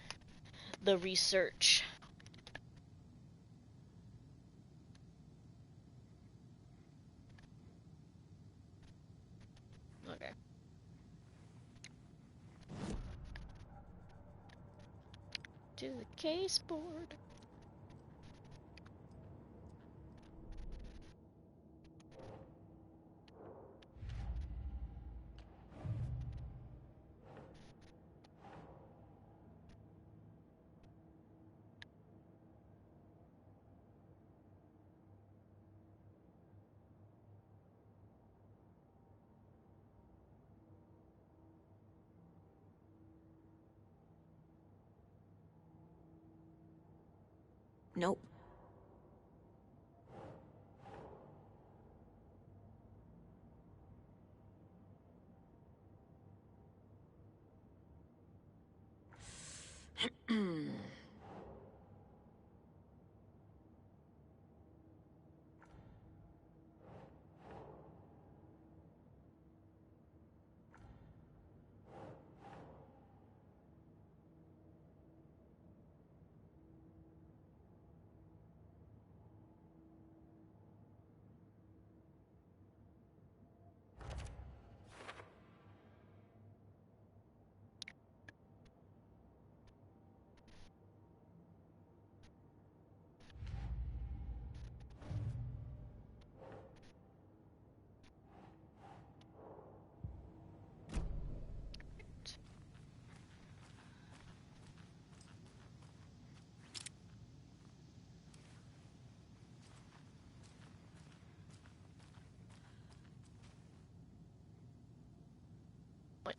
C: the research. Okay. To the case board.
A: Nope.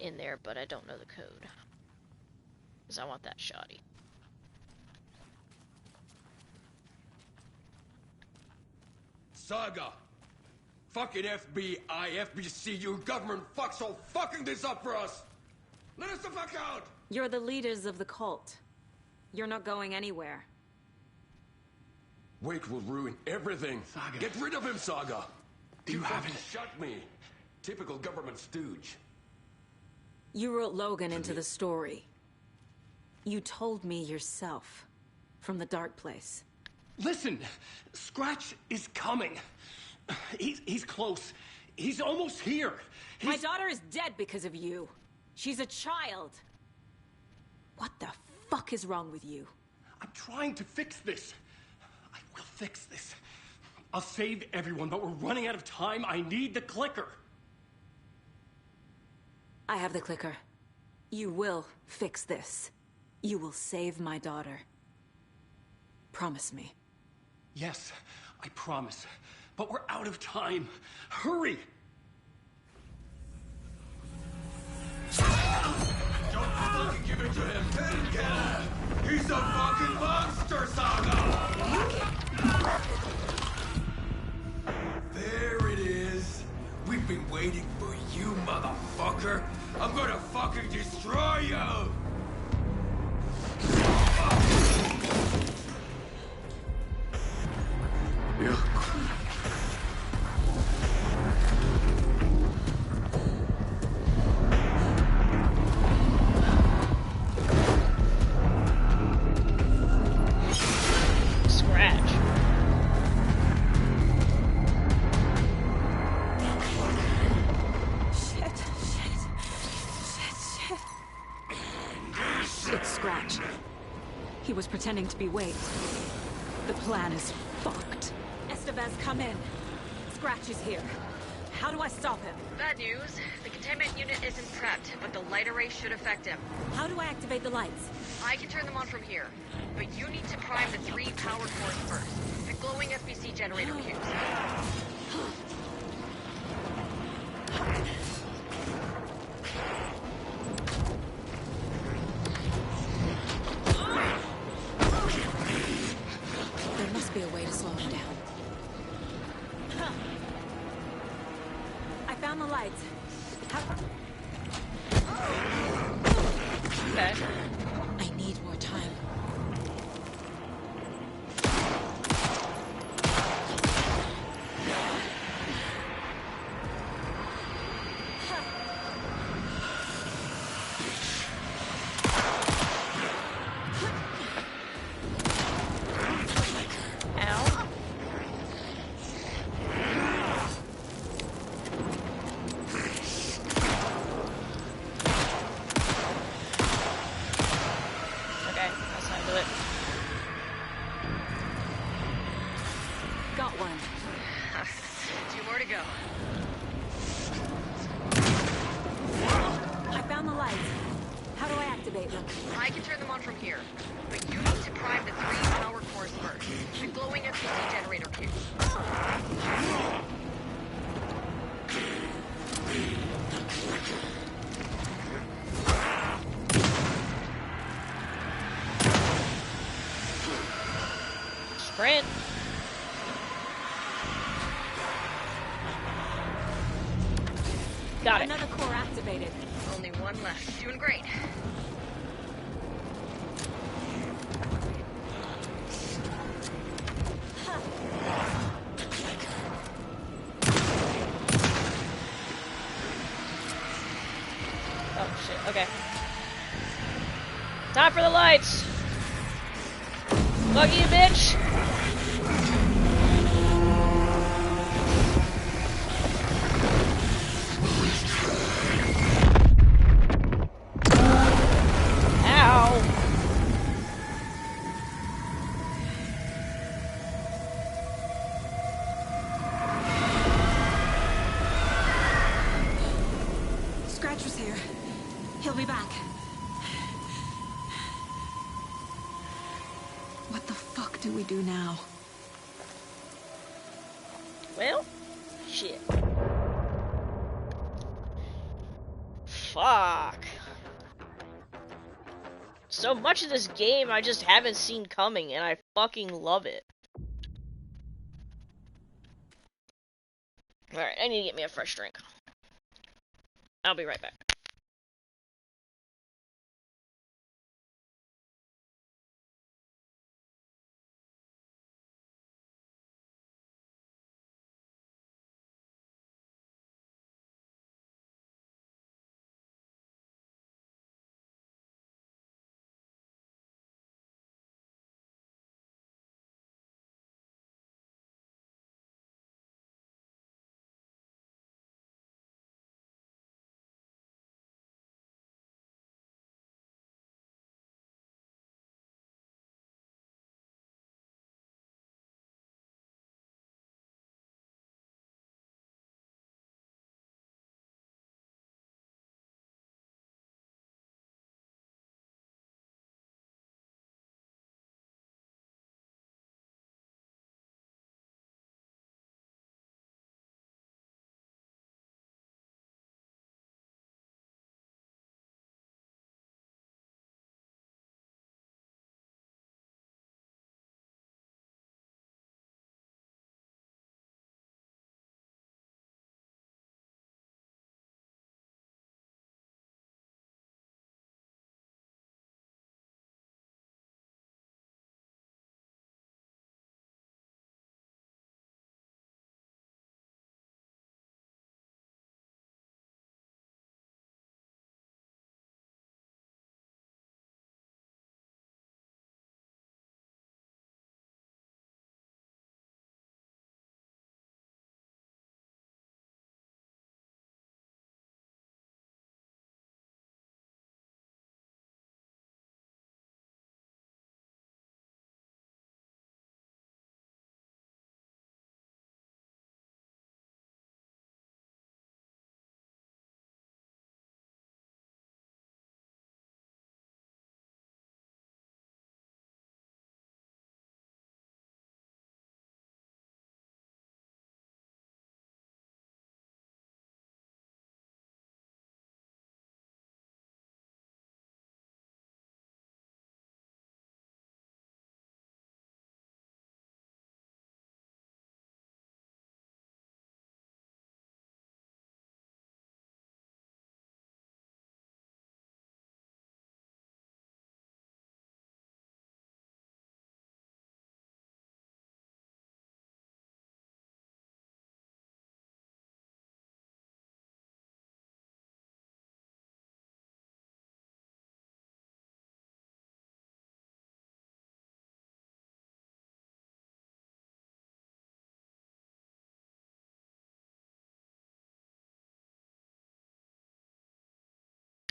C: in there, but I don't know the code. Because I want that shoddy.
G: Saga! Fucking FBI, FBC, you government fucks all fucking this up for us! Let us the fuck out!
L: You're the leaders of the cult. You're not going anywhere.
G: Wake will ruin everything. Saga. Get rid of him, Saga! You haven't shut me. Typical government stooge.
L: You wrote Logan into the story. You told me yourself. From the dark place.
E: Listen! Scratch is coming. He's close. He's almost here.
L: My daughter is dead because of you. She's a child. What the fuck is wrong with you?
E: I'm trying to fix this. I will fix this. I'll save everyone, but we're running out of time. I need the clicker.
L: I have the clicker. You will fix this. You will save my daughter. Promise me.
E: Yes, I promise. But we're out of time. Hurry!
G: Don't fucking give it to him! He's a fucking monster, Saga! There it is. We've been waiting for you, motherfucker. I'm gonna fucking destroy you!
R: Yeah.
C: Scratch.
L: It's Scratch. He was pretending to be Wade. The plan is fucked. Estevez, come in. Scratch is here. How do I stop him?
S: Bad news. The containment unit isn't prepped, but the light array should affect him.
L: How do I activate the lights?
S: I can turn them on from here, but you need to prime the 3 power cores first. The glowing FBC generator fuse.
L: There must be a way to slow him down. I found the lights.
C: Okay.
L: I need more time.
S: Got one. 2 more to go.
L: I found the lights. How do I activate them?
S: I can turn them on from here, but you need to prime the 3 power cores first. The glowing FCC generator fuse.
C: Sprint. Got it.
S: Another core activated. Only one left. Doing great.
C: Oh shit, okay. Time for the lights! Fuck you, bitch! Ow!
L: Scratch was here. He'll be back. What the fuck do we do now?
C: Well, shit. Fuck. So much of this game I just haven't seen coming, and I fucking love it. Alright, I need to get me a fresh drink. I'll be right back.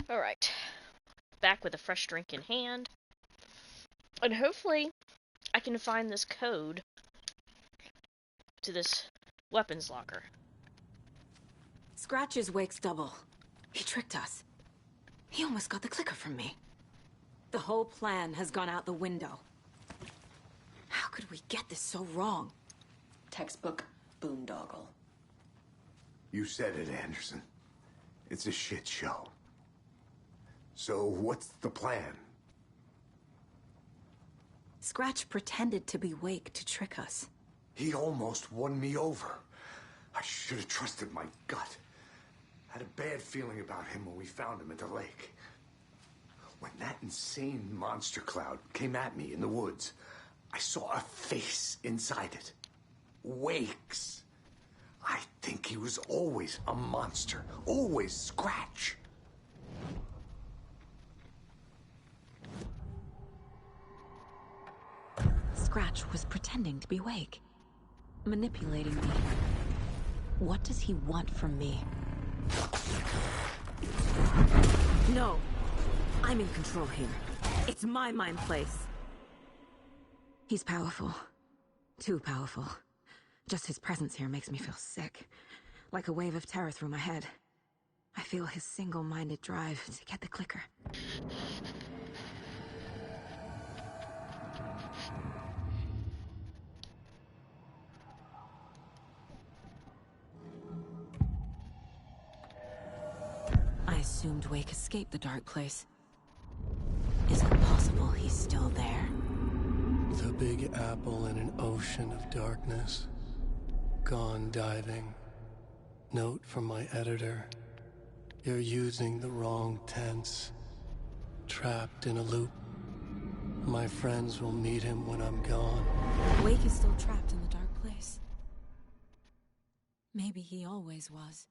C: Alright. Back with a fresh drink in hand. And hopefully I can find this code to this weapons locker.
L: Scratch is Wake's double. He tricked us. He almost got the clicker from me. The whole plan has gone out the window. How could we get this so wrong?
T: Textbook boondoggle.
R: You said it, Anderson. It's a shit show. So what's the plan?
L: Scratch pretended to be Wake to trick us.
R: He almost won me over. I should have trusted my gut. Had a bad feeling about him when we found him at the lake. When that insane monster cloud came at me in the woods, I saw a face inside it. Wake's. I think he was always a monster. Always Scratch.
A: Scratch was pretending to be Wake. Manipulating me. What does he want from me?
L: No. I'm in control here. It's my mind place.
A: He's powerful. Too powerful. Just his presence here makes me feel sick. Like a wave of terror through my head. I feel his single-minded drive to get the clicker. I
Q: I assumed Wake escaped the dark place. Is it possible he's still there?
E: The Big Apple in an ocean of darkness. Gone diving. Note from my editor. You're using the wrong tense. Trapped in a loop. My friends will meet him when I'm gone.
Q: Wake is still trapped in the dark place. Maybe he always was.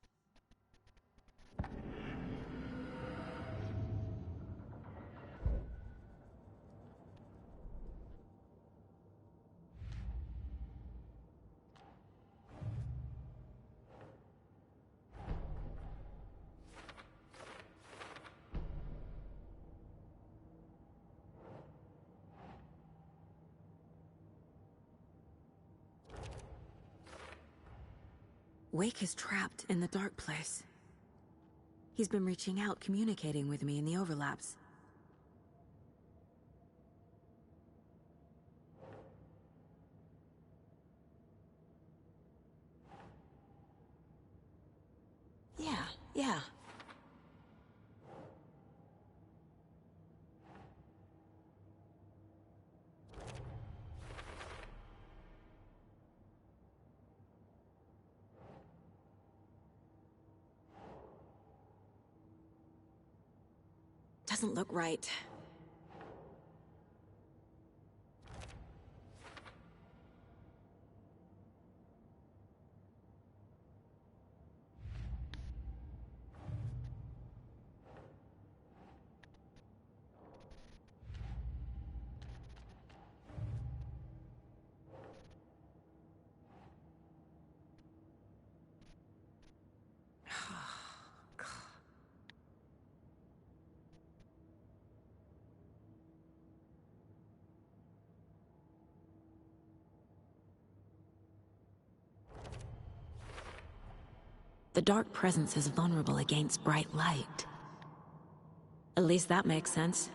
Q: Wake is trapped in the dark place. He's been reaching out, communicating with me in the overlaps. Yeah. Doesn't look right. The dark presence is vulnerable against bright light. At least that makes sense.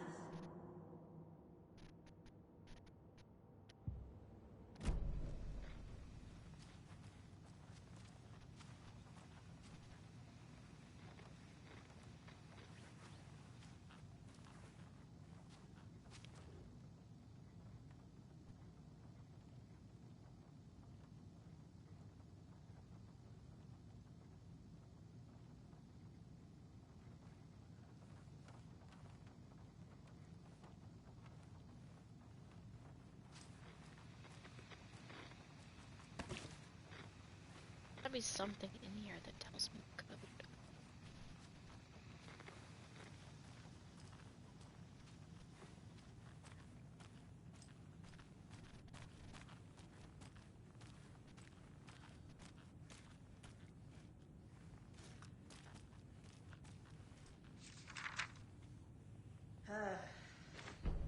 C: Be something in here that tells me code.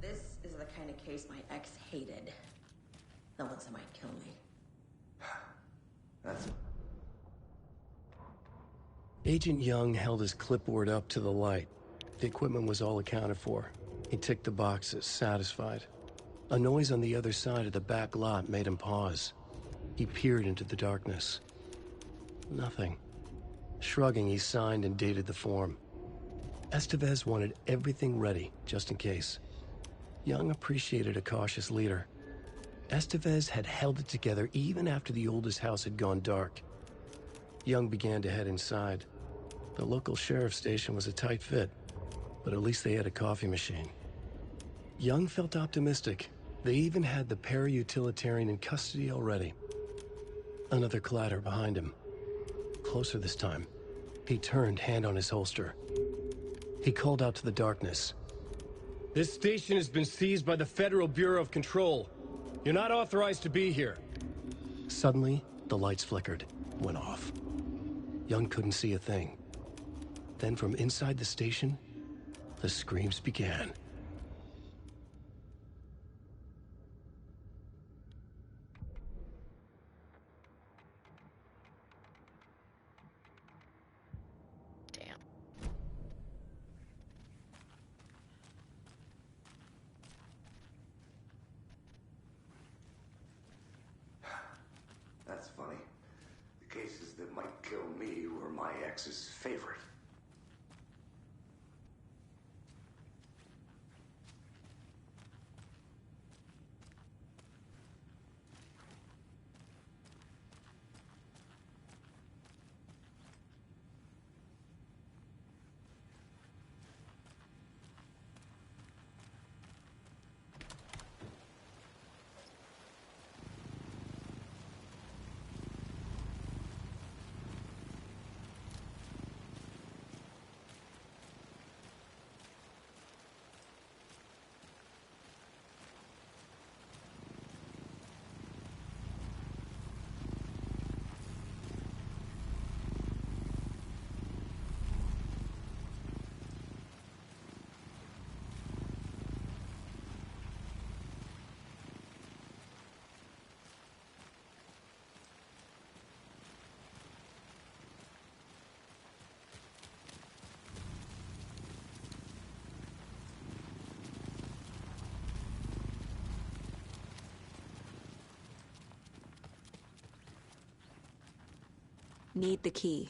P: This is the kind of case my ex hated. The ones that might kill me.
R: That's...
E: Agent Young held his clipboard up to the light. The equipment was all accounted for. He ticked the boxes, satisfied. A noise on the other side of the back lot made him pause. He peered into the darkness. Nothing. Shrugging, he signed and dated the form. Estevez wanted everything ready, just in case. Young appreciated a cautious leader. Estevez had held it together even after the oldest house had gone dark. Young began to head inside. The local sheriff's station was a tight fit, but at least they had a coffee machine. Young felt optimistic. They even had the para-utilitarian in custody already. Another clatter behind him. Closer this time. He turned, hand on his holster. He called out to the darkness.
U: This station has been seized by the Federal Bureau of Control. You're not authorized to be here.
E: Suddenly, the lights flickered, went off. Young couldn't see a thing. Then from inside the station, the screams began.
C: Damn.
R: That's funny. The cases that might kill me were my ex's favorite.
Q: Need the key.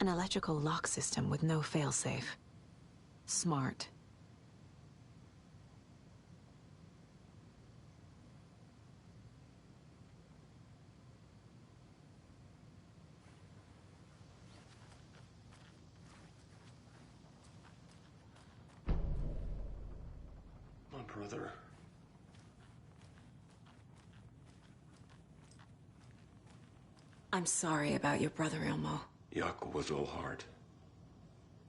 Q: An electrical lock system with no failsafe. Smart.
H: My brother.
Q: I'm sorry about your brother, Ilmo.
H: Jaakko was all heart.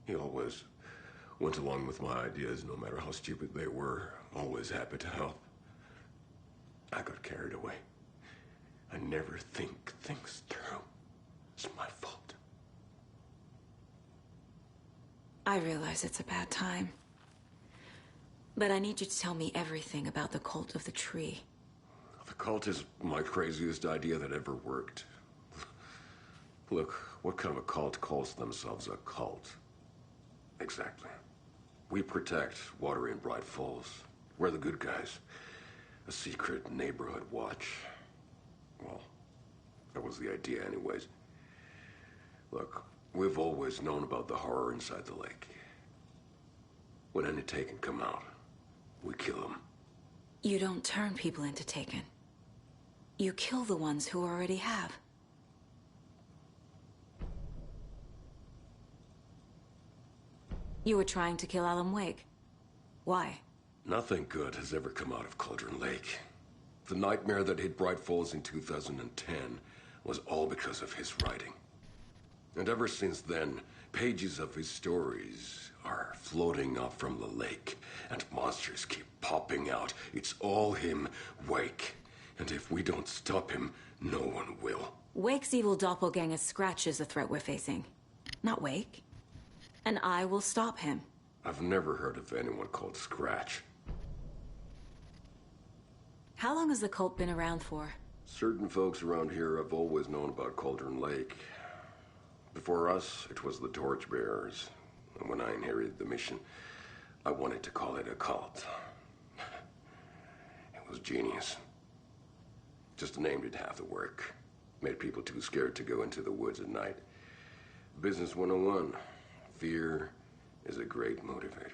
H: He always went along with my ideas, no matter how stupid they were. Always happy to help. I got carried away. I never think things through. It's my fault.
Q: I realize it's a bad time. But I need you to tell me everything about the Cult of the Tree.
H: The cult is my craziest idea that ever worked. Look, what kind of a cult calls themselves a cult? Exactly. We protect Water in Bright Falls. We're the good guys. A secret neighborhood watch. Well, that was the idea anyways. Look, we've always known about the horror inside the lake. When any Taken come out, we kill them.
Q: You don't turn people into Taken. You kill the ones who already have. You were trying to kill Alan Wake. Why?
H: Nothing good has ever come out of Cauldron Lake. The nightmare that hit Bright Falls in 2010 was all because of his writing. And ever since then, pages of his stories are floating up from the lake, and monsters keep popping out. It's all him, Wake. And if we don't stop him, no one will.
Q: Wake's evil doppelganger Scratch is the threat we're facing, not Wake. And I will stop him.
H: I've never heard of anyone called Scratch.
Q: How long has the cult been around for?
H: Certain folks around here have always known about Cauldron Lake. Before us, it was the Torchbearers. And when I inherited the mission, I wanted to call it a cult. It was genius. Just a name did half the work. Made people too scared to go into the woods at night. Business 101. Fear is a great motivator.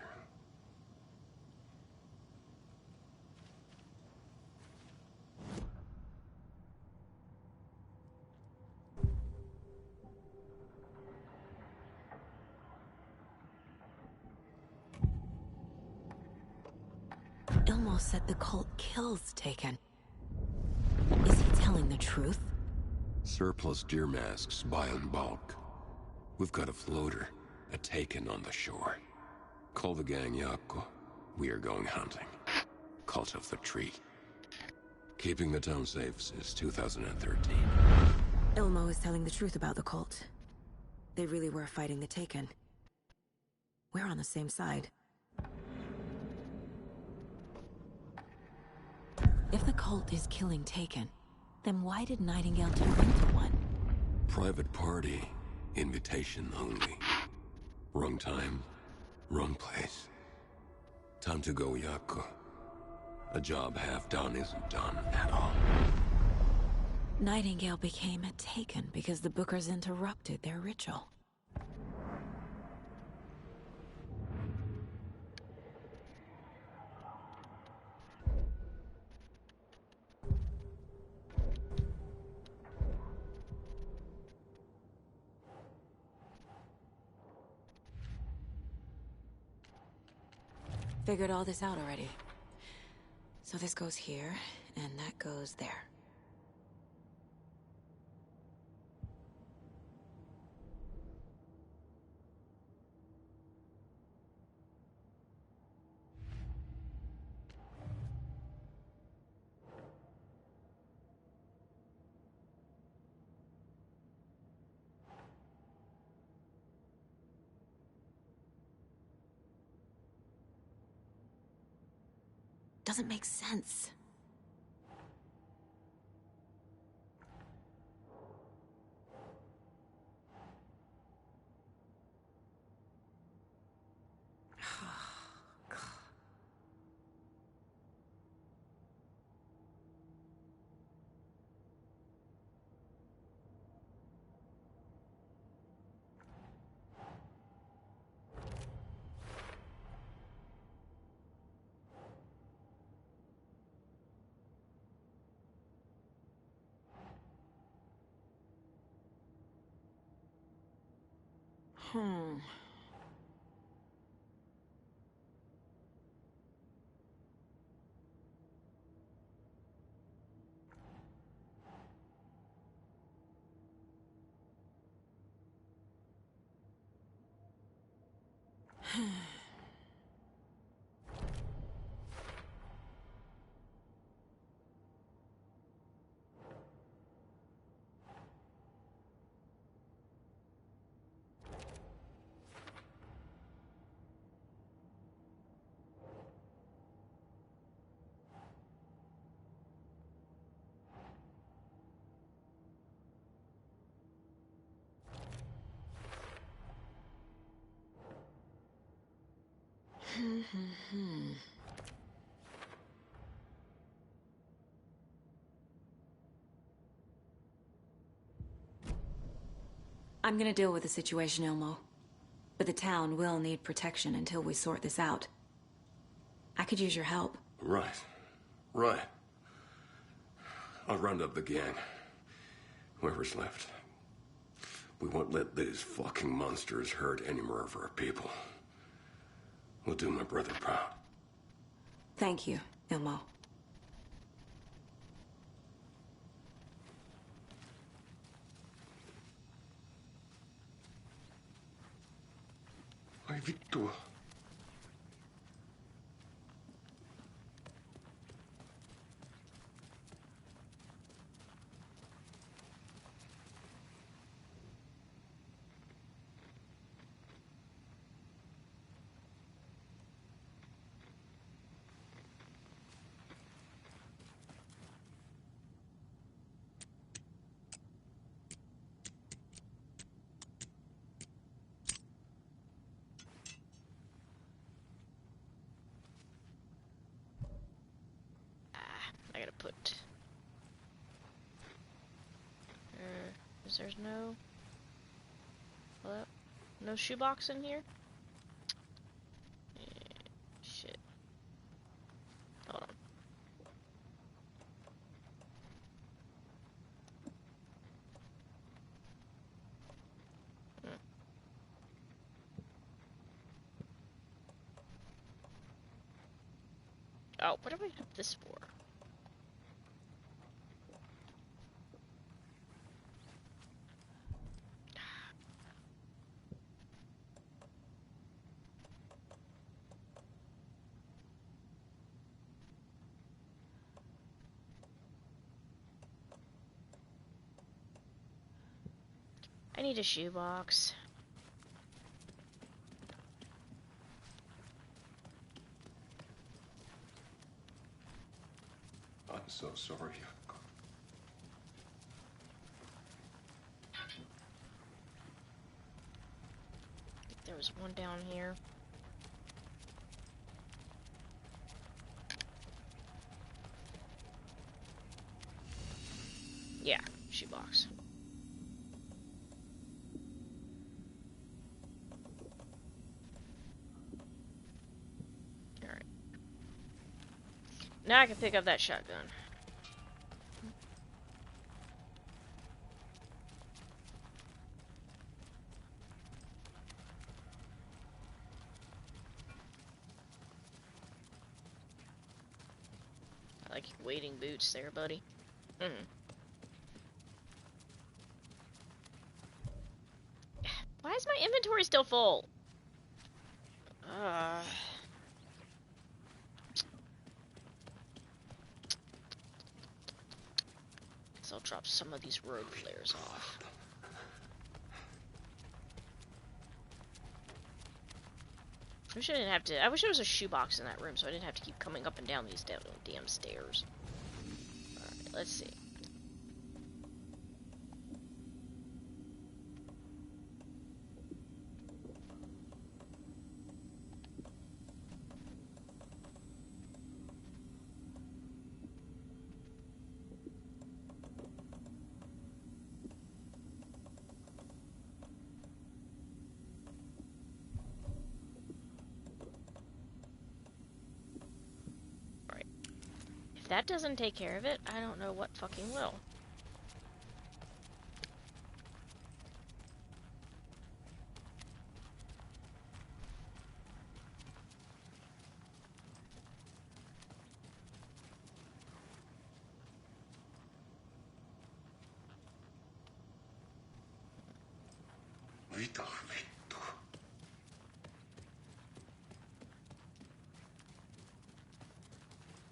Q: Ilmo said the cult kills Taken. Is he telling the truth?
H: Surplus deer masks buy in bulk. We've got a floater, a Taken on the shore. Call the gang Jaakko. We are going hunting. Cult of the Tree. Keeping the town safe since 2013.
Q: Ilmo is telling the truth about the cult. They really were fighting the Taken. We're on the same side. If the cult is killing Taken, then why did Nightingale turn into one?
H: Private party. Invitation only. Wrong time, wrong place. Time to go, Jaakko. A job half done isn't done at all.
Q: Nightingale became a Taken because the Bookers interrupted their ritual. figured all this out already. So this goes here, and that goes there. Doesn't make sense. I'm gonna deal with the situation, Ilmo. But the town will need protection until we sort this out. I could use your help.
H: Right. Right. I'll round up the gang. Whoever's left. We won't let these fucking monsters hurt any more of our people. We'll do my brother proud.
Q: Thank you, Ilmo.
H: Ai vittua.
C: I gotta put... there's no... Hello? No shoebox in here? Shit. Hold on. Oh, what do we have this for? I need a shoebox.
H: I'm so sorry.
C: There was one down here. Yeah, shoebox. Alright. Now I can pick up that shotgun. like wading boots there, buddy. Why is my inventory still full? Guess I'll drop some of these road flares off. I wish I didn't have to. I wish there was a shoebox in that room so I didn't have to keep coming up and down these damn stairs. Alright, let's see. If that doesn't take care of it, I don't know what fucking will.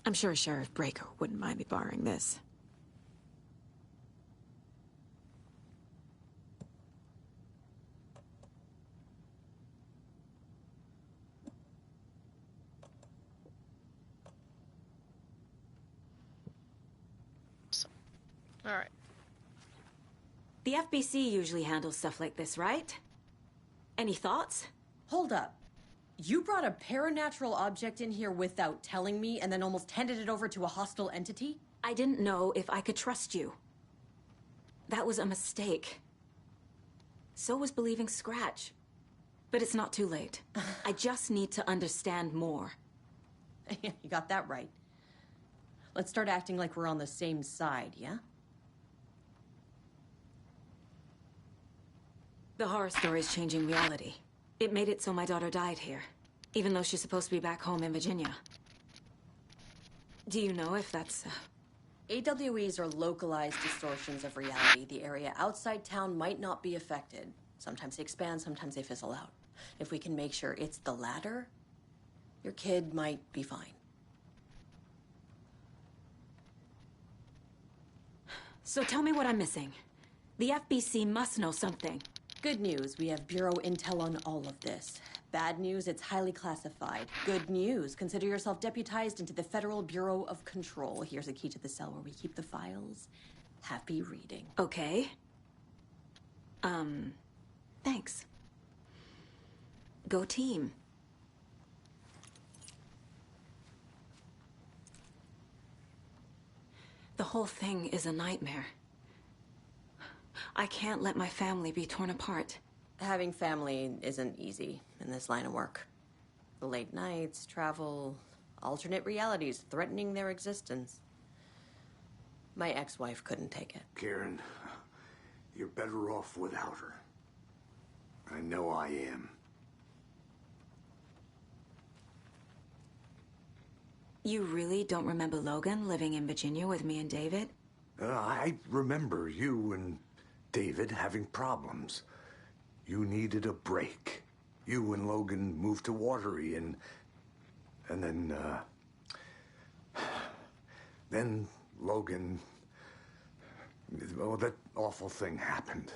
Q: I'm sure Sheriff Breaker wouldn't mind me borrowing this.
C: Alright.
Q: The FBC usually handles stuff like this, right? Any thoughts?
P: Hold up. You brought a paranatural object in here without telling me and then almost handed it over to a hostile entity?
Q: I didn't know if I could trust you. That was a mistake. So was believing Scratch. But it's not too late. I just need to understand more.
P: You got that right. Let's start acting like we're on the same side, yeah?
Q: The horror story is changing reality. It made it so my daughter died here, even though she's supposed to be back home in Virginia. Do you know if that's...
P: AWEs are localized distortions of reality. The area outside town might not be affected. Sometimes they expand, sometimes they fizzle out. If we can make sure it's the latter, your kid might be fine.
Q: So tell me what I'm missing. The FBC must know something.
P: Good news, we have Bureau intel on all of this. Bad news, it's highly classified. Good news, consider yourself deputized into the Federal Bureau of Control. Here's a key to the cell where we keep the files. Happy reading.
Q: Okay. Thanks. Go team. The whole thing is a nightmare. I can't let my family be torn apart.
P: Having family isn't easy in this line of work. The late nights, travel, alternate realities threatening their existence. My ex-wife couldn't take it.
R: Karen, you're better off without her. I know I am.
Q: You really don't remember Logan living in Virginia with me and David?
R: I remember you and David having problems. You needed a break. You and Logan moved to Watery and then Logan, well, that awful thing happened.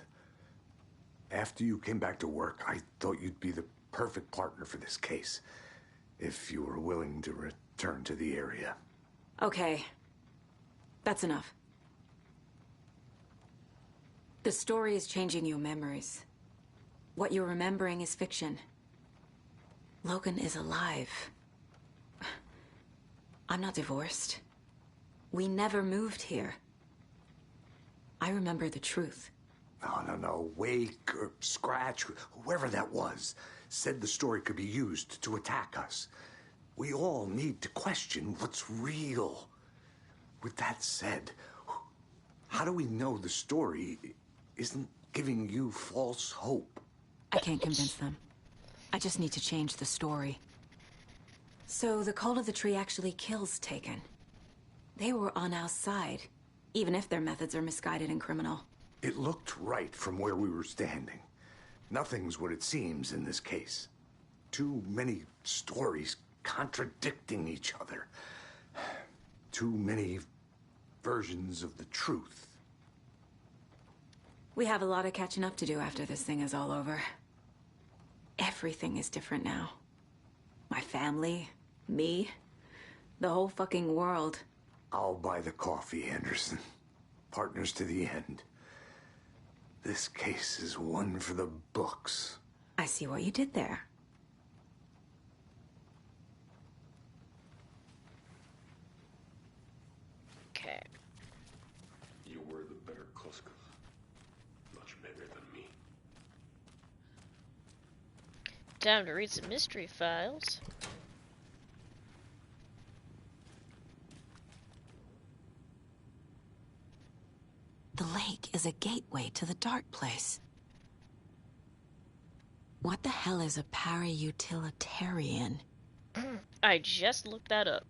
R: After you came back to work, I thought you'd be the perfect partner for this case, if you were willing to return to the area.
Q: Okay. That's enough. The story is changing your memories. What you're remembering is fiction. Logan is alive. I'm not divorced. We never moved here. I remember the truth.
R: No. Wake or Scratch, whoever that was, said the story could be used to attack us. We all need to question what's real. With that said, how do we know the story isn't giving you false hope?
Q: I can't convince them. I just need to change the story. So the Cult of the Tree actually kills Taken. They were on our side, even if their methods are misguided and criminal.
R: It looked right from where we were standing. Nothing's what it seems in this case. Too many stories contradicting each other. Too many versions of the truth.
Q: We have a lot of catching up to do after this thing is all over. Everything is different now. My family, me, the whole fucking world.
R: I'll buy the coffee, Anderson. Partners to the end. This case is one for the books.
Q: I see what you did there.
C: Okay.
H: You were the better Koska. Much better than me.
C: Time to read some mystery files.
A: The lake is a gateway to the dark place. What the hell is a para-utilitarian?
C: I just looked that up.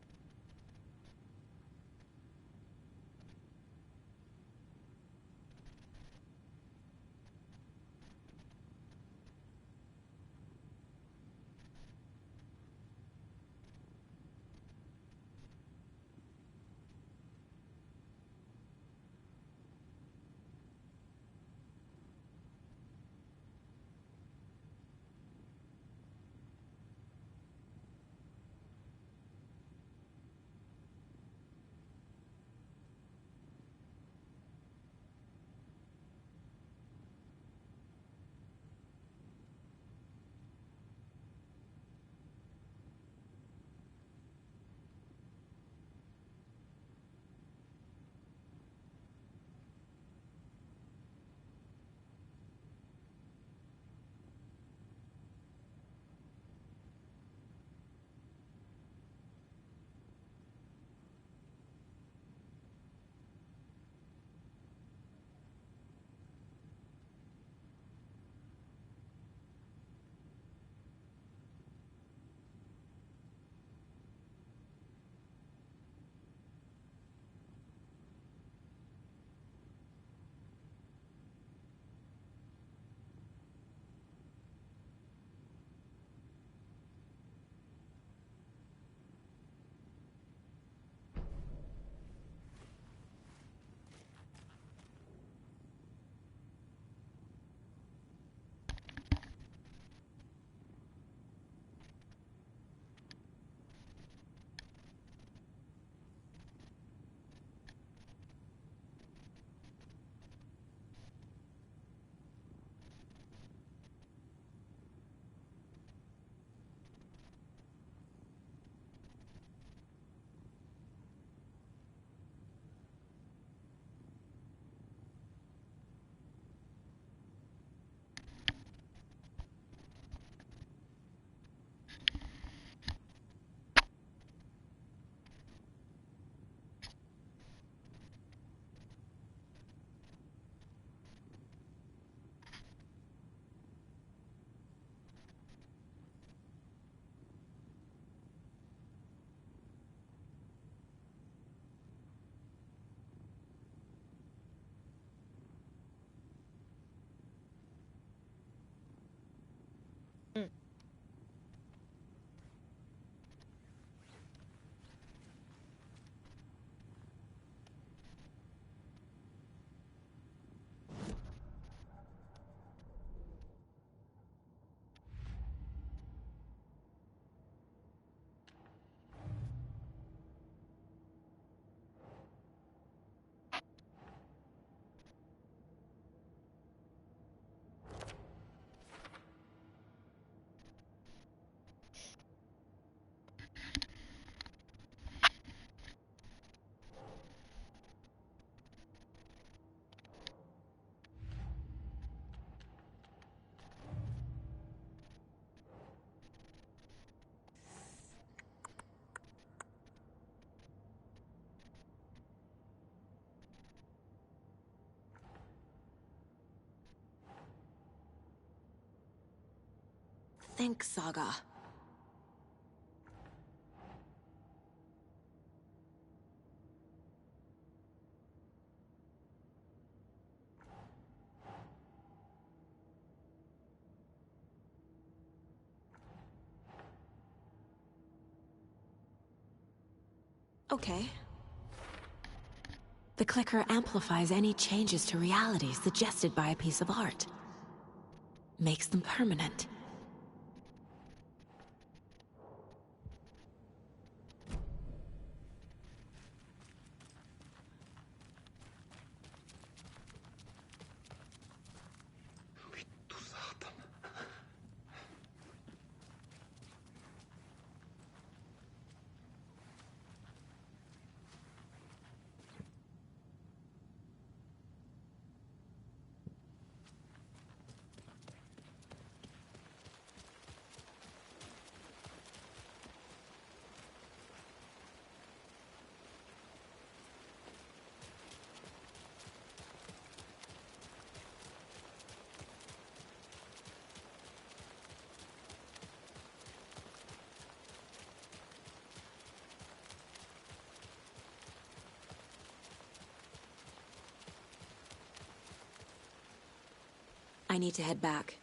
A: Think, Saga.
Q: Okay. The clicker amplifies any changes to reality suggested by a piece of art. Makes them permanent. I need to head back.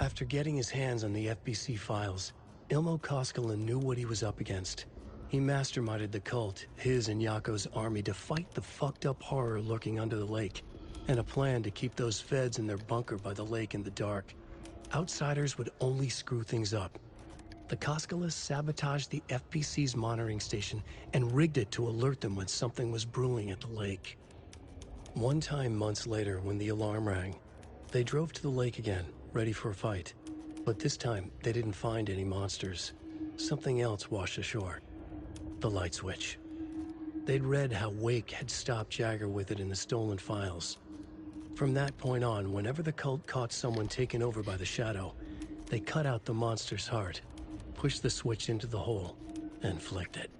E: After getting his hands on the FBC files, Ilmo Koskela knew what he was up against. He masterminded the cult, his and Yako's army, to fight the fucked up horror lurking under the lake, and a plan to keep those feds in their bunker by the lake in the dark. Outsiders would only screw things up. The Koskelas sabotaged the FBC's monitoring station and rigged it to alert them when something was brewing at the lake. One time months later, when the alarm rang, they drove to the lake again, ready for a fight. But this time, they didn't find any monsters. Something else washed ashore. The light switch. They'd read how Wake had stopped Jagger with it in the stolen files. From that point on, whenever the cult caught someone taken over by the Shadow, they cut out the monster's heart, pushed the switch into the hole, and flicked it.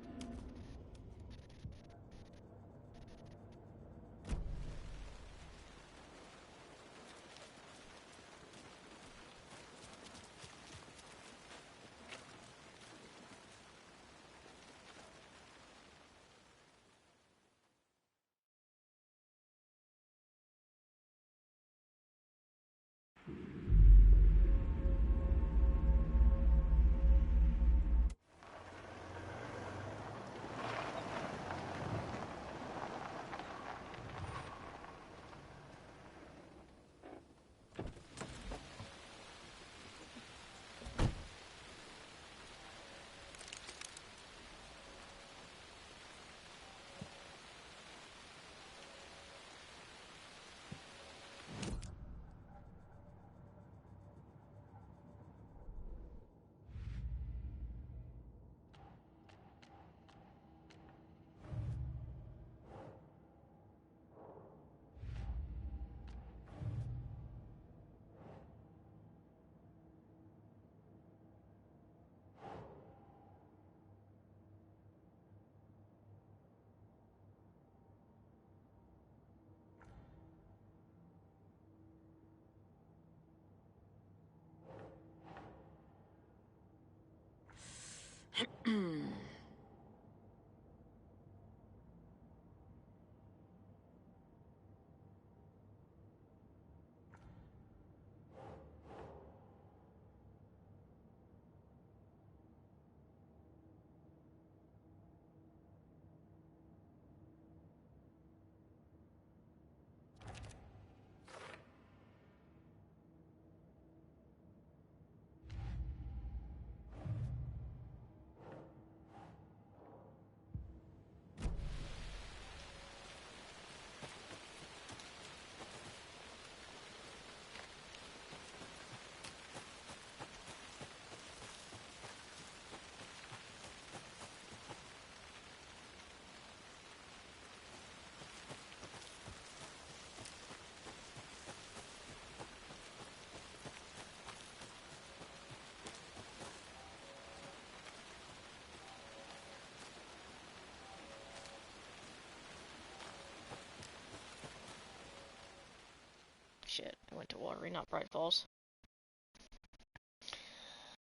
C: Shit, I went to Watery, not Bright Falls.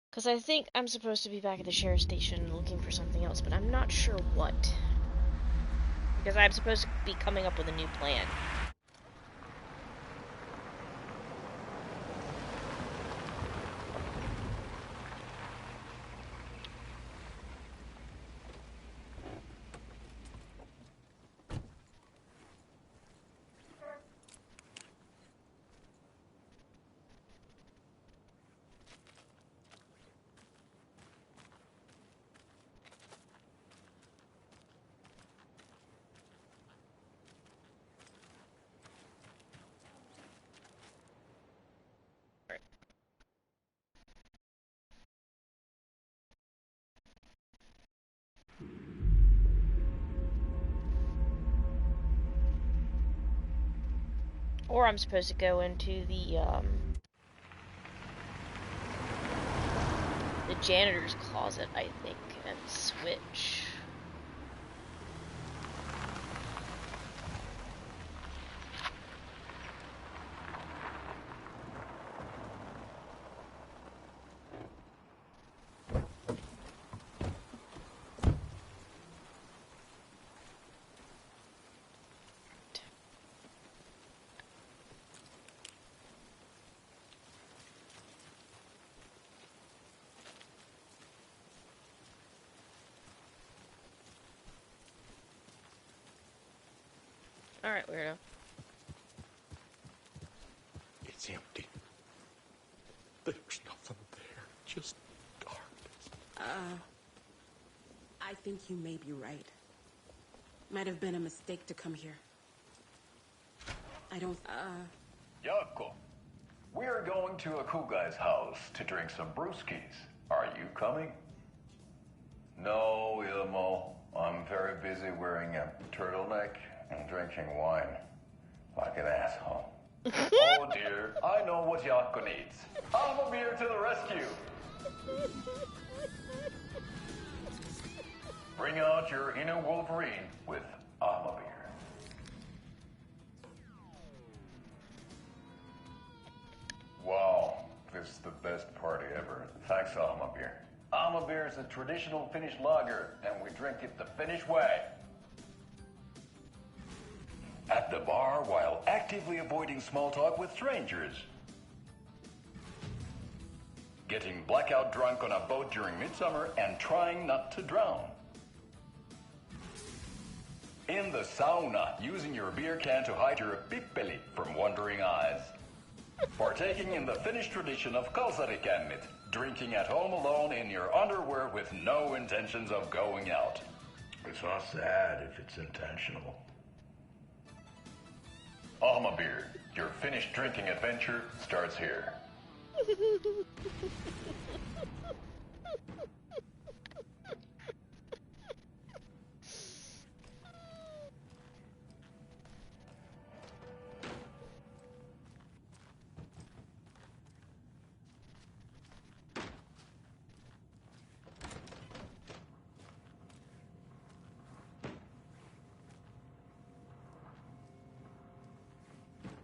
C: Because I think I'm supposed to be back at the sheriff's station looking for something else, but I'm not sure what. Because I'm supposed to be coming up with a new plan. Or I'm supposed to go into the janitor's closet, I think, and switch. Alright, weirdo.
R: It's empty. There's nothing there, just darkness.
I: I think you may be right. Might have been a mistake to come here. I don't,
V: Yako, we're going to a cool guy's house to drink some brewskis. Are you coming? No, Ilmo. I'm very busy wearing a turtleneck and drinking wine like an asshole. Oh dear, I know what Yako needs. I'm a beer to the rescue. Bring out your inner Wolverine with Armor Beer. Wow, this is the best party ever. Thanks, Armor Beer. Armor Beer is a traditional Finnish lager, and we drink it the Finnish way. At the bar while actively avoiding small talk with strangers. Getting blackout drunk on a boat during midsummer and trying not to drown. In the sauna, using your beer can to hide your pippeli from wandering eyes. Partaking in the Finnish tradition of kalsarikännit, drinking at home alone in your underwear with no intentions of going out. It's not sad if it's intentional. Alma Beer, your Finnish drinking adventure starts here.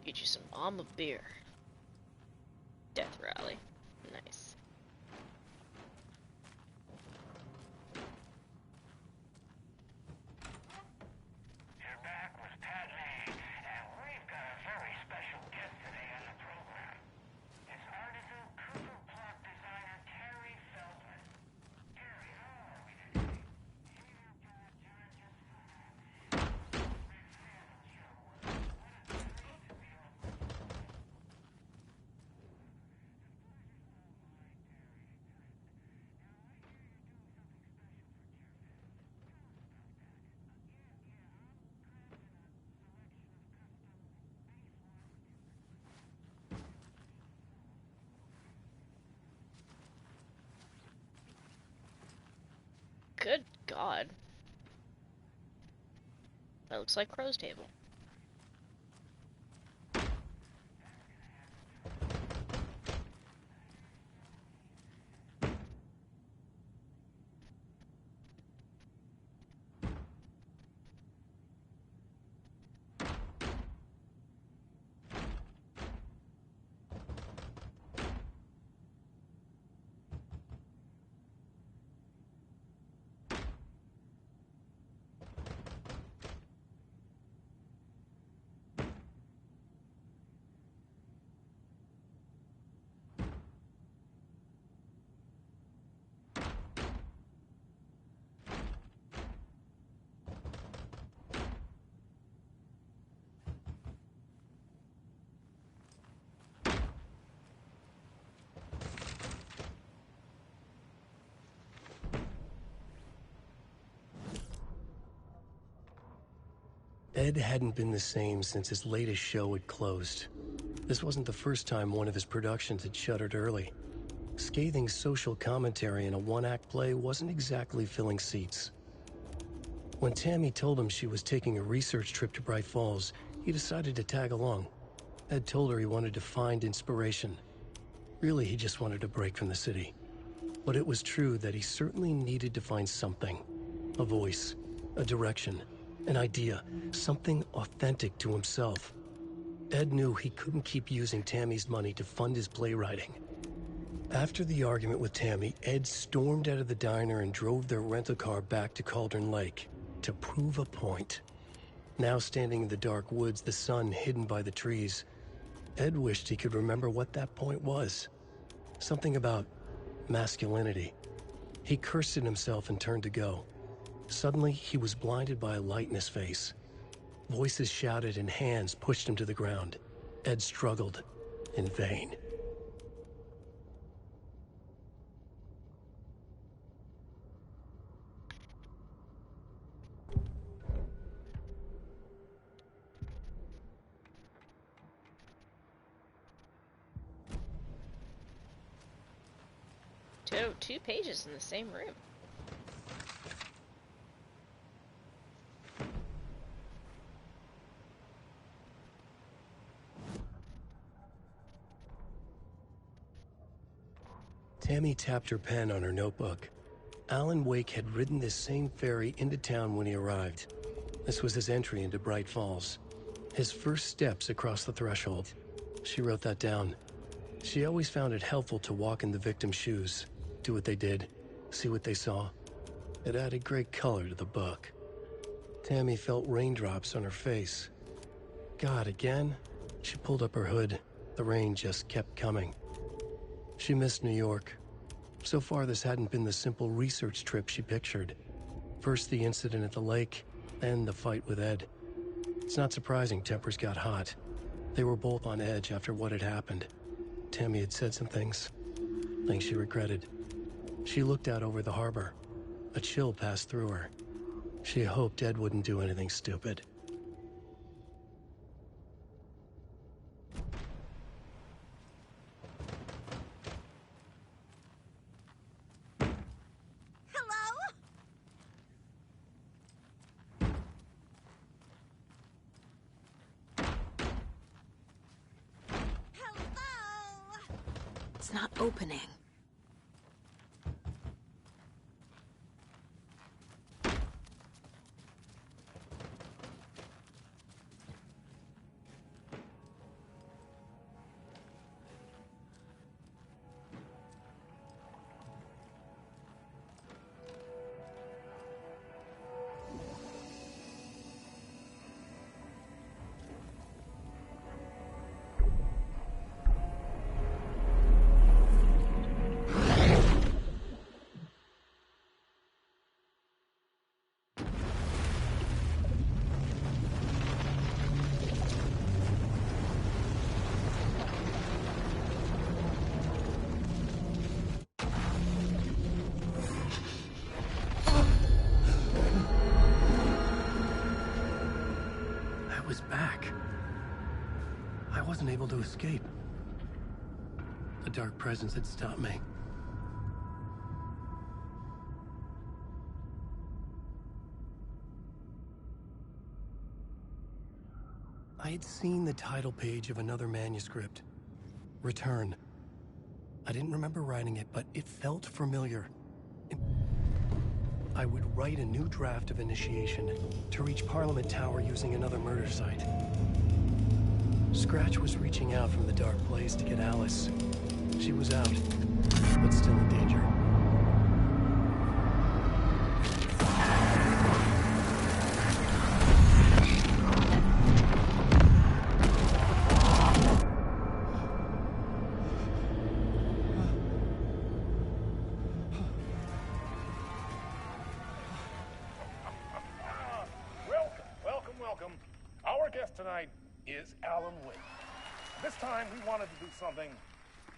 C: Get you some Alma Beer. Death Rally. Nice.
N: You're back with Pat May, and we've got a very special guest today on the program. It's artisan Cooper Plot designer Terry Feldman. Terry, how are we today?
C: Good God. That looks like Crow's Table.
E: Ed hadn't been the same since his latest show had closed. This wasn't the first time one of his productions had shuttered early. Scathing social commentary in a one-act play wasn't exactly filling seats. When Tammy told him she was taking a research trip to Bright Falls, he decided to tag along. Ed told her he wanted to find inspiration. Really, he just wanted a break from the city. But it was true that he certainly needed to find something. A voice, a direction, an idea, something authentic to himself. Ed knew he couldn't keep using Tammy's money to fund his playwriting. After the argument with Tammy, Ed stormed out of the diner and drove their rental car back to Cauldron Lake to prove a point. Now standing in the dark woods, the sun hidden by the trees, Ed wished he could remember what that point was. Something about masculinity. He cursed at himself and turned to go. Suddenly, he was blinded by a light in his face. Voices shouted and hands pushed him to the ground. Ed struggled, in vain.
C: Two pages in the same room.
E: Tammy tapped her pen on her notebook. Alan Wake had ridden this same ferry into town when he arrived. This was his entry into Bright Falls. His first steps across the threshold. She wrote that down. She always found it helpful to walk in the victim's shoes, do what they did, see what they saw. It added great color to the book. Tammy felt raindrops on her face. God, again? She pulled up her hood. The rain just kept coming. She missed New York. So far, this hadn't been the simple research trip she pictured. First the incident at the lake, then the fight with Ed. It's not surprising tempers got hot. They were both on edge after what had happened. Tammy had said some things she regretted. She looked out over the harbor. A chill passed through her. She hoped Ed wouldn't do anything stupid.
Q: It's not opening. I wasn't able to escape. A dark presence had stopped me. I had seen the title page of another manuscript. Return. I didn't remember writing it, but it felt familiar. I would write a new draft of Initiation to reach Parliament Tower using another murder site. Scratch was reaching out from the dark place to get Alice. She was out, but still in danger.
B: Welcome. Our guest tonight is Alan Wake. This time we wanted to do something.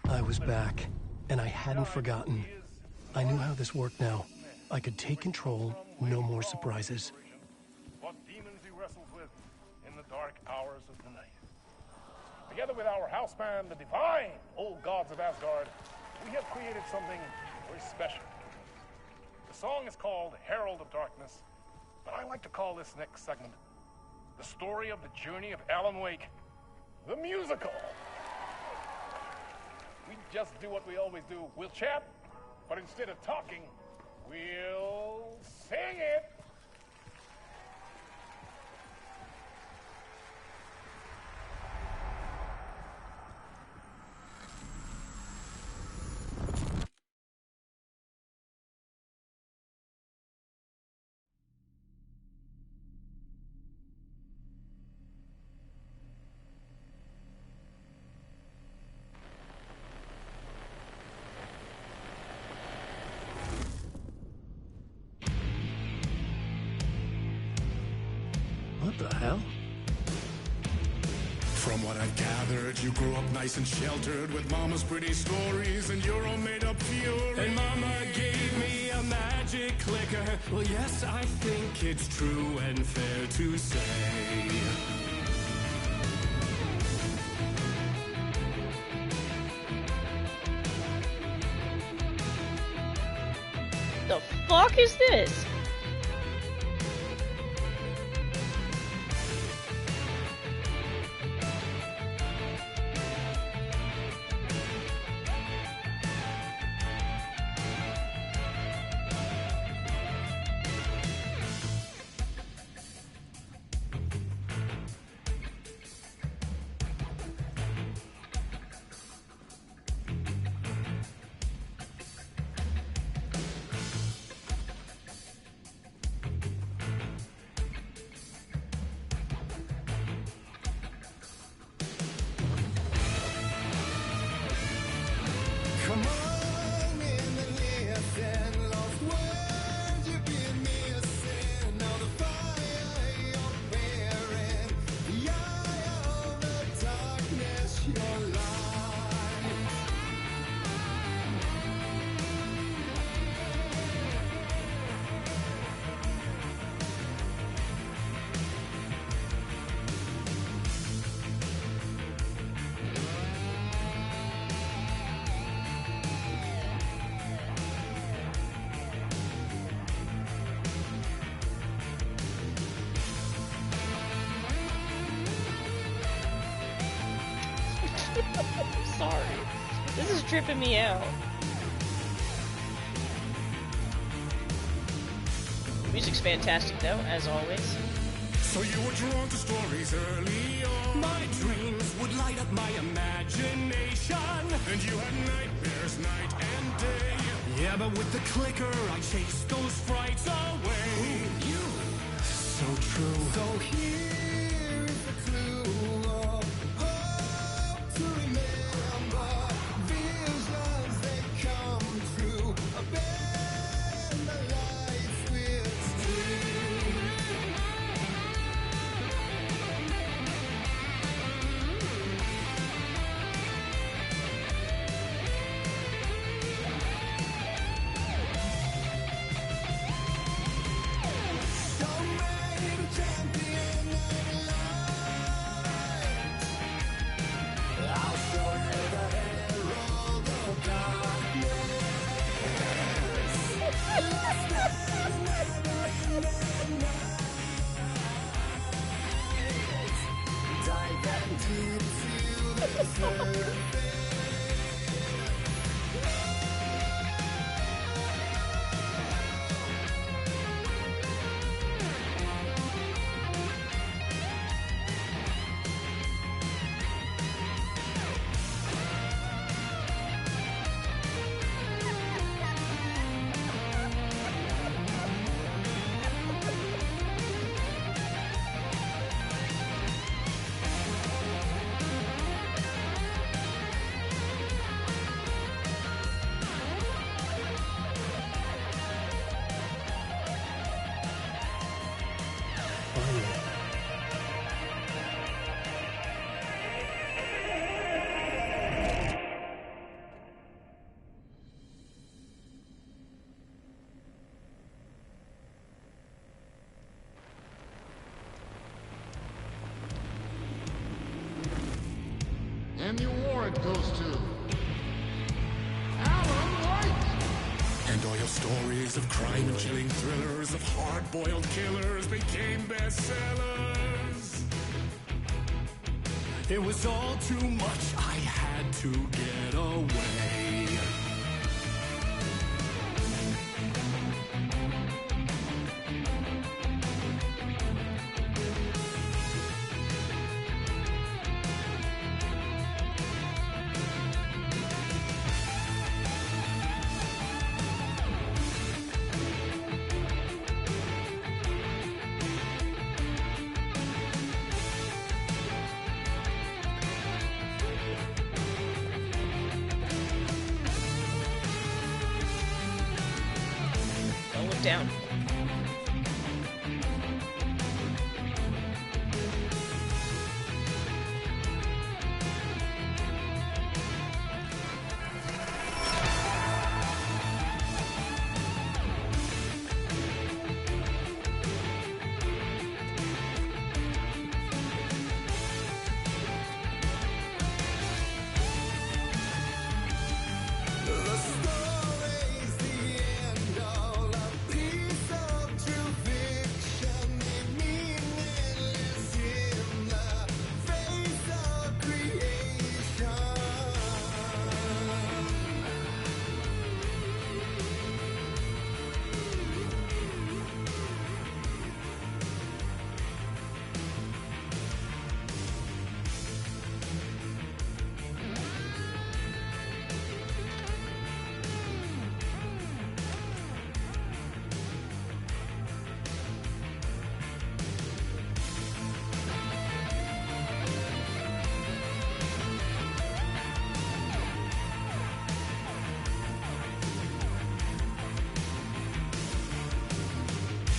E: I was back, and I hadn't forgotten. I knew how this worked now. I could take control, no more surprises.
B: What demons he wrestles with, dark hours of the night. Together with our house band, the Divine Old Gods of Asgard, we have created something very special. The song is called Herald of Darkness, but I like to call this next segment the story of the journey of Alan Wake, the musical. We just do what we always do. We'll chat, but instead of talking, we'll sing it.
E: What the hell?
D: From what I've gathered, you grew up nice and sheltered with Mama's pretty stories and your own made-up fury.
U: And Mama gave me a magic clicker. Well, yes, I think it's true and fair to say.
C: The fuck is this?
D: Come on in and listen, lost words you've been missing. Now the fire you're bearing, the eye of the darkness, your light.
C: I'm sorry. This is tripping me out. Music's fantastic though, as always.
D: So you were drawn to stories early on.
U: My dreams would light up my imagination.
D: And you had nightmares night and day.
U: Yeah, but with the clicker, I chased those frights away.
D: Ooh, you.
U: So true.
D: So here is the clue of hope to remember. Visions, they come true. Bend the lights with steel. So many champion.
K: credit goes to Alan White.
U: And all your stories of crime and chilling thrillers of hard-boiled killers became bestsellers. It was all too much. I had to get away.
C: Don't look down.
D: The story's the end, all a piece of true fiction, meaningless in the face of creation.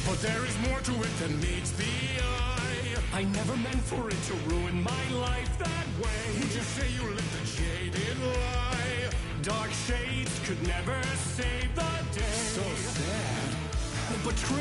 U: But there is more to it than meets the eye. I never meant for it to ruin my life that way. You just say you lived a jaded lie. Dark shades could never save the day. So sad, but true.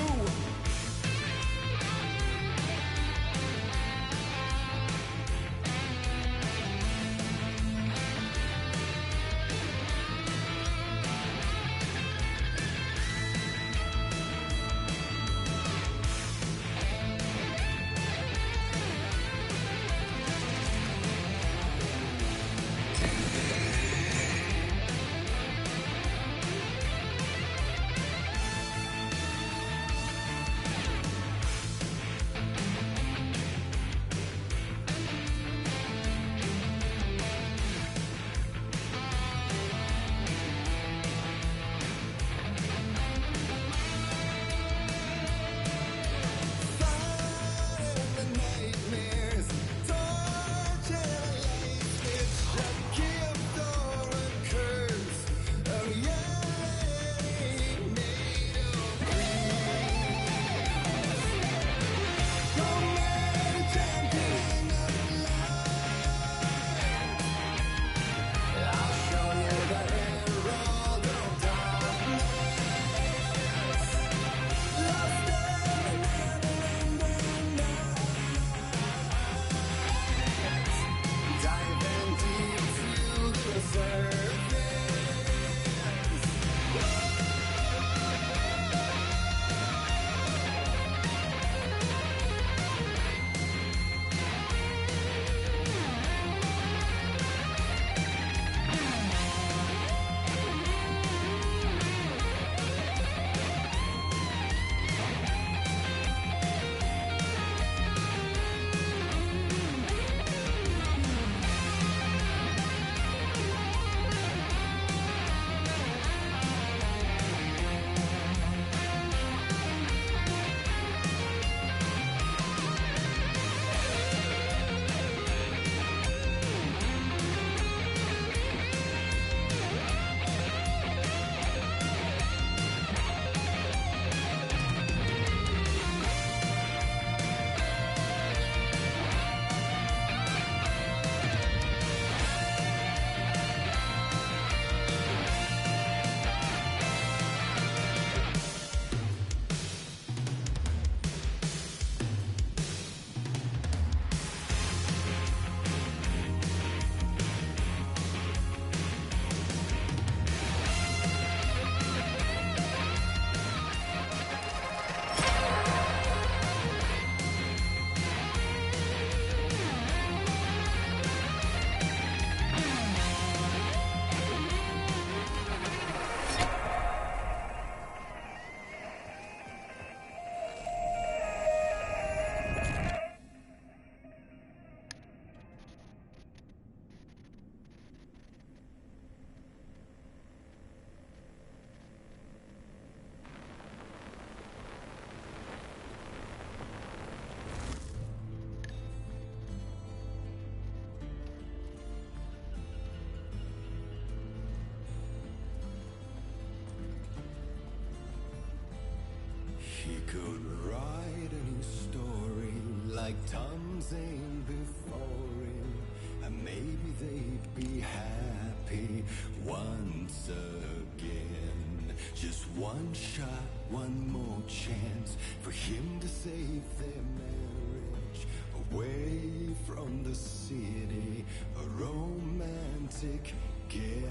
D: like Tom Zane before him, and maybe they'd be happy once again. Just one shot, one more chance for him to save their marriage. Away from the city, a romantic getaway.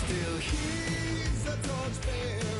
D: Still he's a torchbearer.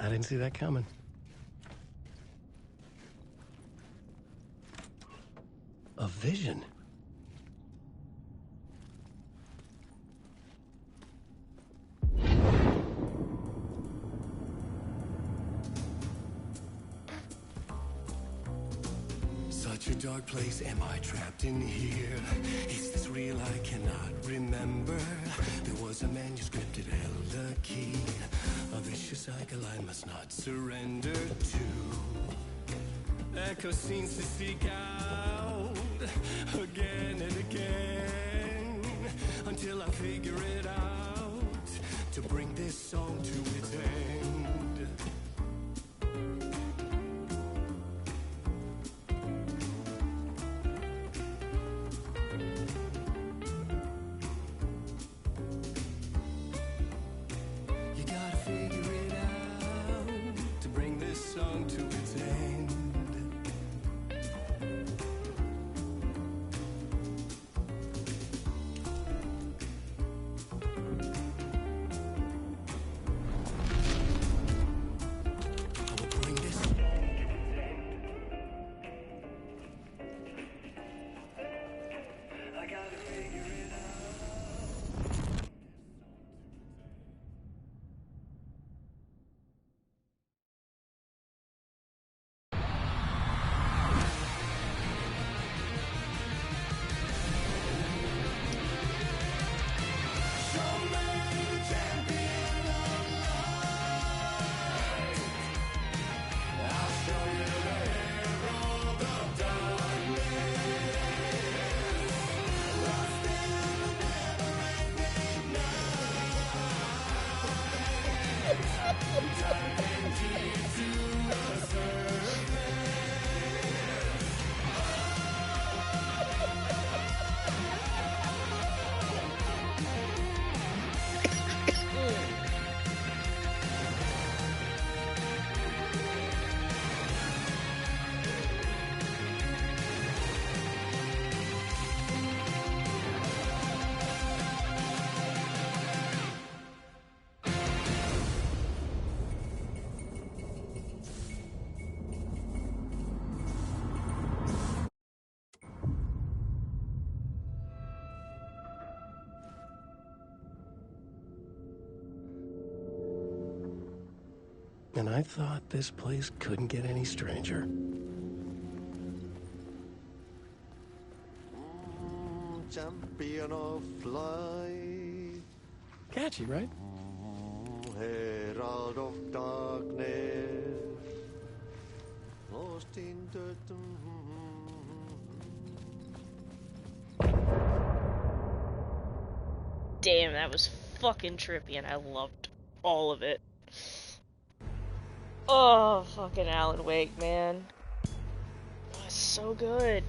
E: I didn't see that coming. A vision? Such a dark place, am I trapped in here? Is this real? I cannot remember. There was a manuscript, it held a key. A vicious cycle I must not surrender to. Echo scenes to seek out again and again until I figure it out to bring this song to its end. You gotta figure it out to bring this song to its end. And I thought this place couldn't get any stranger.
K: Champion of light.
E: Catchy, right?
K: Herald of darkness. Lost in dirt.
C: Damn, that was fucking trippy and I loved all of it. Oh, fucking Alan Wake, man. Oh, it's so good.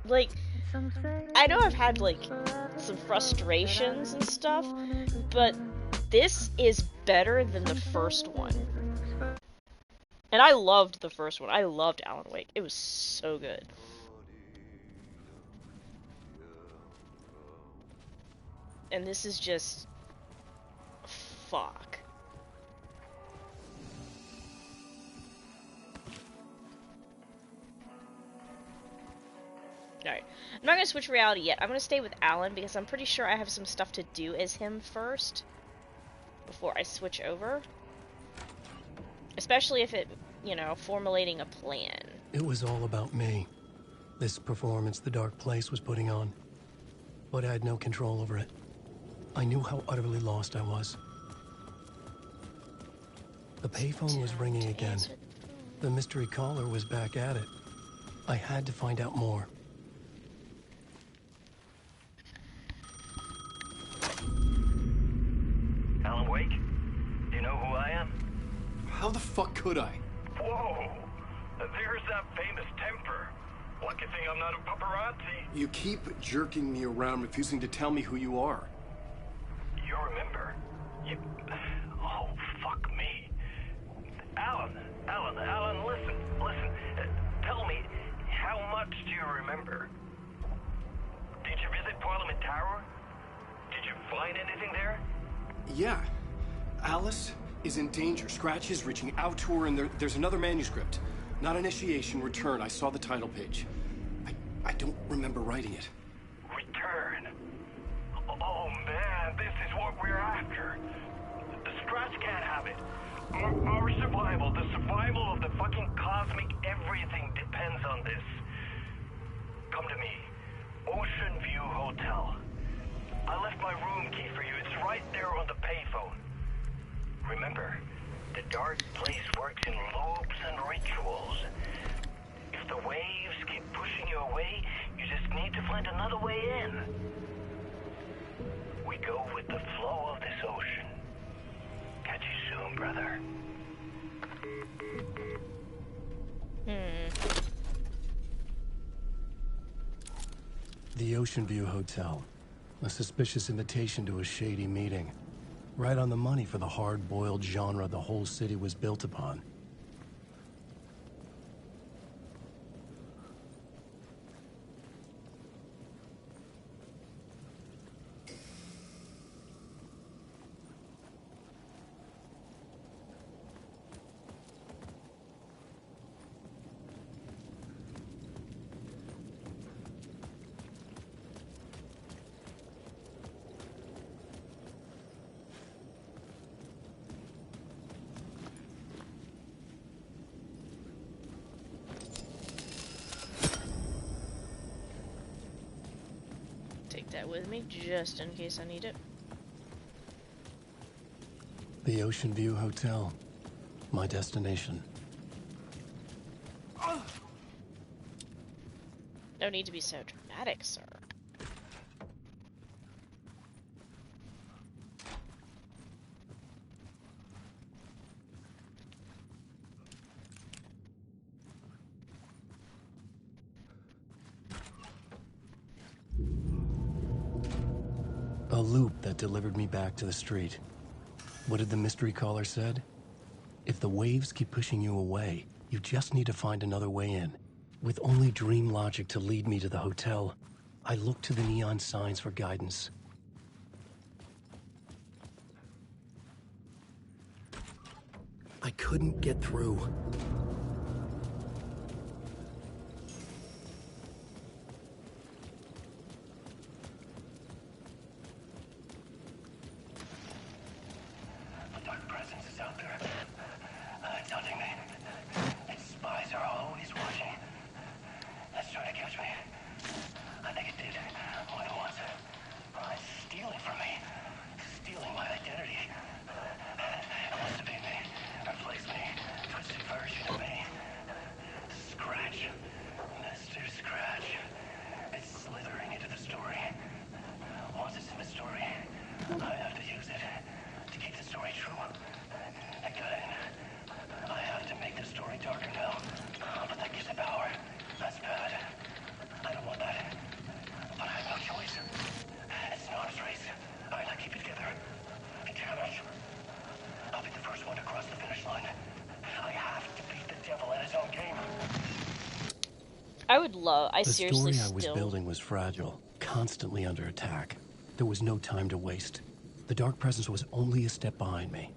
C: Like, I know I've had, like, some frustrations and stuff, but this is better than the first one. And I loved the first one. I loved Alan Wake. It was so good. And this is just... fuck. Alright, I'm not going to switch reality yet. I'm going to stay with Alan because I'm pretty sure I have some stuff to do as him first before I switch over. Especially if it, you know, formulating a plan.
E: It was all about me. This performance the Dark Place was putting on. But I had no control over it. I knew how utterly lost I was. The payphone was ringing again. The mystery caller was back at it. I had to find out more.
M: Alan Wake? Do you know who I am?
W: How the fuck could I?
M: Whoa! There's that famous temper. Lucky thing I'm not a paparazzi.
W: You keep jerking me around, refusing to tell me who you are.
M: You remember? You... Oh, fuck me. Alan, listen. Tell me, how much do you remember? Did you visit Parliament Tower? Did you find anything there?
W: Yeah. Alice, is in danger. Scratch is reaching out to her, and there's another manuscript. Not initiation, return. I saw the title page. I don't remember writing it.
M: Return. Oh man, this is what we're after. The Scratch can't have it. Our survival, the survival of the fucking cosmic everything depends on this. Come to me. Ocean View Hotel. I left my room key for you. It's right there on the payphone. Remember, the dark place works in loops and rituals. If the waves keep pushing you away, you just need to find another way in. We go with the flow of this ocean. Catch you soon, brother.
E: The Ocean View Hotel. A suspicious invitation to a shady meeting. Right on the money for the hard-boiled genre the whole city was built upon.
C: Take that with me, just in case I need it.
E: The Ocean View Hotel. My destination.
C: No need to be so dramatic, sir.
E: A loop that delivered me back to the street. What did the mystery caller said? If the waves keep pushing you away, you just need to find another way in. With only dream logic to lead me to the hotel, I looked to the neon signs for guidance. I couldn't get through.
M: The dark presence is out there. It's hunting me. Its spies are always watching. It's trying to catch me. I think it did more than once. It's stealing from me. Stealing my identity. It wants to be me. Replace me. Twisted version of me. Scratch. Mr. Scratch. It's slithering into the story. Once it's in the story, I have to use it to keep the story true. I got in. I have to make the story darker now. But that gives it power. That's bad. I don't want that. But I have no choice. It's an arms race. I keep it together. Damn it. I'll be the first one to cross the finish line. I have to beat the devil at his own game.
C: I would love. I
E: The
C: seriously
E: story I was
C: still.
E: building was fragile, constantly under attack. There was no time to waste. The dark presence was only a step behind me.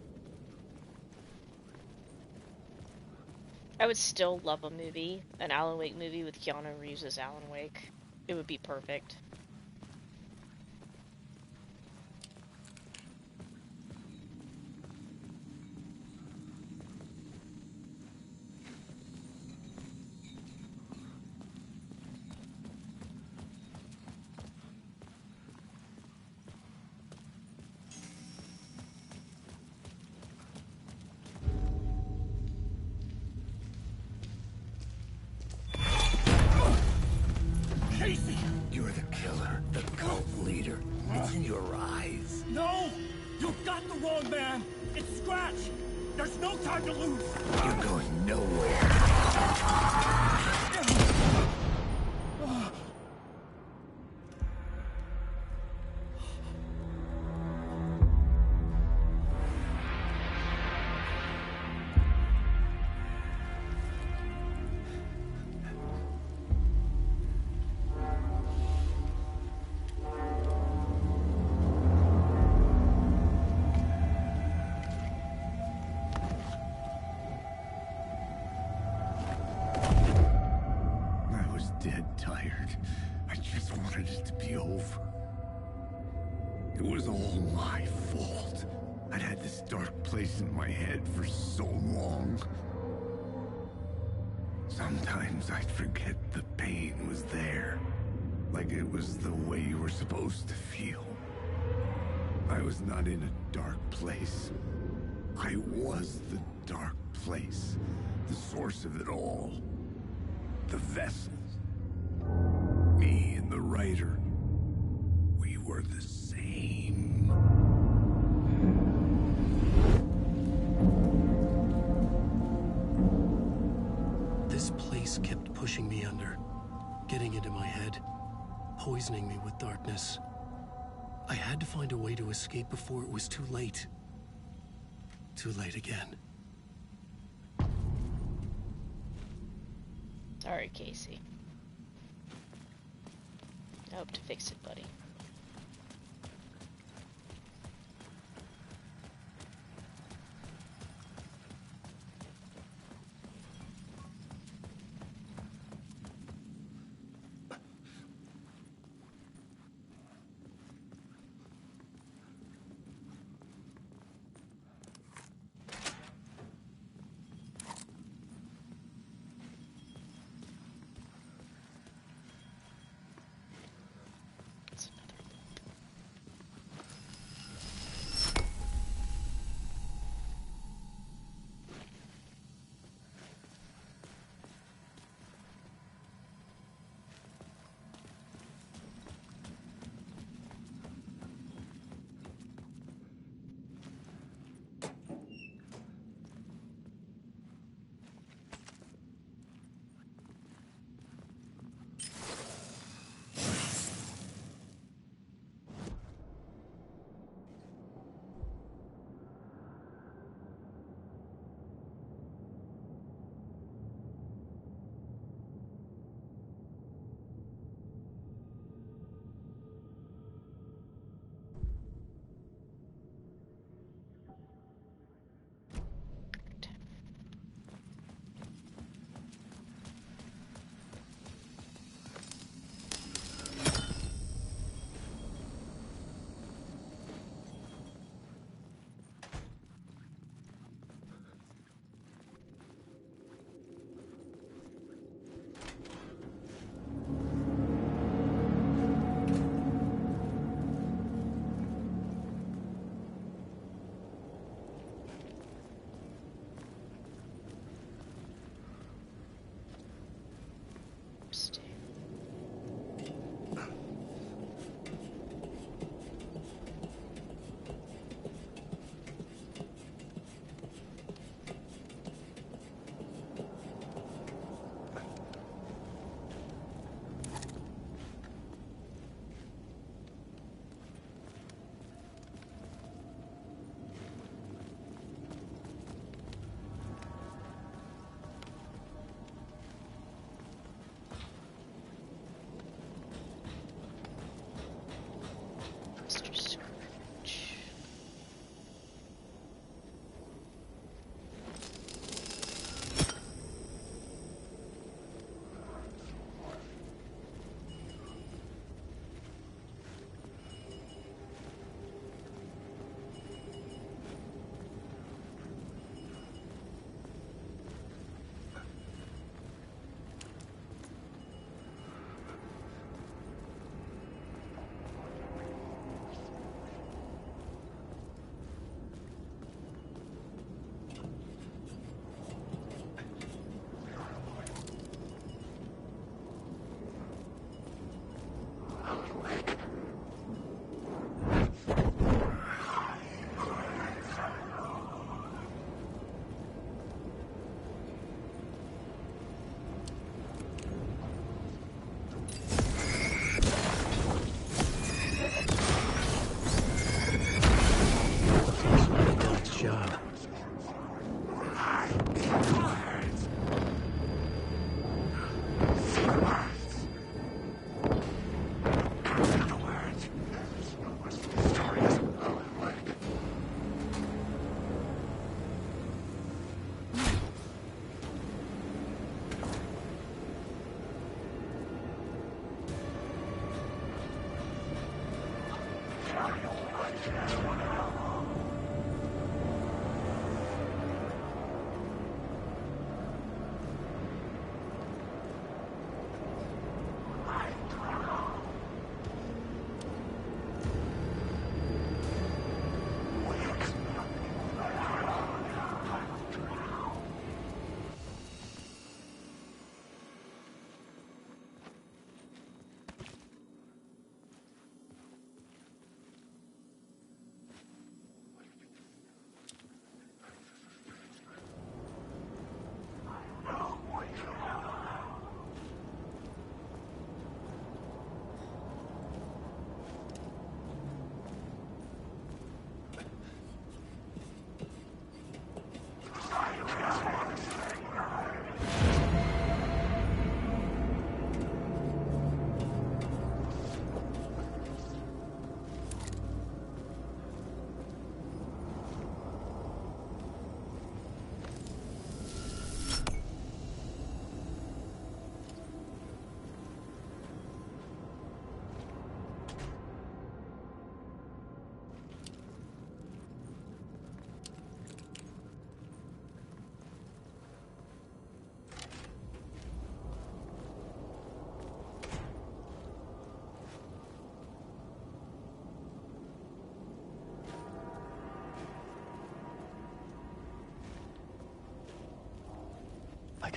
C: I would still love a movie, an Alan Wake movie with Keanu Reeves as Alan Wake. It would be perfect.
G: Casey!
R: You're the killer, the cult leader. It's in your eyes.
G: No! You got the wrong man! It's Scratch! There's no time to lose!
R: You're going nowhere. dead tired. I just wanted it to be over. It was all my fault. I'd had this dark place in my head for so long. Sometimes I'd forget the pain was there. Like it was the way you were supposed to feel. I was not in a dark place. I was the dark place. The source of it all. The vessel. Me and the writer. We were the same.
E: This place kept pushing me under, getting into my head, poisoning me with darkness. I had to find a way to escape before it was too late. Too late again.
C: Sorry, Casey. I hope to fix it, buddy.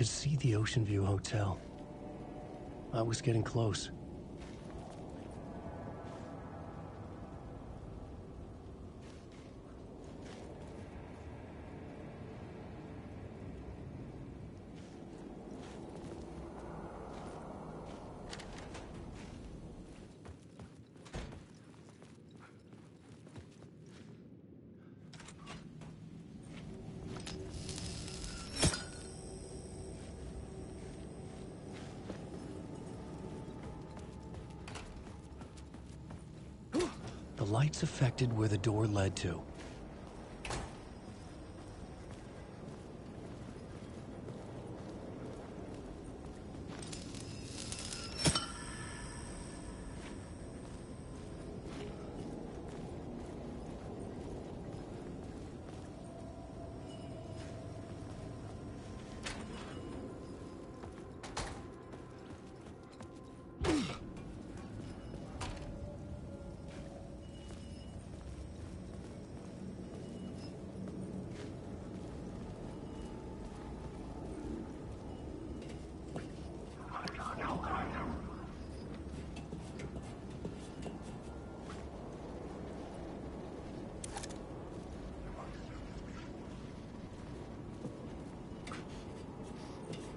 E: could see the Ocean View Hotel. I was getting close. The lights affected where the door led to.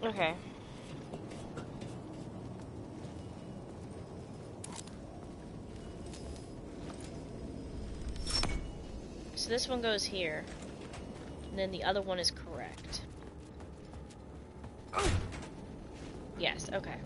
C: Okay. So this one goes here, and then the other one is correct. Yes, okay.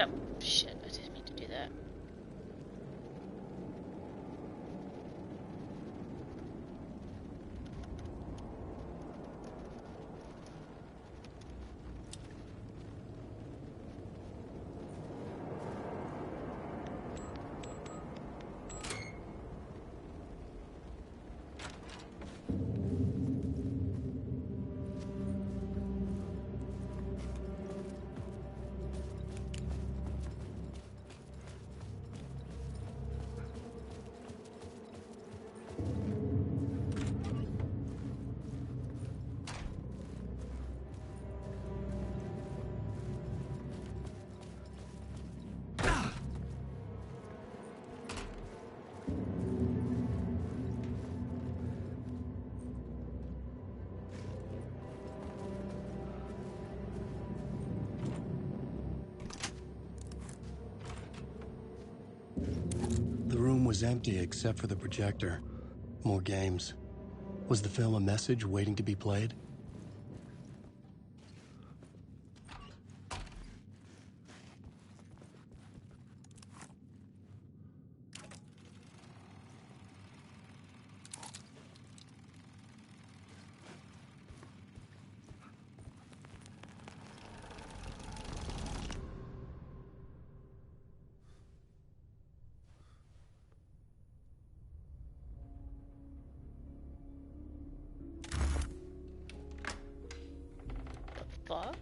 C: Oh, shit, I didn't mean to do that.
E: The room was empty except for the projector. More games. Was the film a message waiting to be played?
C: Fuck?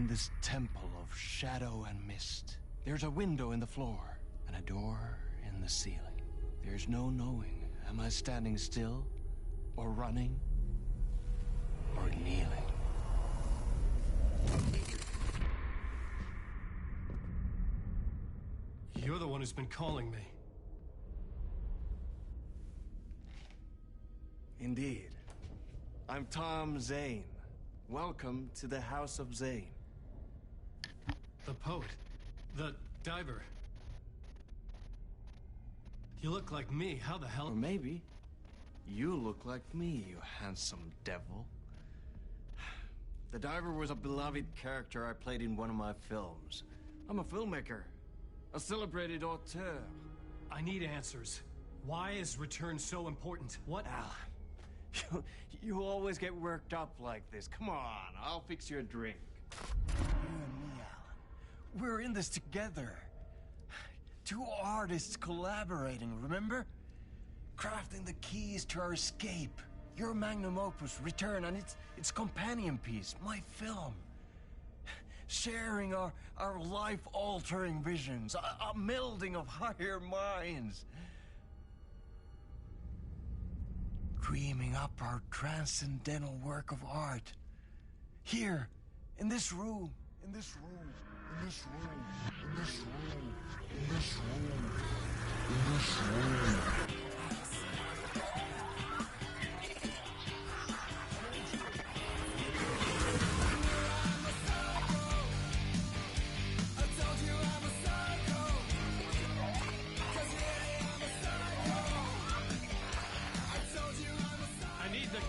F: In this temple of shadow and mist, there's a window in the floor and a door in the ceiling. There's no knowing, am I standing still, or running, or kneeling?
E: You're the one who's been calling me.
F: Indeed. I'm Tom Zane. Welcome to the House of Zane.
E: The poet. The diver. You look like me. How the hell?
F: Or maybe you look like me, you handsome devil. The diver was a beloved character I played in one of my films. I'm a filmmaker, a celebrated auteur.
E: I need answers. Why is Return so important? What?
F: Alan, you always get worked up like this. Come on, I'll fix you a drink. You and me, Alan. We're in this together. Two artists collaborating, remember? Crafting the keys to our escape. Your magnum opus, Return, and its companion piece, my film. Sharing our life-altering visions, a melding of higher minds. Dreaming up our transcendental work of art. Here, in this room, in this room, in this room, in this room, in this room, in this room.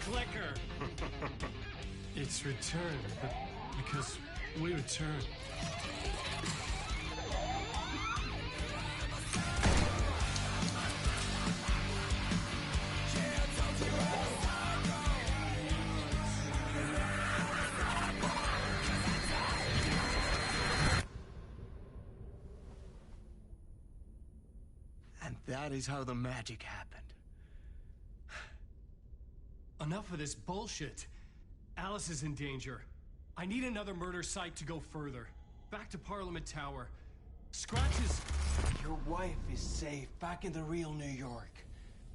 E: Clicker. It's Return, but because we return.
F: And that is how the magic happened.
E: Enough of this bullshit. Alice is in danger. I need another murder site to go further. Back to Parliament Tower. Scratch is...
F: Your wife is safe, back in the real New York.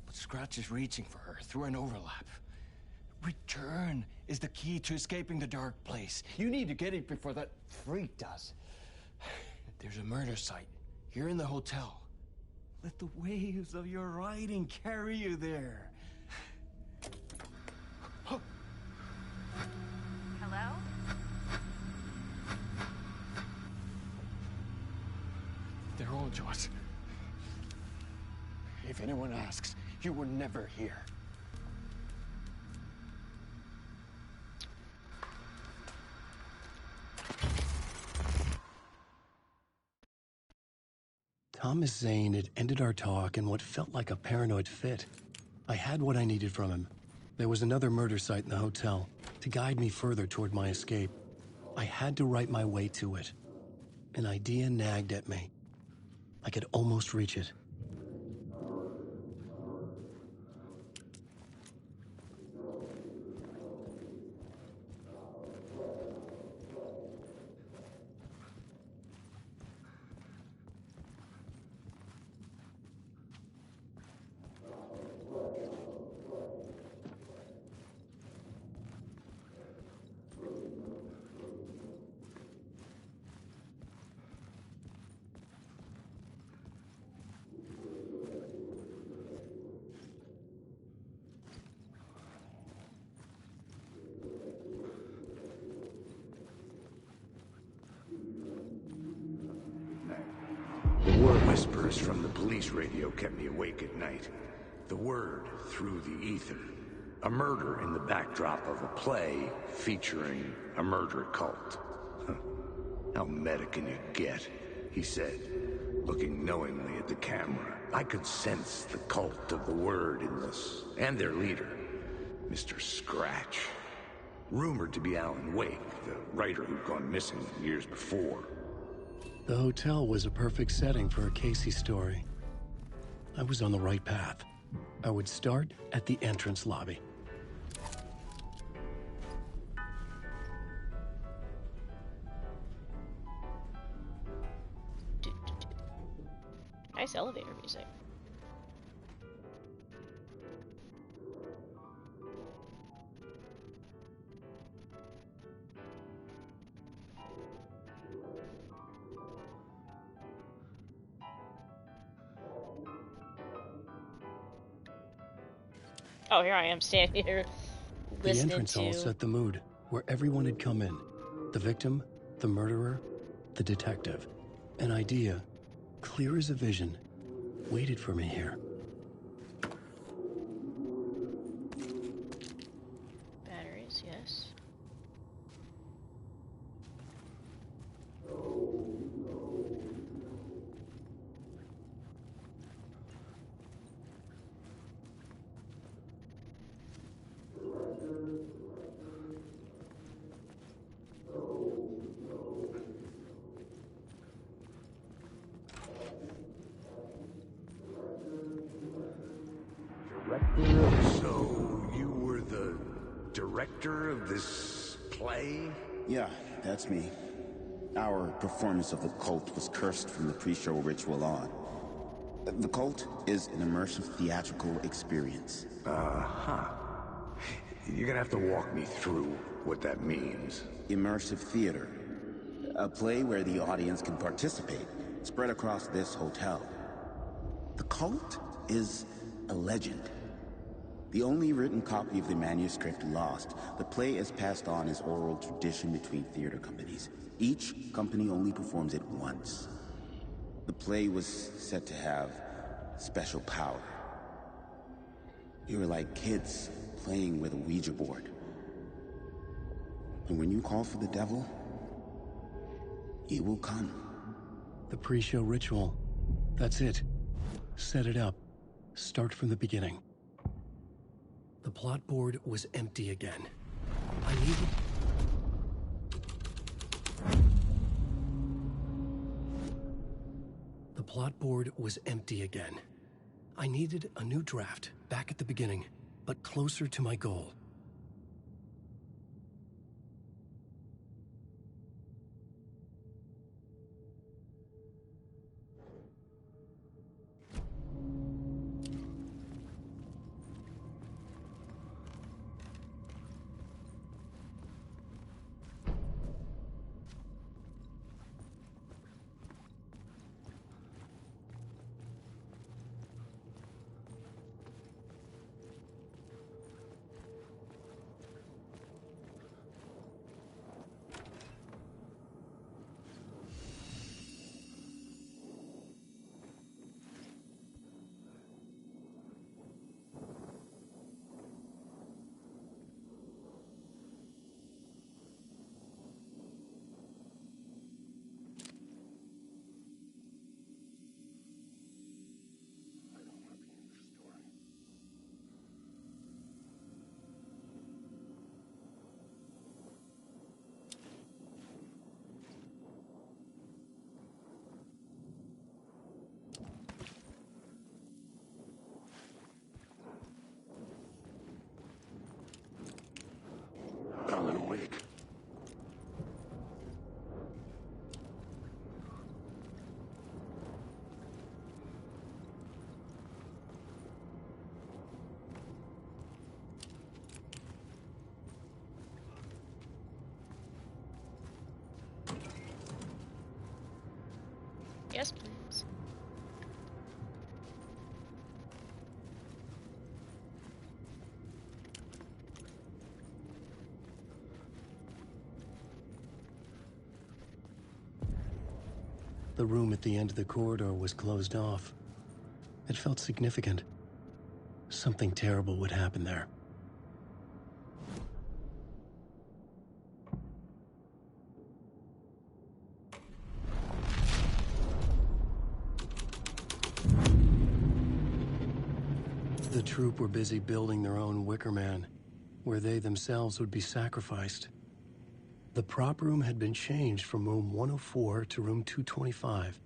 F: But Scratch is reaching for her through an overlap. Return is the key to escaping the dark place. You need to get it before that freak does. There's a murder site here in the hotel. Let the waves of your writing carry you there.
J: Hello?
F: They're all yours. If anyone asks, you were never here.
E: Thomas Zane had ended our talk in what felt like a paranoid fit. I had what I needed from him. There was another murder site in the hotel to guide me further toward my escape. I had to write my way to it. An idea nagged at me. I could almost reach it.
R: Word whispers from the police radio kept me awake at night. The word through the ether. A murder in the backdrop of a play featuring a murder cult. How meta can you get? He said, looking knowingly at the camera. I could sense the cult of the word in this, and their leader, Mr. Scratch. Rumored to be Alan Wake, the writer who'd gone missing years before.
E: The hotel was a perfect setting for a Casey story. I was on the right path. I would start at the entrance lobby.
C: Nice elevator music. Oh, here I am standing here
E: The
C: listening
E: entrance hall
C: to...
E: set the mood, where everyone had come in. The victim, the murderer, the detective. An idea, clear as a vision, waited for me here.
C: Batteries, yes.
R: So, you were the director of this play?
J: Yeah, that's me. Our performance of The Cult was cursed from the pre-show ritual on. The Cult is an immersive theatrical experience.
R: Uh-huh. You're gonna have to walk me through what that means.
J: Immersive theater. A play where the audience can participate, spread across this hotel. The Cult is a legend. The only written copy of the manuscript lost, the play is passed on as oral tradition between theater companies. Each company only performs it once. The play was said to have special power. You were like kids playing with a Ouija board. And when you call for the devil, he will come.
E: The pre-show ritual. That's it. Set it up. Start from the beginning. The plot board was empty again. I needed... The plot board was empty again. I needed a new draft, back at the beginning, but closer to my goal.
H: Alan Wake.
C: Yes, please.
E: The room at the end of the corridor was closed off. It felt significant. Something terrible would happen there. The troupe were busy building their own Wicker Man, where they themselves would be sacrificed. The prop room had been changed from room 104 to room 225.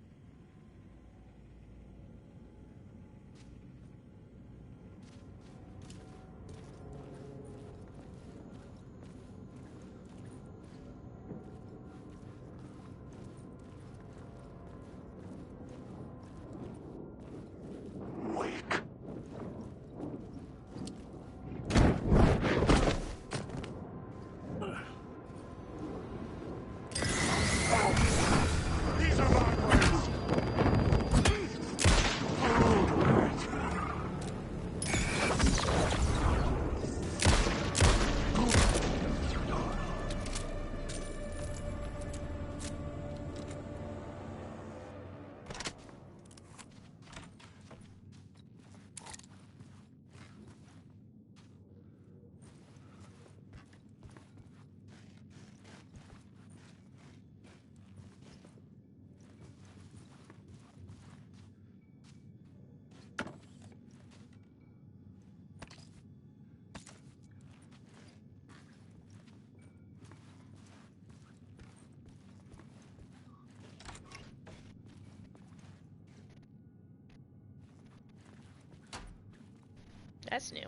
C: That's new.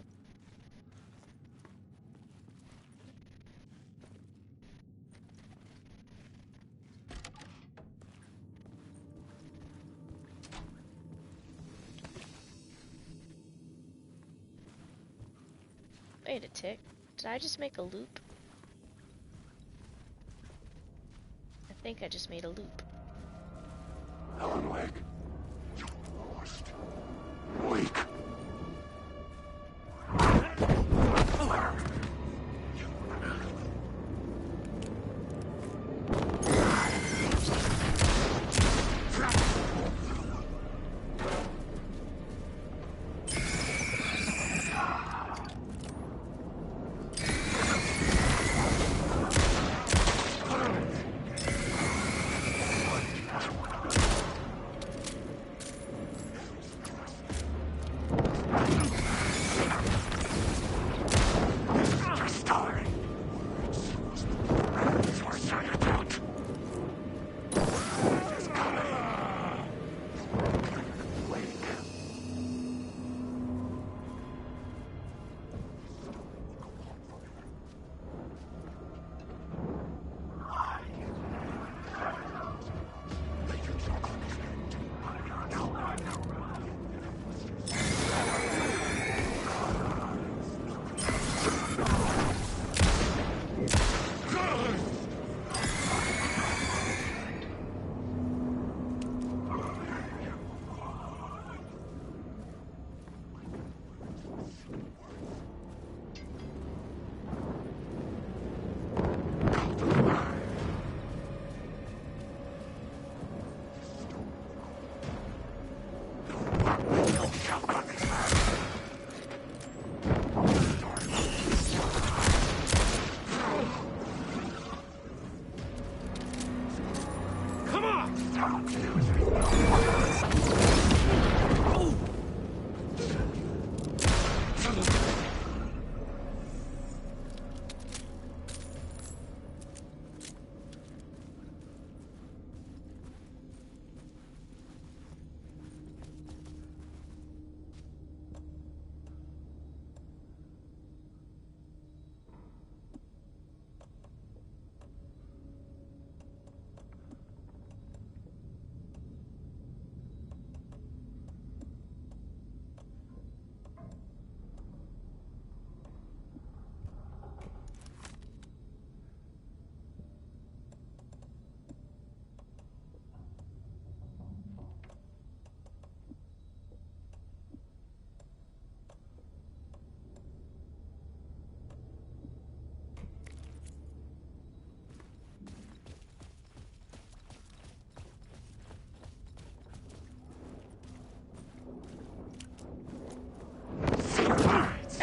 C: Wait a tick. Did I just make a loop? I think I just made a loop.
H: Alan Wake. You lost. Wake.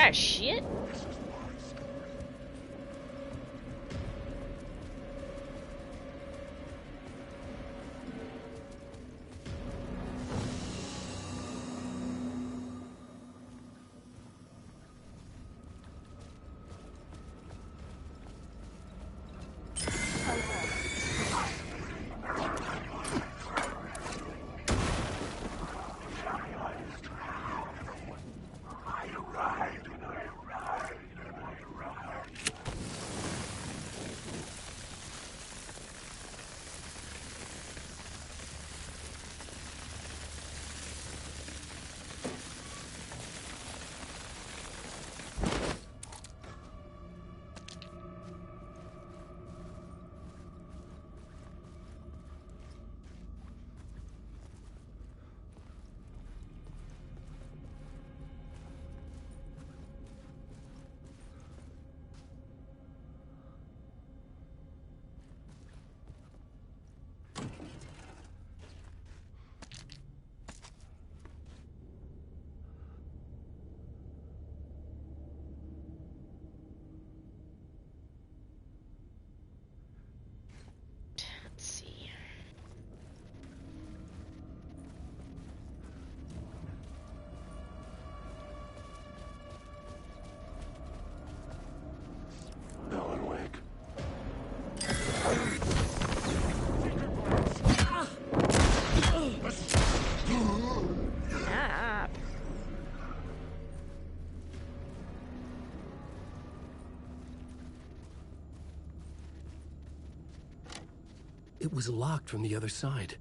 C: Ah, shit.
H: I ride and I ride.
E: It was locked from the other side.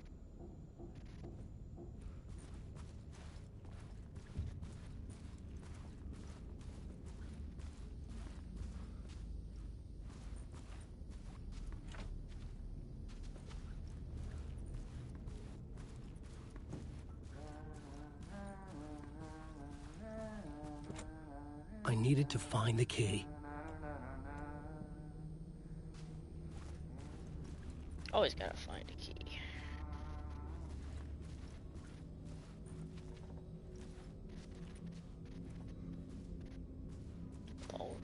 E: I needed to find the key.
C: Always gotta find a key. Ballroom.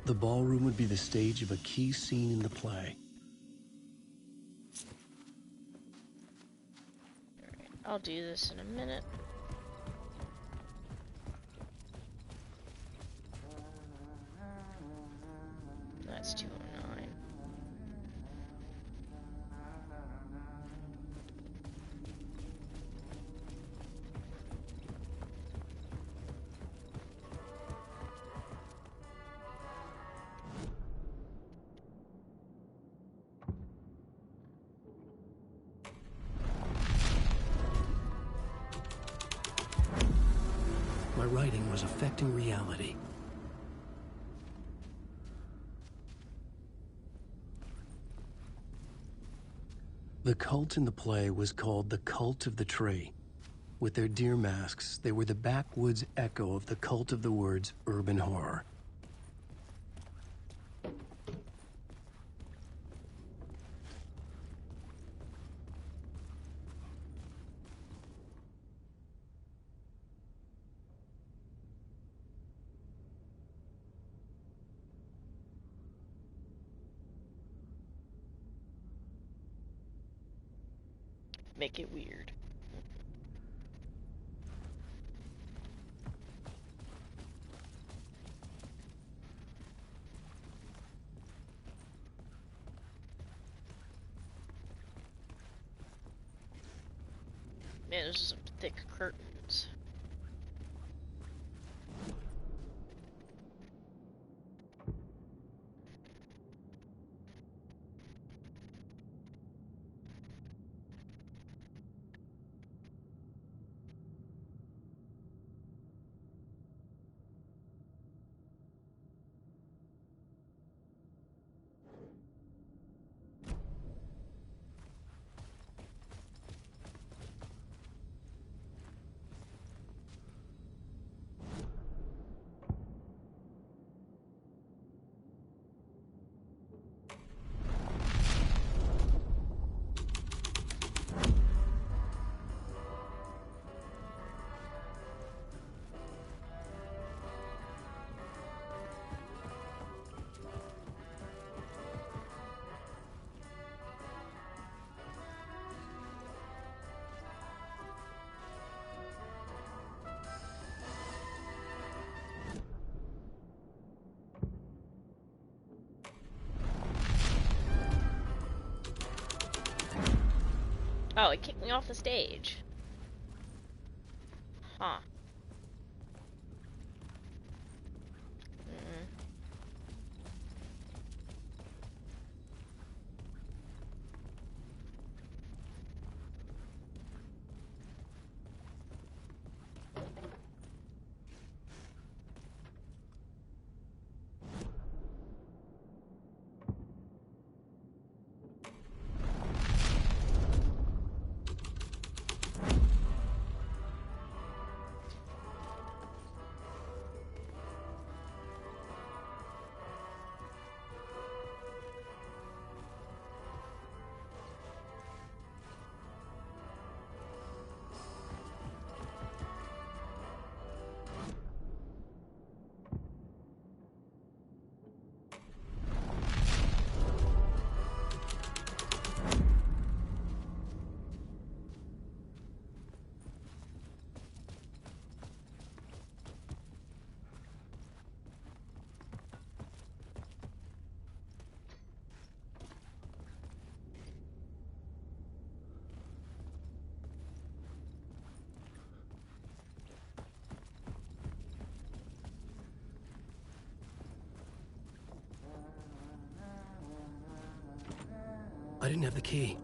E: The ballroom would be the stage of a key scene in the play.
C: I'll do this in a minute. That's 209.
E: My writing was affecting reality. The cult in the play was called the Cult of the Tree. With their deer masks, they were the backwoods echo of the cult of the word's urban horror.
C: Make it weird. Man, those are some thick curtains. Oh, it kicked me off the stage. Huh.
E: I didn't have the key.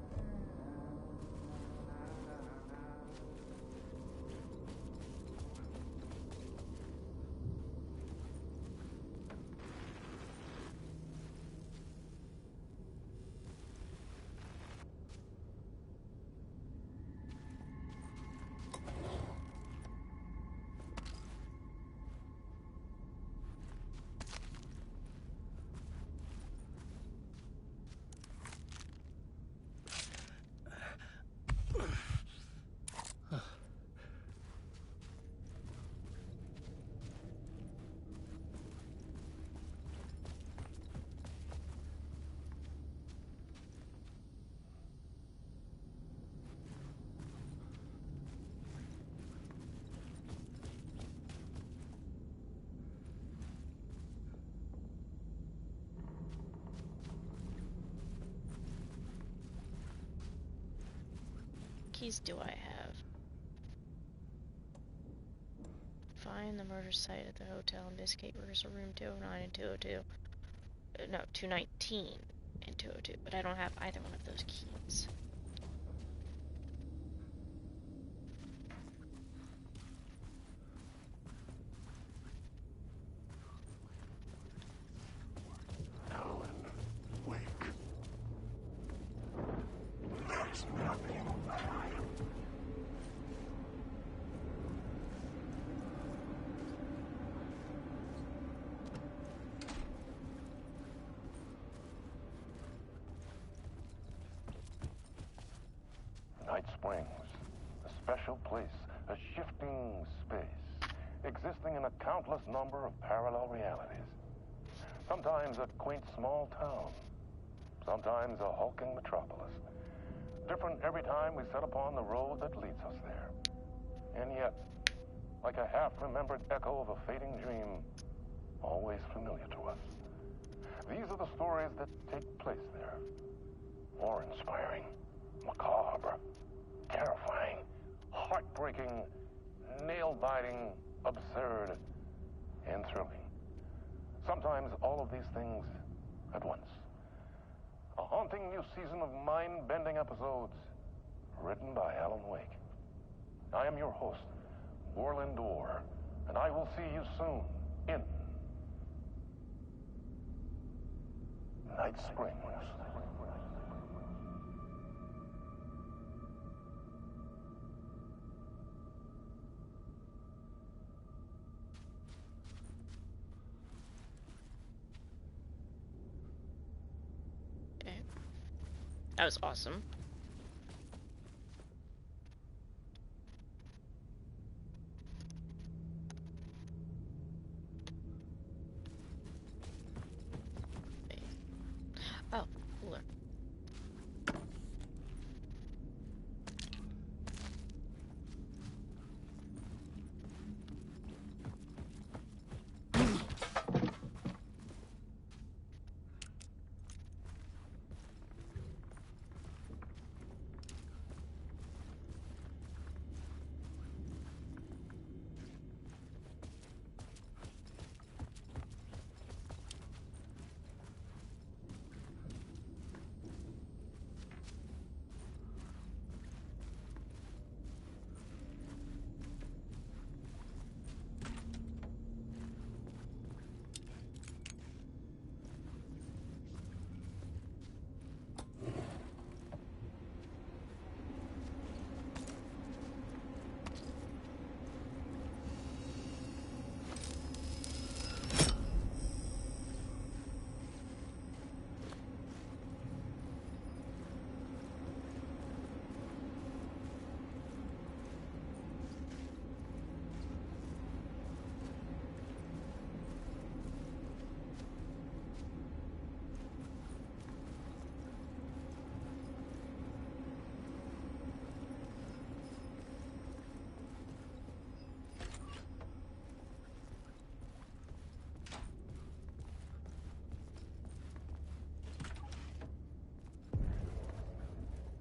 C: Keys do I have? Find the murder site at the hotel. Investigate rehearsal room 209 and 202. No, 219 and 202. But I don't have either one of those keys.
B: Alan, wake. There's nothing alive. Night Springs, a special place, a shifting space, existing in a countless number of parallel realities. Sometimes a quaint small town, sometimes a hulking metropolis. Different every time we set upon the road that leads us there. And yet, like a half-remembered echo of a fading dream, always familiar to us. These are the stories that take place there. Awe-inspiring, macabre, terrifying, heartbreaking, nail-biting, absurd, and thrilling. Sometimes all of these things at once. A haunting new season of mind-bending episodes written by Alan Wake. I am your host, Warland Orr, and I will see you soon in Night Springs.
C: That was awesome. Oh, cooler.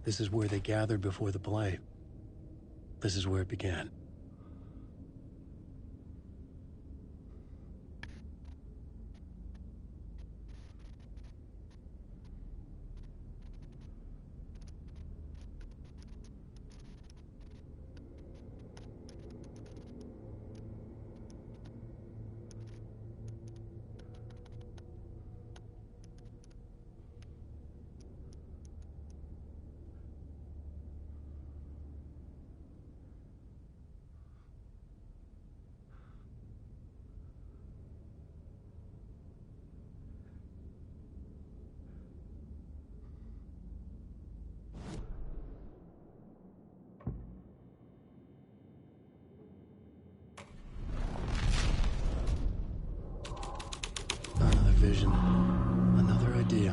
E: This is where they gathered before the play. This is where it began. vision. Another idea.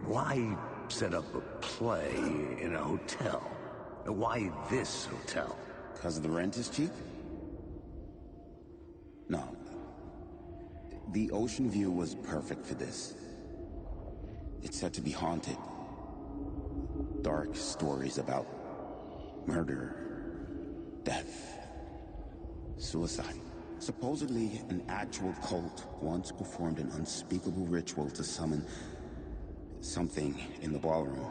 R: Why set up a play in a hotel? Why this hotel?
J: Because the rent is cheap? No. The ocean view was perfect for this. It's said to be haunted. Dark stories about murder, death, suicide. Supposedly, an actual cult once performed an unspeakable ritual to summon something in the ballroom.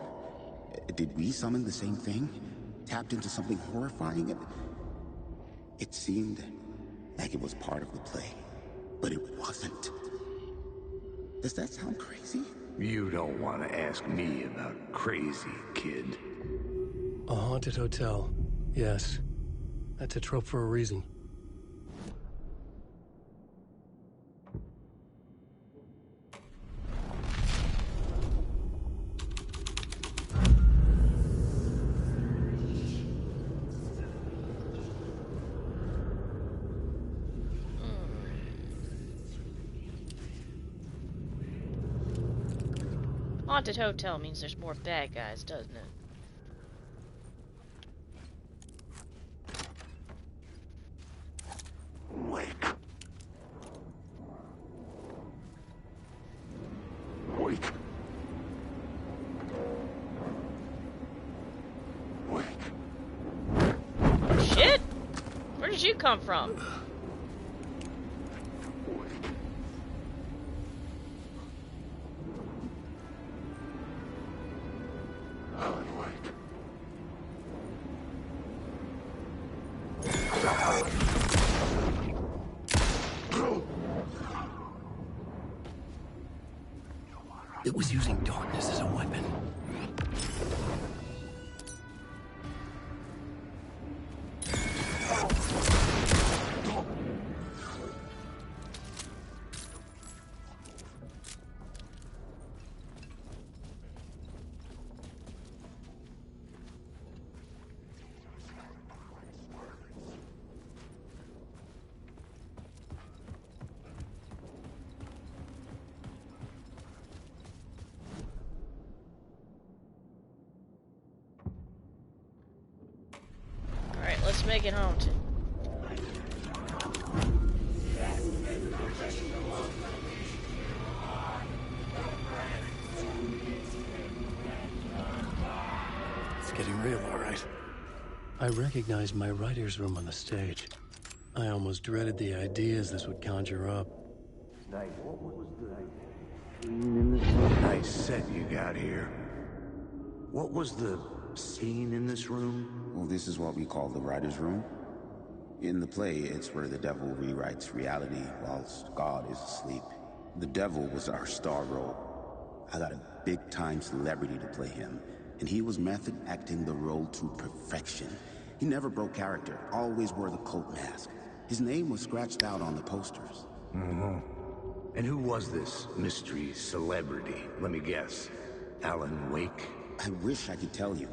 J: Did we summon the same thing? Tapped into something horrifying? It seemed like it was part of the play, but it wasn't. Does that sound crazy?
R: You don't want to ask me about crazy, kid.
E: A haunted hotel. Yes. That's a trope for a reason.
C: Haunted hotel means there's more bad guys, doesn't it?
R: Wake. Wake. Wake.
C: Shit! Where did you come from?
E: It was using darkness as a weapon.
C: Alright, let's make it haunted.
E: It's getting real, all right. I recognized my writer's room on the stage. I almost dreaded the ideas this would conjure up.
R: Nice set you got here. What was the scene in this room?
J: Well, this is what we call the writer's room. In the play, it's where the devil rewrites reality whilst God is asleep. The devil was our star role. I got a big-time celebrity to play him, and he was method acting the role to perfection. He never broke character, always wore the cult mask. His name was scratched out on the posters.
R: Mm-hmm. And who was this mystery celebrity? Let me guess. Alan Wake?
J: I wish I could tell you.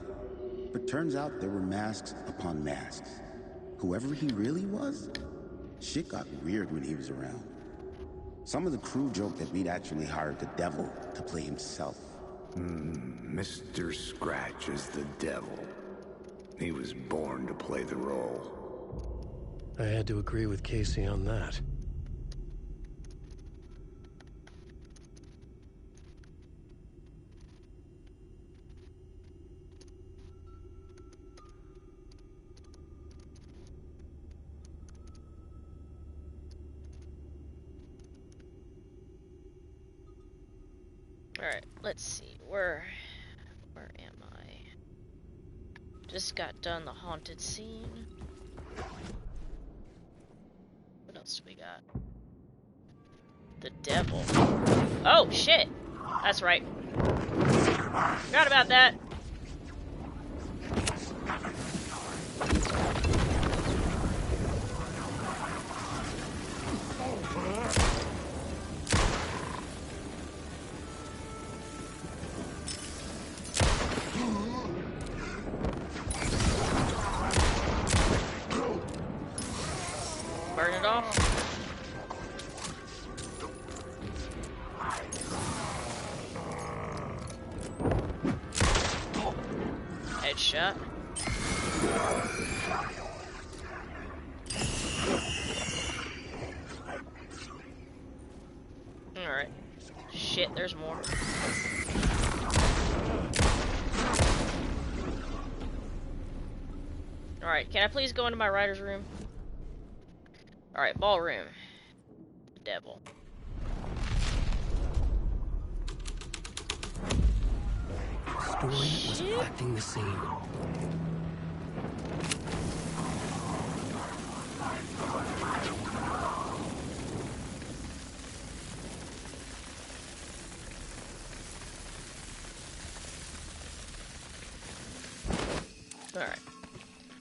J: But turns out there were masks upon masks. Whoever he really was, shit got weird when he was around. Some of the crew joked that we'd actually hired the devil to play himself.
R: Mr. Scratch is the devil. He was born to play the role.
E: I had to agree with Casey on that.
C: Alright, let's see. Where am I? Just got done the haunted scene. What else do we got? The devil. Oh, shit! That's right. Forgot about that. headshot. Alright. Shit, there's more. Alright, can I please go into my writer's room? Alright, ballroom. Devil.
E: Story was acting the scene.
C: Alright.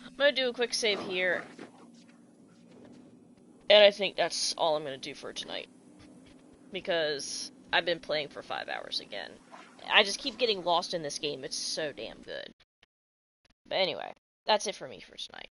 C: I'm gonna do a quick save here. And I think that's all I'm gonna do for tonight. Because I've been playing for 5 hours again. I just keep getting lost in this game. It's so damn good. But anyway, that's it for me for tonight.